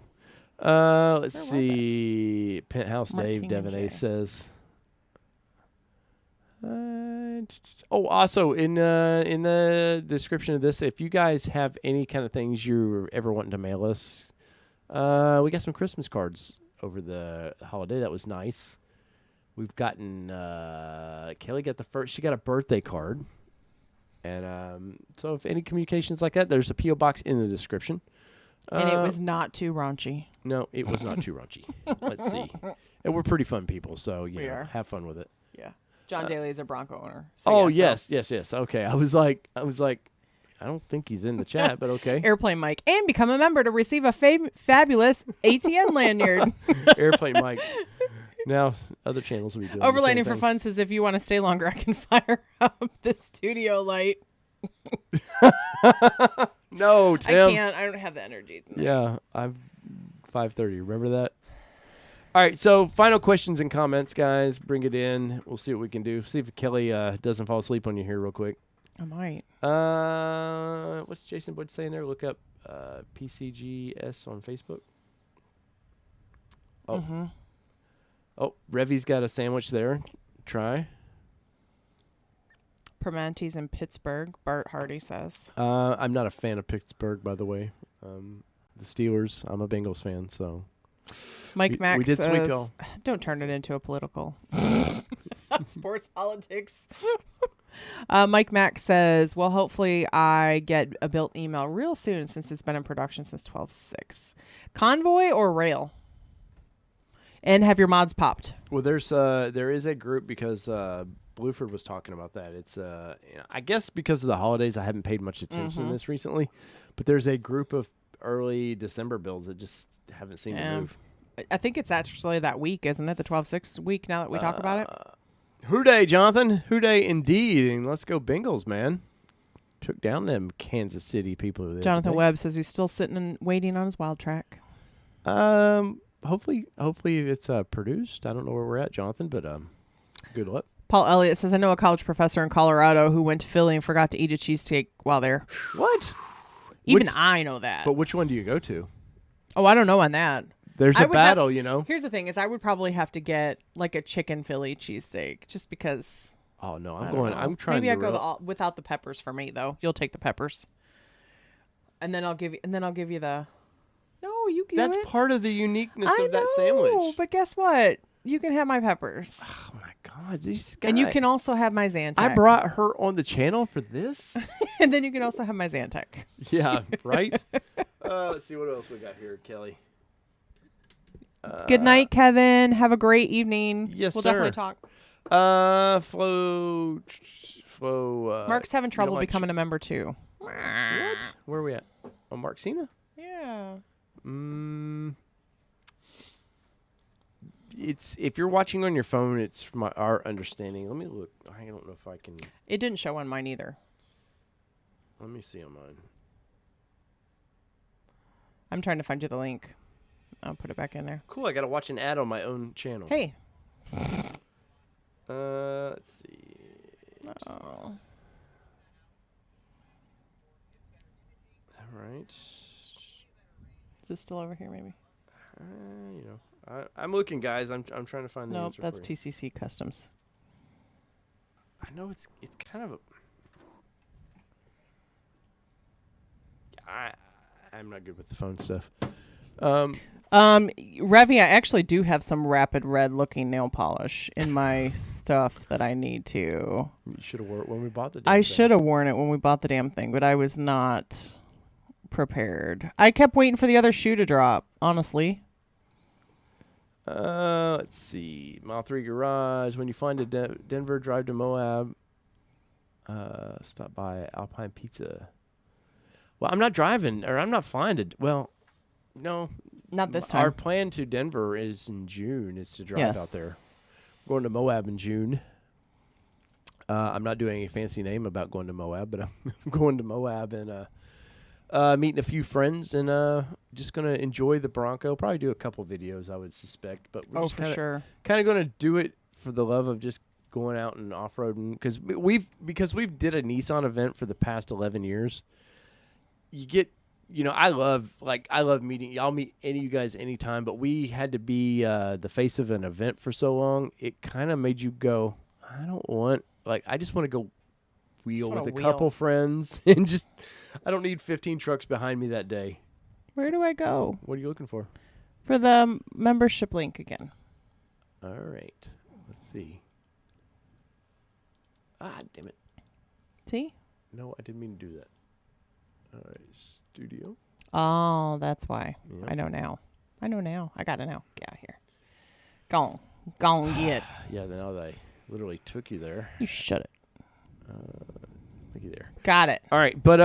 Let's Where was see. Penthouse Mark Dave King and Devonay Jay. says. Also in the description of this, if you guys have any kind of things you're ever wanting to mail us, we got some Christmas cards over the holiday. That was nice. We've gotten Kelly got she got a birthday card, and so if any communications like that, there's a PO box in the description. And it was not too raunchy. No, it was not too raunchy. Let's see. And we're pretty fun people, so We know, are. have fun with it. Yeah. John Daly is a Bronco owner. So Yes. Okay. I was like, I don't think he's in the chat, but okay. Airplane Mike. And become a member to receive a fabulous ATN lanyard. Airplane Mike. Now other channels will be doing Overlanding the for same Fun says if you want to stay longer, I can fire up the studio light. thing. No, Tim. I can't. I don't have the energy. Yeah, I'm 5:30. Remember that? All right, so final questions and comments, guys. Bring it in. We'll see what we can do. See if Kelly doesn't fall asleep on you here real quick. I might. What's Jason Boyd saying there? Look up PCGS on Facebook. Oh. Mm-hmm. Oh, Revy's got a sandwich there. Try. Permante's in Pittsburgh, Bart Hardy says. I'm not a fan of Pittsburgh, by the way. The Steelers. I'm a Bengals fan, so. Mike Max we did sweep says, y'all. don't turn it into a political. Sports politics. Mike Max says, well, hopefully I get a built email real soon since it's been in production since 12/6. Convoy or rail? And have your mods popped? Well, there is a group because Blueford was talking about that. It's I guess because of the holidays, I haven't paid much attention to this recently, but there's a group of early December builds that just haven't seen to move. I think it's actually that week, isn't it? The 12/6 week now that we talk about it. Hooday, Jonathan. Hooday indeed. And let's go Bengals, man. Took down them Kansas City people. The other Jonathan day. Webb says he's still sitting and waiting on his wild track. Hopefully it's produced. I don't know where we're at, Jonathan, but good luck. Paul Elliott says, I know a college professor in Colorado who went to Philly and forgot to eat a cheesesteak while there. What? Even Which- I know that. But which one do you go to? Oh, I don't know on that. There's I a would have battle, to- you know. Here's the thing: is I would probably have to get like a chicken Philly cheesesteak, just because. Oh no, I I'm don't going. know. I'm trying. Maybe to I go roll- without the peppers for me though. You'll take the peppers, and then I'll give you. the. No, you can. That's do it. part of the uniqueness I of that know, sandwich. but guess what? You can have my peppers, Oh my God, these guys. and you can also have my Zantac. I brought her on the channel for this. and then you can also have my Zantac. Yeah, right. Let's see what else we got here, Kelly. Good night, Kevin. Have a great evening. Yes, we'll sir. definitely talk. Flo. Mark's having trouble like becoming a member too. What? Where are we at? Oh, Mark Cena. Yeah. It's if you're watching on your phone, it's from our understanding. Let me look. I don't know if I can. It didn't show on mine either. Let me see on mine. I'm trying to find you the link. I'll put it back in there. Cool. I got to watch an ad on my own channel. Hey. Let's see. Oh. All right. Is it still over here, maybe? You know, I'm looking, guys. I'm trying to find the Nope, answer that's for you. TCC Customs. I know it's kind of a. I'm not good with the phone stuff. Revy, I actually do have some Rapid Red looking nail polish in my stuff that I need to. You should have worn it when we bought the damn I thing. should have worn it when we bought the damn thing, but I was not prepared. I kept waiting for the other shoe to drop, honestly. Let's see. Mile 3 Garage. When you find a Denver, drive to Moab. Stop by Alpine Pizza. Well, I'm not driving, or I'm not finding. Well, no. Not this time. Our plan to Denver is in June. It's to drive out there. We're going to Moab in June. I'm not doing a fancy name about going to Moab, but I'm going to Moab and meeting a few friends and just going to enjoy the Bronco. Probably do a couple videos, I would suspect. But we're for sure. Kind of going to do it for the love of just going out and off-roading. Because we've did a Nissan event for the past 11 years. You get... I love meeting. I'll meet any of you guys anytime, but we had to be the face of an event for so long. It kind of made you go, I just want to go wheel with a couple friends and I don't need 15 trucks behind me that day. Where do I go? What are you looking for? For the membership link again. All right. Let's see. Ah, damn it. See? No, I didn't mean to do that. All right, studio. Oh, that's why. Yep. I know now. I got it now. Get out of here. Go on, get. Yeah, now that I literally took you there. You shut it. Looky there. Got it. All right, but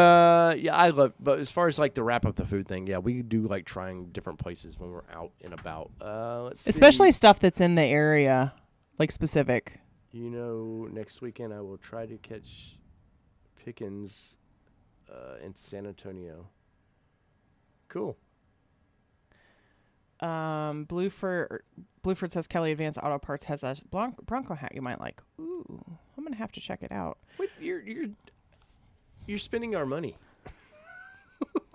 but as far as like to wrap up the food thing, yeah, we do like trying different places when we're out and about. Let's see. Especially stuff that's in the area, like specific. Next weekend I will try to catch Pickens in San Antonio. Cool. Blueford says Kelly Advanced Auto Parts has a Bronco hat you might like. Ooh, I'm gonna have to check it out. Wait, you're spending our money.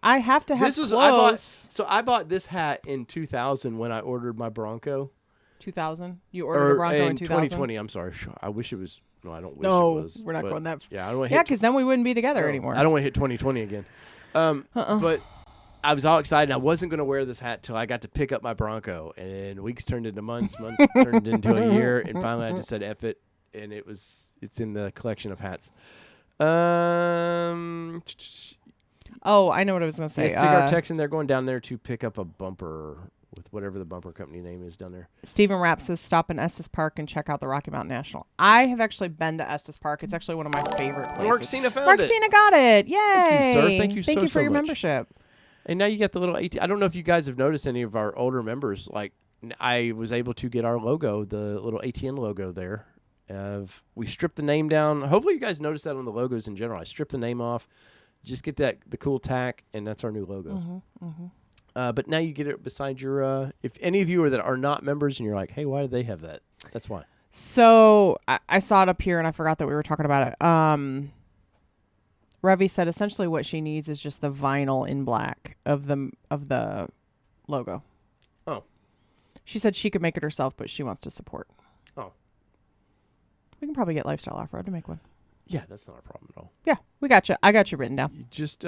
I have to have clothes. I bought this hat in 2000 when I ordered my Bronco. 2000? You ordered a Bronco in 2000? 2020. I'm sorry. I wish it was. No, I don't wish it was. We're not going that. Yeah, I don't want. Yeah, because then we wouldn't be together anymore. I don't want to hit 2020 again. But I was all excited. I wasn't going to wear this hat till I got to pick up my Bronco, and weeks turned into months, months turned into a year, and finally I just said F it, and it's in the collection of hats. Oh, I know what I was going to say. Yeah, Cigar Texan, they're going down there to pick up a bumper with whatever the bumper company name is down there. Stephen Rapp says stop in Estes Park and check out the Rocky Mountain National. I have actually been to Estes Park. It's actually one of my favorite places. Mark Cena found it. Mark got it. Yay. Thank you, sir. Thank you for your much. membership. And now you got the little I don't know if you guys have noticed any of our older members. Like, I was able to get our logo, the little ATN logo there. We stripped the name down. Hopefully you guys noticed that on the logos in general. I stripped the name off. Just get the cool tack, and that's our new logo. But now you get it beside your, if any of you that are not members and you're like, hey, why do they have that? That's why. So I saw it up here, and I forgot that we were talking about it. Revy said essentially what she needs is just the vinyl in black of the logo. Oh. She said she could make it herself, but she wants to support. Oh. We can probably get Lifestyle Off-Road to make one. Yeah, that's not a problem at all. Yeah, we got you. I got you written down. You just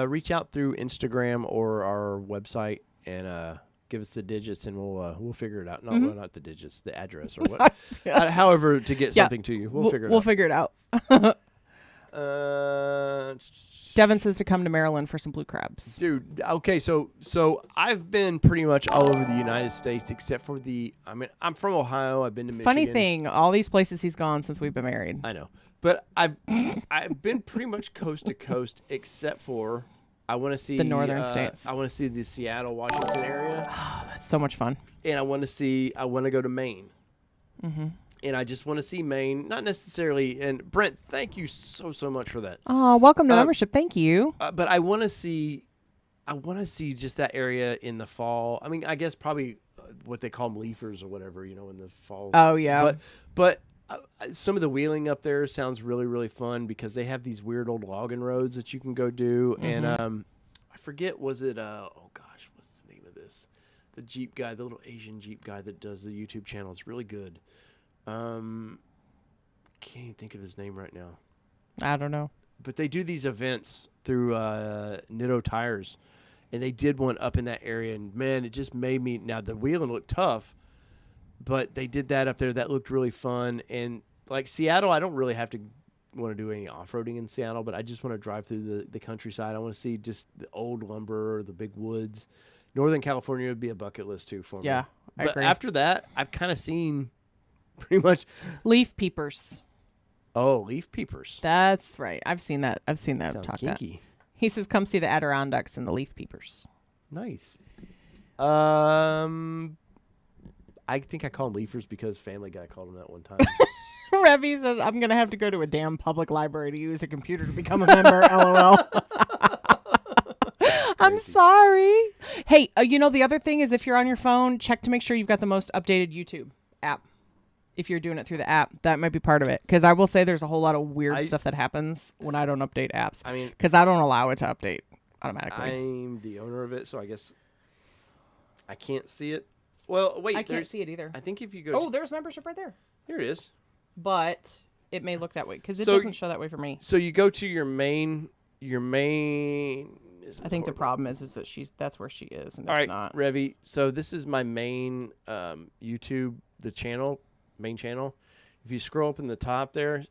reach out through Instagram or our website and give us the digits, and we'll figure it out. No, well, not the digits, the address or what. However, to get something to you, we'll figure it out. We'll figure it out. Devin says to come to Maryland for some blue crabs. Dude, okay, so I've been pretty much all over the United States except for I'm from Ohio. I've been to Michigan. Funny thing, all these places he's gone since we've been married. I know. But I've been pretty much coast to coast except for I want to see the northern states. I want to see the Seattle, Washington area. Oh, that's so much fun. And I want to go to Maine. Mm-hmm. And I just want to see Maine, not necessarily. And Brent, thank you so much for that. Oh, welcome to membership. Thank you. But I want to see just that area in the fall. I mean, I guess probably what they call them leafers or whatever, in the fall. Oh yeah. But some of the wheeling up there sounds really, really fun because they have these weird old logging roads that you can go do. Mm-hmm. And I forget, was it, what's the name of this? The Jeep guy, the little Asian Jeep guy that does the YouTube channel. It's really good. Can't even think of his name right now. I don't know. But they do these events through Nitto Tires. and they did one up in that area, and man, it just made me. Now the wheeling looked tough, but they did that up there. That looked really fun. And like Seattle, I don't really have to want to do any off-roading in Seattle, but I just want to drive through the countryside. I want to see just the old lumber, the big woods. Northern California would be a bucket list too for me. Yeah, I but agree. after that, I've kind of seen pretty much Leaf peepers. Oh, leaf peepers. That's right. I've seen that. Sounds talk kinky. that. He says, "Come see the Adirondacks and the leaf peepers." Nice. I think I call them leafers because Family Guy called them that one time. Revy says, "I'm gonna have to go to a damn public library to use a computer to become a member." LOL. I'm sorry. Hey, the other thing is if you're on your phone, check to make sure you've got the most updated YouTube app. If you're doing it through the app, that might be part of it. Because I will say there's a whole lot of weird stuff that happens when I don't update apps. I mean, because I don't allow it to update automatically. I'm the owner of it, so I guess I can't see it. Well, wait. I can't see it either. I think if you go. Oh, there's membership right there. Here it is. But it may look that way because it doesn't show that way for me. So you go to your main. I think the problem is that that's where she is, and all it's right, not. Revy. So this is my main YouTube, main channel. If you scroll up in the top there,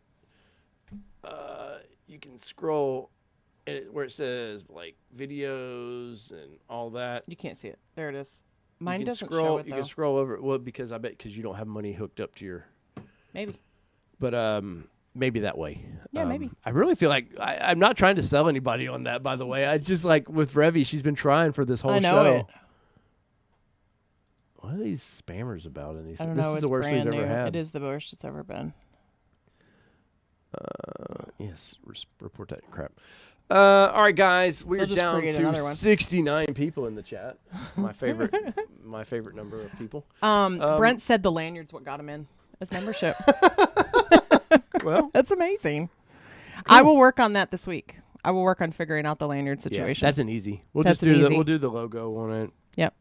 you can scroll where it says like videos and all that. You can't see it. There it is. Mine doesn't scroll, show it, You though. can scroll over it. Well, because you don't have money hooked up to your. Maybe. But maybe that way. Yeah, maybe. I really feel like I'm not trying to sell anybody on that, by the way. I just like with Revy, she's been trying for this whole show. I know it. What are these spammers about in these? I don't This know. is It's the worst we've brand ever new. had. It is the worst it's ever been. Yes, report that crap. All right, guys, we're just down create to another one. 69 people in the chat. My favorite number of people. Brent said the lanyard's what got him in as membership. Well, That's amazing. Cool. I will work on that this week. I will work on figuring out the lanyard situation. that's an easy. We'll That's just do easy. we'll do the logo on it. Yep.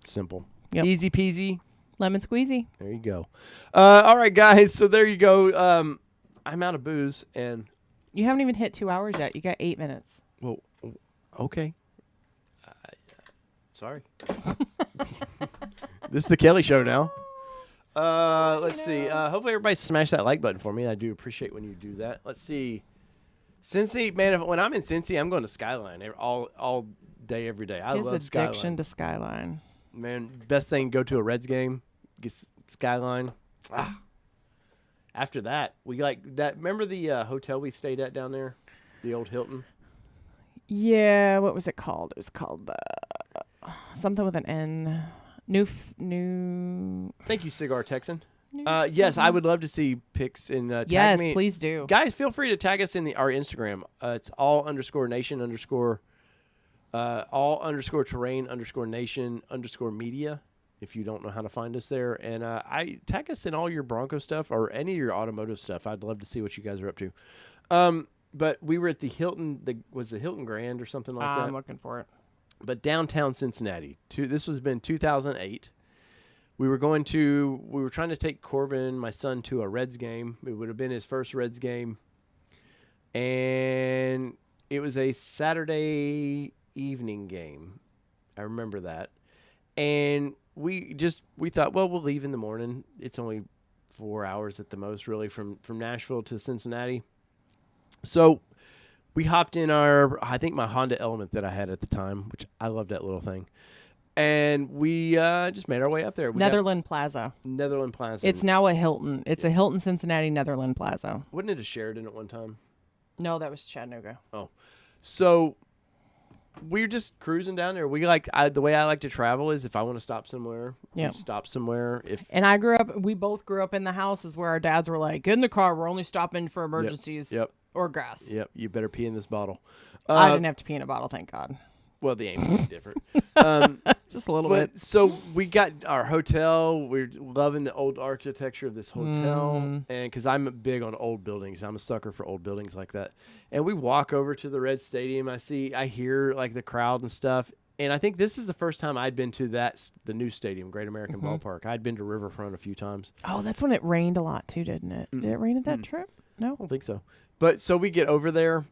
Simple. Yep. Easy peasy. Lemon squeezy. There you go. All right, guys. So there you go. I'm out of booze, and You haven't even hit 2 hours yet. You got 8 minutes. well, okay. Sorry. This is the Kelly Show now. Let's see. Hopefully everybody smash that like button for me. I do appreciate when you do that. Let's see. Cincy, man, when I'm in Cincy, I'm going to Skyline all day, every day. I His love addiction Skyline. to Skyline. Man, best thing, go to a Reds game, get Skyline. After that, we like that. Remember the hotel we stayed at down there? The old Hilton? Yeah, what was it called? It was called something with an N. New. Thank you, Cigar Texan. New Yes, I something. would love to see pics and tag Yes, me. please do. Guys, feel free to tag us in our Instagram. It's all_nation_ all_terrain_nation_media. If you don't know how to find us there, and I tag us in all your Bronco stuff or any of your automotive stuff. I'd love to see what you guys are up to. But we were at the Hilton. Was the Hilton Grand or something like that? I'm looking for it. But downtown Cincinnati. This was been 2008. We were trying to take Corbin, my son, to a Reds game. It would have been his first Reds game. And it was a Saturday evening game. I remember that. And we thought, well, we'll leave in the morning. It's only 4 hours at the most, really, from Nashville to Cincinnati. So we hopped in I think my Honda Element that I had at the time, which I love that little thing. And we just made our way up there. Netherland Plaza. Netherland Plaza. It's now a Hilton. It's a Hilton Cincinnati Netherland Plaza. Wasn't it a Sheridan at one time? No, that was Chattanooga. Oh. So we're just cruising down there. The way I like to travel is if I want to stop somewhere, Yep. we stop somewhere. And we both grew up in the houses where our dads were like, get in the car. We're only stopping for emergencies or gas. Yep. You better pee in this bottle. I didn't have to pee in a bottle, thank God. Well, the aim would be different. Just a little bit. So we got our hotel. We're loving the old architecture of this hotel. And because I'm big on old buildings. I'm a sucker for old buildings like that. And we walk over to the Red Stadium. I hear like the crowd and stuff. And I think this is the first time I'd been to the new stadium, Great American Ballpark. I'd been to Riverfront a few times. Oh, that's when it rained a lot too, didn't it? Did it rain at that trip? No? I don't think so. But so we get over there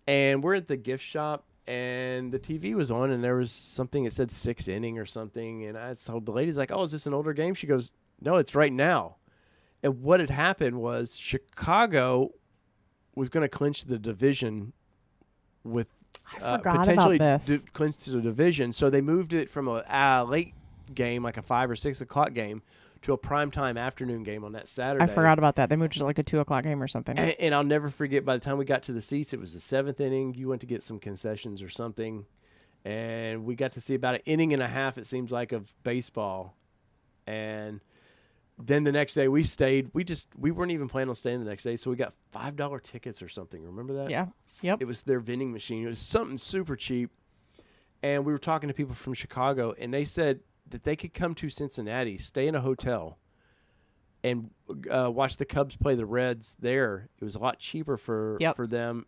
and we're at the gift shop. and the TV was on, and there was something that said 6th inning or something. And I told the lady's like, "Oh, is this an older game?" She goes, "No, it's right now." And what had happened was Chicago was going to clinch the division with I forgot potentially about this. clinch the division. So they moved it from a late game, like a 5 or 6 o'clock game, to a primetime afternoon game on that Saturday. I forgot about that. They moved it to like a 2 o'clock game or something. And I'll never forget, by the time we got to the seats, it was the 7th inning. You went to get some concessions or something, and we got to see about an inning and a half, it seems like, of baseball. And then the next day we stayed. We weren't even planning on staying the next day, so we got $5 tickets or something. Remember that? Yeah. Yep. It was their vending machine. It was something super cheap. And we were talking to people from Chicago, and they said that they could come to Cincinnati, stay in a hotel, and watch the Cubs play the Reds there. It was a lot cheaper for them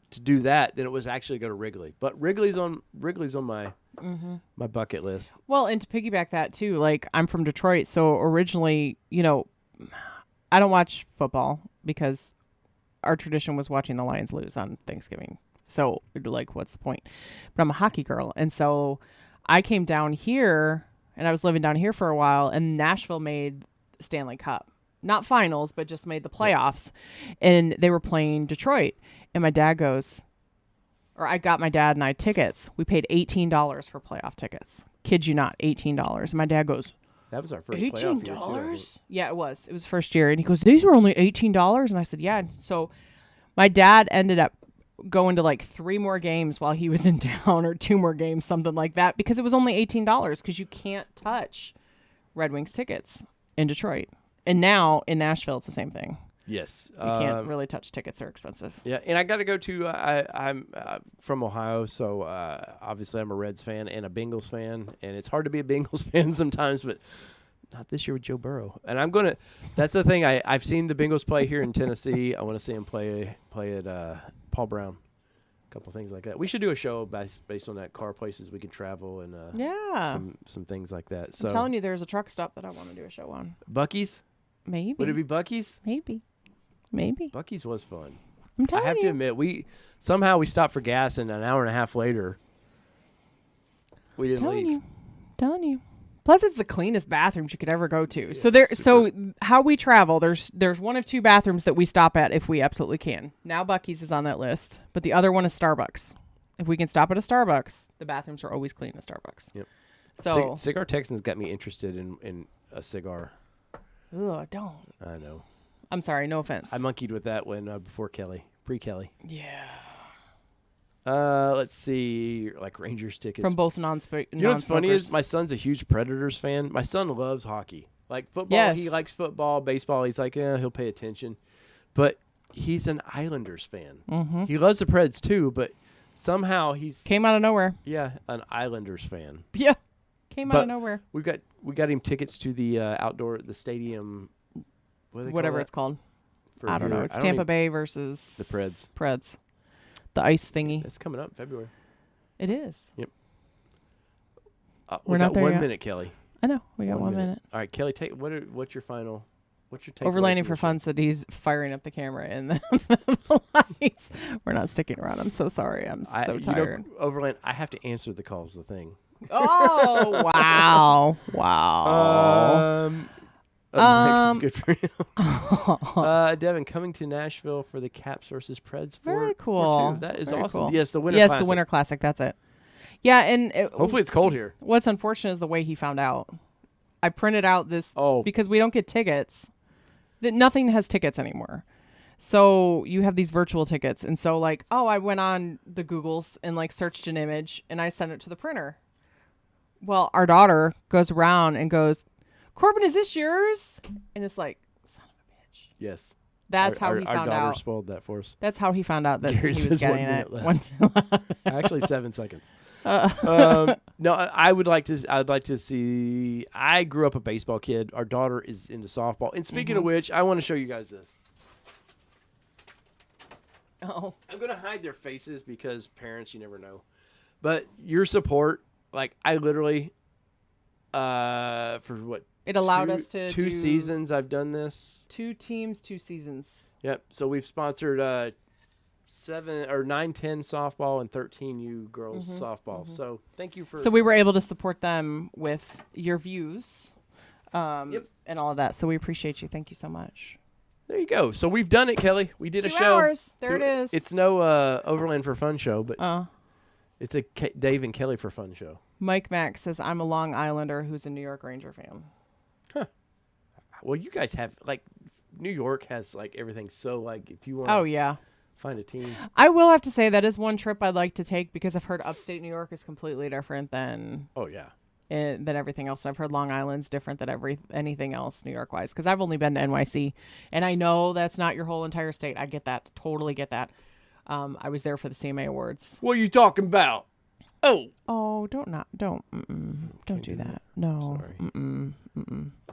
to do that than it was actually go to Wrigley. But Wrigley's on my my bucket list. Well, and to piggyback that too, like I'm from Detroit, so originally, I don't watch football because our tradition was watching the Lions lose on Thanksgiving. So, like, what's the point? But I'm a hockey girl, and so I came down here, and I was living down here for a while, and Nashville made Stanley Cup. Not finals, but just made the playoffs. And they were playing Detroit. And my dad goes, or I got my dad and I tickets. We paid $18 for playoff tickets. Kid you not, $18. And my dad goes, that was our first playoff year, too. Yeah, it was. It was first year. And he goes, these were only $18. And I said, yeah. So my dad ended up going to like 3 more games while he was in town, or 2 more games, something like that, because it was only $18, because you can't touch Red Wings tickets in Detroit. And now in Nashville, it's the same thing. Yes. You can't really touch tickets. They're expensive. Yeah, and I got to go to, I'm from Ohio, so obviously I'm a Reds fan and a Bengals fan, and it's hard to be a Bengals fan sometimes, but not this year with Joe Burrow. And I'm going to, that's the thing, I've seen the Bengals play here in Tennessee. I want to see them play at Paul Brown. A couple things like that. We should do a show based on that, car places we can travel, and some things like that. So I'm telling you, there's a truck stop that I want to do a show on. Buc-ee's? Maybe. Would it be Buc-ee's? Maybe. Buc-ee's was fun. I'm telling you. I have to admit, we stopped for gas, and an hour and a half later, we didn't leave. Telling you. Plus, it's the cleanest bathrooms you could ever go to. Yeah, so how we travel, there's one of 2 bathrooms that we stop at if we absolutely can. Now Buc-ee's is on that list, but the other one is Starbucks. If we can stop at a Starbucks, the bathrooms are always clean at Starbucks. Yep. So Cigar Texans got me interested in a cigar. Ugh, don't. I know. I'm sorry, no offense. I monkeyed with that when before pre-Kelly. Yeah. Let's see, like Rangers tickets from both non-smokers. You know what's funny is my son's a huge Predators fan. My son loves hockey, like football. Yes. He likes football, baseball. He's like, he'll pay attention, but he's an Islanders fan. Mm-hmm. He loves the Preds too, but somehow he's came out of nowhere. Yeah, an Islanders fan. Yeah, came out of nowhere. We got him tickets to the the stadium, whatever it's called. I don't know. It's Tampa Bay versus the Preds. Preds. The ice thingy. It's coming up February. It is. Yep. We're not there 1 yet. minute, Kelly. I know. We got 1 minute. All right, Kelly. What's your take? Overlanding for fun said he's firing up the camera and the lights. We're not sticking around. I'm so sorry. I'm so tired. Overland. I have to answer the calls. The thing. Oh wow! Wow. Mike's is good for you. Devin, coming to Nashville for the Caps versus Preds. Very cool. That is Very awesome. Cool. Yes, the Winter Classic. Yes, the Winter Classic. That's it. Yeah, and hopefully it's cold here. What's unfortunate is the way he found out. I printed out this because we don't get tickets. Nothing has tickets anymore. So you have these virtual tickets. And so I went on the Googles and searched an image and I sent it to the printer. Well, our daughter goes around and goes, Corbin, is this yours? And it's like, son of a bitch. Yes. That's how he found out. Our daughter spoiled that for us. That's how he found out that Gary he was getting 1 it. minute left. Actually, 7 seconds. No, I'd like to see. I grew up a baseball kid. Our daughter is into softball. And speaking of which, I want to show you guys this. Oh. I'm gonna hide their faces because parents, you never know. But your support, I literally, for what? It allowed us to two do seasons. I've done this. 2 teams, 2 seasons. Yep. So we've sponsored 7 or 9, 10 softball and 13U girls softball. So thank you for. So we were able to support them with your views, and all of that. So we appreciate you. Thank you so much. There you go. So we've done it, Kelly. We did 2 a show. hours. There it is. It's no Overland for Fun show, but it's a Dave and Kelly for Fun show. Mike Mack says, I'm a Long Islander who's a New York Ranger fan. Huh. Well, you guys have, like, New York has, like, everything. So, like, if you want to find a team. I will have to say that is one trip I'd like to take because I've heard upstate New York is completely different than than everything else. And I've heard Long Island's different than anything else New York wise because I've only been to NYC and I know that's not your whole entire state. I get that. Totally get that. I was there for the CMA Awards. What are you talking about? Oh, don't do that. No. Sorry.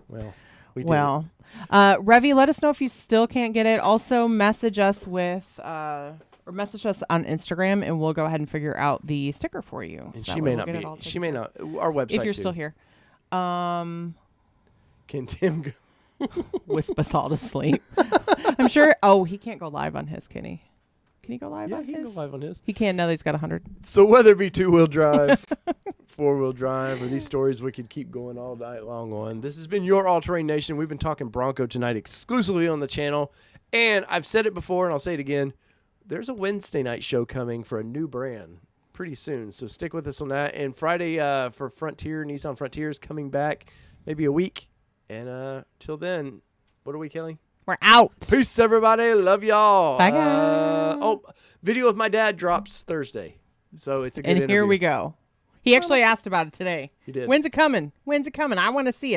Well, we did. Well, Revy, let us know if you still can't get it. Also, message us or message us on Instagram, and we'll go ahead and figure out the sticker for you. And so she may not be. She may not. Our website. If you're still here, can Tim go? wisp us all to sleep? I'm sure. Oh, he can't go live on his, can he? Can he go live on his? Yeah, he can go live on his. He can now that he's got 100. So whether it be 2-wheel drive, 4-wheel drive, or these stories we could keep going all night long on. This has been your All Terrain Nation. We've been talking Bronco tonight exclusively on the channel. And I've said it before and I'll say it again. There's a Wednesday night show coming for a new brand pretty soon. So stick with us on that. And Friday for Frontier, Nissan Frontier is coming back maybe a week. And till then, what are we, Kelly? We're out. Peace, everybody. Love y'all. Bye, guys. Video of my dad drops Thursday. So it's a good interview. And here we go. He actually asked about it today. He did. When's it coming? I want to see it.